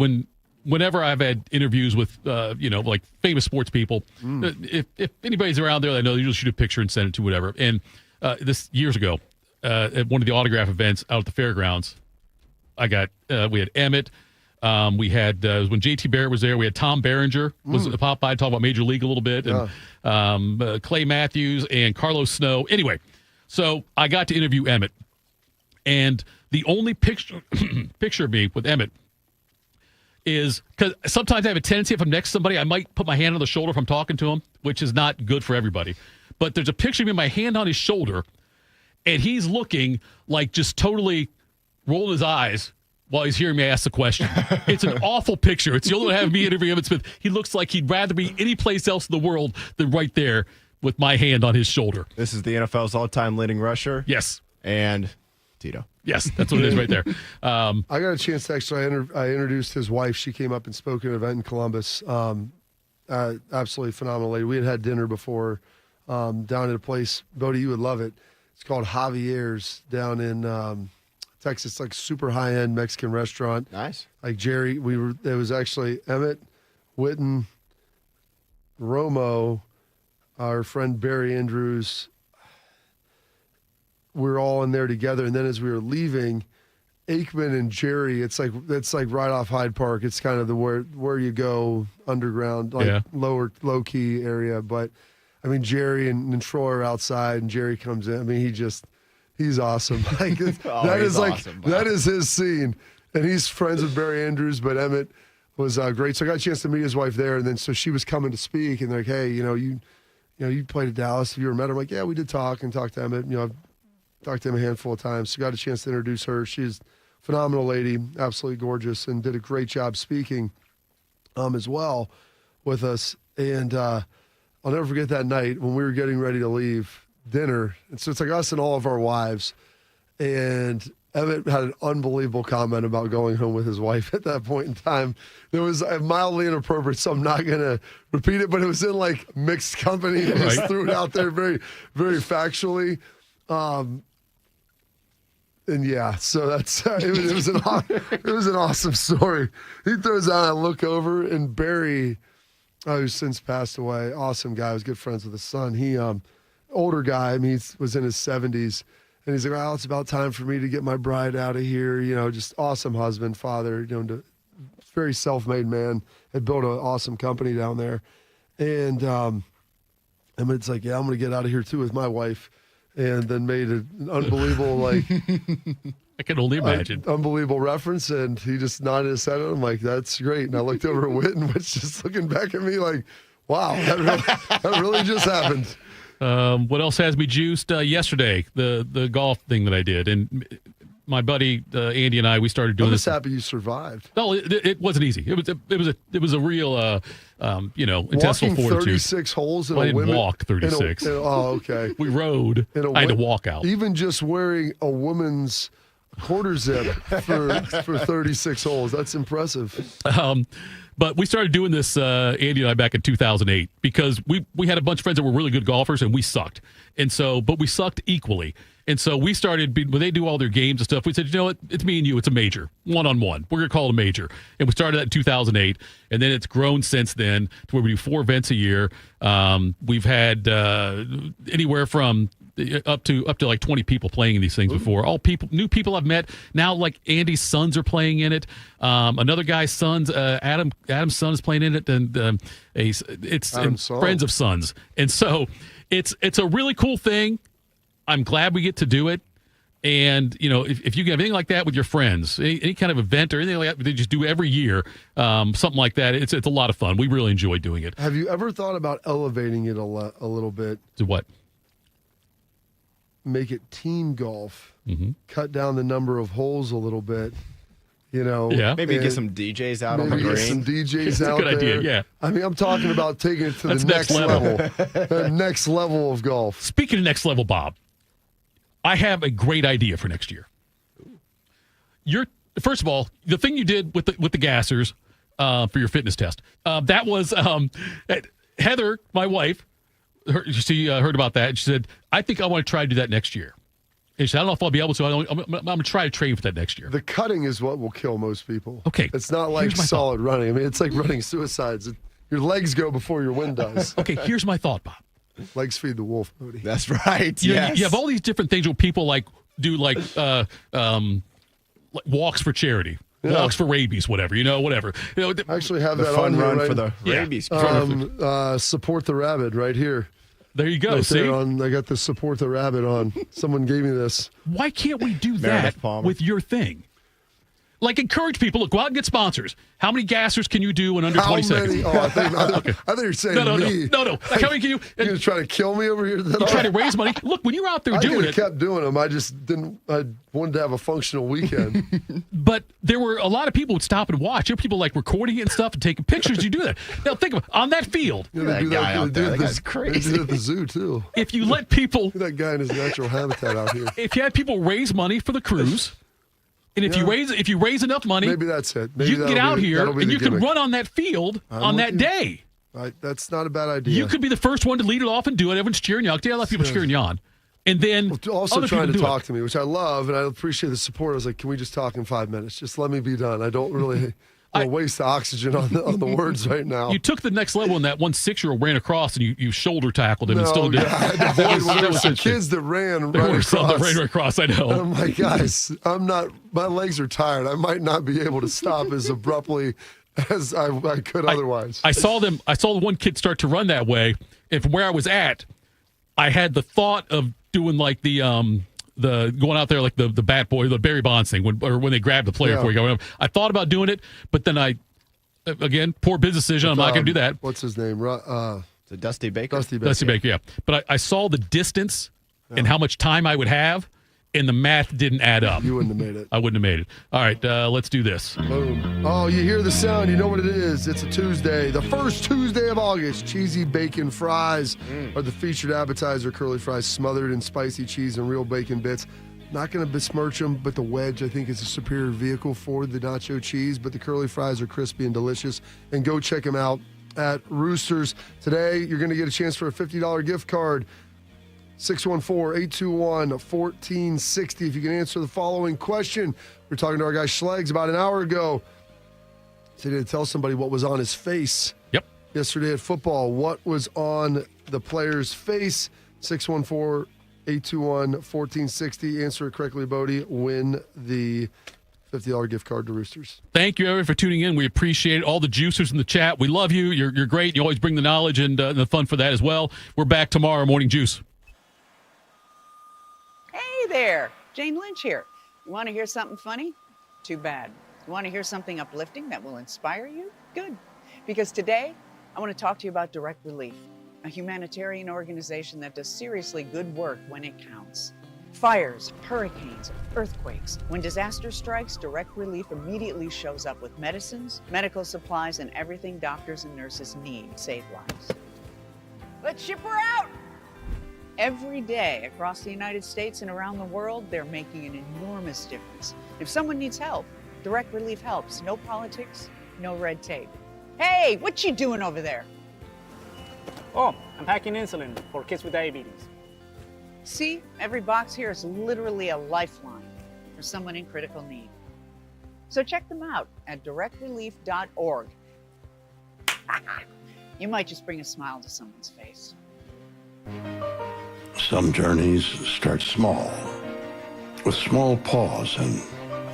whenever I've had interviews with, like famous sports people, if anybody's around there, I know they usually shoot a picture and send it to whatever. And this years ago, at one of the autograph events out at the fairgrounds, we had Emmitt. We had when JT Barrett was there. We had Tom Berenger was pop by talk about Major League a little bit, and Clay Matthews and Carlos Snow. Anyway, so I got to interview Emmitt, and the only picture of me with Emmitt is because sometimes I have a tendency if I'm next to somebody, I might put my hand on the shoulder if I'm talking to him, which is not good for everybody. But there's a picture of me, my hand on his shoulder, and he's looking like just totally rolling his eyes while he's hearing me ask the question. It's an awful picture. It's the only one I have me interview Emmitt Smith. He looks like he'd rather be any place else in the world than right there with my hand on his shoulder. This is the NFL's all-time leading rusher. Yes. And Tito. Yes, that's what it is right there. I got a chance to actually, I introduced his wife. She came up and spoke at an event in Columbus. Absolutely phenomenal lady. We had dinner before down at a place, Bodie, you would love it. It's called Javier's down in Texas, like super high-end Mexican restaurant. Nice. Like Jerry, it was actually Emmitt, Witten, Romo, our friend Barry Andrews. We were all in there together, and then as we were leaving, Aikman and Jerry, it's like right off Hyde Park. It's kind of the where you go underground, like low key area. But I mean, Jerry and Troy are outside, and Jerry comes in. I mean, he's awesome. Like that is his scene, and he's friends with Barry Andrews. But Emmitt was great, so I got a chance to meet his wife there, and then so she was coming to speak, and they're like, hey, you played at Dallas. Have you ever met her? I'm like, yeah, we did talk to Emmitt. I've talked to him a handful of times, so got a chance to introduce her. She's a phenomenal lady, absolutely gorgeous, and did a great job speaking as well with us. And I'll never forget that night when we were getting ready to leave dinner. And so it's like us and all of our wives. And Emmitt had an unbelievable comment about going home with his wife at that point in time. It was mildly inappropriate, so I'm not going to repeat it, but it was in like mixed company. He just threw it out there very, very factually. And yeah, so that's it was an awesome story. He throws out, I look over, and Barry, who's since passed away, awesome guy, was good friends with his son. He older guy, I mean, he was in his 70s, and he's like, well, it's about time for me to get my bride out of here. Just awesome husband, father, very self-made man, had built an awesome company down there. And Emmitt's like, yeah, I'm going to get out of here too with my wife. And then made an unbelievable, I can only imagine. Unbelievable reference, and he just nodded his head. I'm like, that's great. And I looked over at Witten, which just looking back at me like, wow, that really just happened. What else has me juiced? Yesterday, the golf thing that I did, and my buddy Andy and I, we started doing this. I'm just happy you survived. No, it wasn't easy. It was a real intestinal fortitude. 36 holes in I didn't walk 36. Okay. We rode. I had to walk out. Even just wearing a woman's quarter zip for 36 holes. That's impressive. But we started doing this, Andy and I, back in 2008 because we had a bunch of friends that were really good golfers and we sucked. And so, but we sucked equally. And so we started, when they do all their games and stuff, we said, you know what, it's me and you, it's a major, one-on-one. We're going to call it a major. And we started that in 2008, and then it's grown since then to where we do 4 events a year. We've had anywhere from up to like 20 people playing in these things before. All new people I've met. Now, like Andy's sons are playing in it. Another guy's sons, Adam's son is playing in it, and friends of sons. And so it's a really cool thing. I'm glad we get to do it. And, if you have anything like that with your friends, any kind of event or anything like that, they just do every year, something like that. It's a lot of fun. We really enjoy doing it. Have you ever thought about elevating it a little bit? To what? Make it team golf. Mm-hmm. Cut down the number of holes a little bit Yeah. Maybe get some DJs out on the Maybe green. get some DJs That's a out good there. idea, yeah. I mean, I'm talking about taking it to the That's next next level. the next level of golf. Speaking of next level, Bob, I have a great idea for next year. First of all, the thing you did with the gassers for your fitness test, that was Heather, my wife. She heard about that, and she said, "I think I want to try to do that next year." And she said, "I don't know if I'll be able to. I'm going to try to train for that next year." The cutting is what will kill most people. Okay, it's not like solid running. I mean, it's like running suicides. Your legs go before your wind does. Okay, here's my thought, Bob. Legs feed the wolf, Bodie. That's right. You Yes. have all these different things where people do walks for charity. Yeah. Walks for rabies, whatever. Whatever. I actually have The that fun on here, run right? for the rabies. Support the rabbit right here. There you go. Right See, there I got the support the rabbit on. Someone gave me this. why can't we do Meredith that Palmer. with your thing? Like, encourage people. Look, go out and get sponsors. How many gassers can you do in under 20 seconds? Oh, I think you're saying me. No. Like, how many can you? You're going to try to kill me over here? You try to raise money. Look, when you're out there doing it, kept doing them. I just didn't. I wanted to have a functional weekend. but there were a lot of people would stop and watch. People like recording it and stuff and taking pictures. You do that. Now think of it, on that field. They do that. They do it at the zoo too. If you let people, that guy in his natural habitat out here. If you had people raise money for the cruise. And if you raise enough money, maybe that's it. Maybe you can get out here and you can gimmick. run on that field on that day. That's not a bad idea. You could be the first one to lead it off and do it. Everyone's cheering you on. A lot of people cheering you on. And then also other trying to people do talk it. to me, which I love, and I appreciate the support. I was like, can we just talk in 5 minutes? Just let me be done. I don't really waste the oxygen on the words right now. You took the next level when that 6-year-old ran across and you shoulder tackled him and still did. I had to avoid when there were some kids that ran right across. I know. And I'm like, guys, my legs are tired. I might not be able to stop as abruptly as I could otherwise. I saw the one kid start to run that way, and from where I was at, I had the thought of doing like the going out there like the bat boy, the Barry Bonds thing, when they grabbed the player before you go. I thought about doing it, but then again, poor business decision. I'm not going to do that. What's his name? Is it Dusty Baker? Dusty Baker, yeah. But I saw the distance and how much time I would have, and the math didn't add up. You wouldn't have made it. I wouldn't have made it. All right, let's do this. Boom. Oh, you hear the sound. You know what it is. It's a Tuesday. The first Tuesday of August. Cheesy bacon fries are the featured appetizer. Curly fries smothered in spicy cheese and real bacon bits. Not going to besmirch them, but the wedge, I think, is a superior vehicle for the nacho cheese. But the curly fries are crispy and delicious. And go check them out at Roosters. Today, you're going to get a chance for a $50 gift card. 614-821-1460. If you can answer the following question. We're talking to our guy Schlegs about an hour ago. He said he had to tell somebody what was on his face. Yep. Yesterday at football. What was on the player's face? 614-821-1460. Answer it correctly, Bodie. Win the $50 gift card to Roosters. Thank you, everyone, for tuning in. We appreciate it. All the juicers in the chat. We love you. You're great. You always bring the knowledge and the fun for that as well. We're back tomorrow, Morning Juice. Hey there, Jane Lynch here. You want to hear something funny? Too bad. You want to hear something uplifting that will inspire you? Good. Because today, I want to talk to you about Direct Relief, a humanitarian organization that does seriously good work when it counts. Fires, hurricanes, earthquakes. When disaster strikes, Direct Relief immediately shows up with medicines, medical supplies, and everything doctors and nurses need to save lives. Let's ship her out! Every day across the United States and around the world, they're making an enormous difference. If someone needs help, Direct Relief helps. No politics, no red tape. Hey, what you doing over there? Oh, I'm packing insulin for kids with diabetes. See, every box here is literally a lifeline for someone in critical need. So check them out at directrelief.org. You might just bring a smile to someone's face. Some journeys start small, with small pause and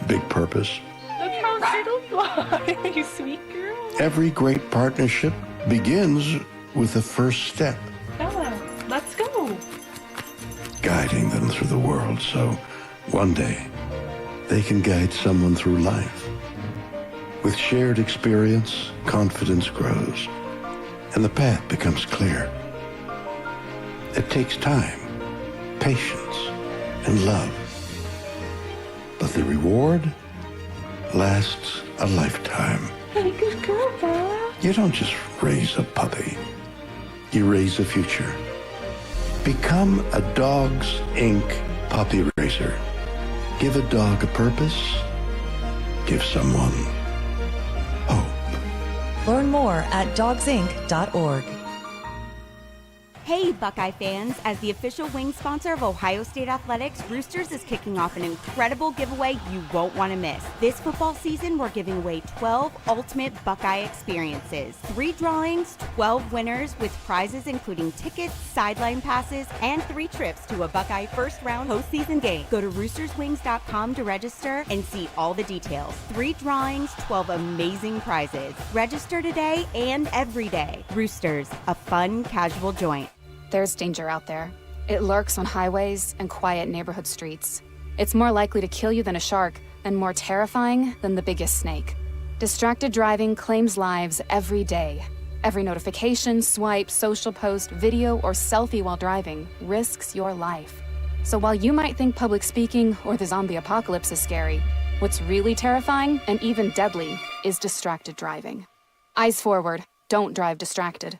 big purpose. Look how little you are, you sweet girl. Every great partnership begins with the first step, Bella, let's go. guiding them through the world so one day they can guide someone through life. With shared experience, confidence grows, and the path becomes clear. It takes time, patience, and love. But the reward lasts a lifetime. Hey, good girl, Bella. You don't just raise a puppy. You raise a future. Become a Dogs Inc. puppy raiser. Give a dog a purpose. Give someone hope. Learn more at dogsinc.org. Hey, Buckeye fans! As the official wing sponsor of Ohio State Athletics, Roosters is kicking off an incredible giveaway you won't want to miss. This football season, we're giving away 12 ultimate Buckeye experiences. 3 drawings, 12 winners, with prizes including tickets, sideline passes, and 3 trips to a Buckeye first-round postseason game. Go to roosterswings.com to register and see all the details. 3 drawings, 12 amazing prizes. Register today and every day. Roosters, a fun, casual joint. There's danger out there. It lurks on highways and quiet neighborhood streets. It's more likely to kill you than a shark, and more terrifying than the biggest snake. Distracted driving claims lives every day. Every notification, swipe, social post, video, or selfie while driving risks your life. So while you might think public speaking or the zombie apocalypse is scary, what's really terrifying and even deadly is distracted driving. Eyes forward. Don't drive distracted.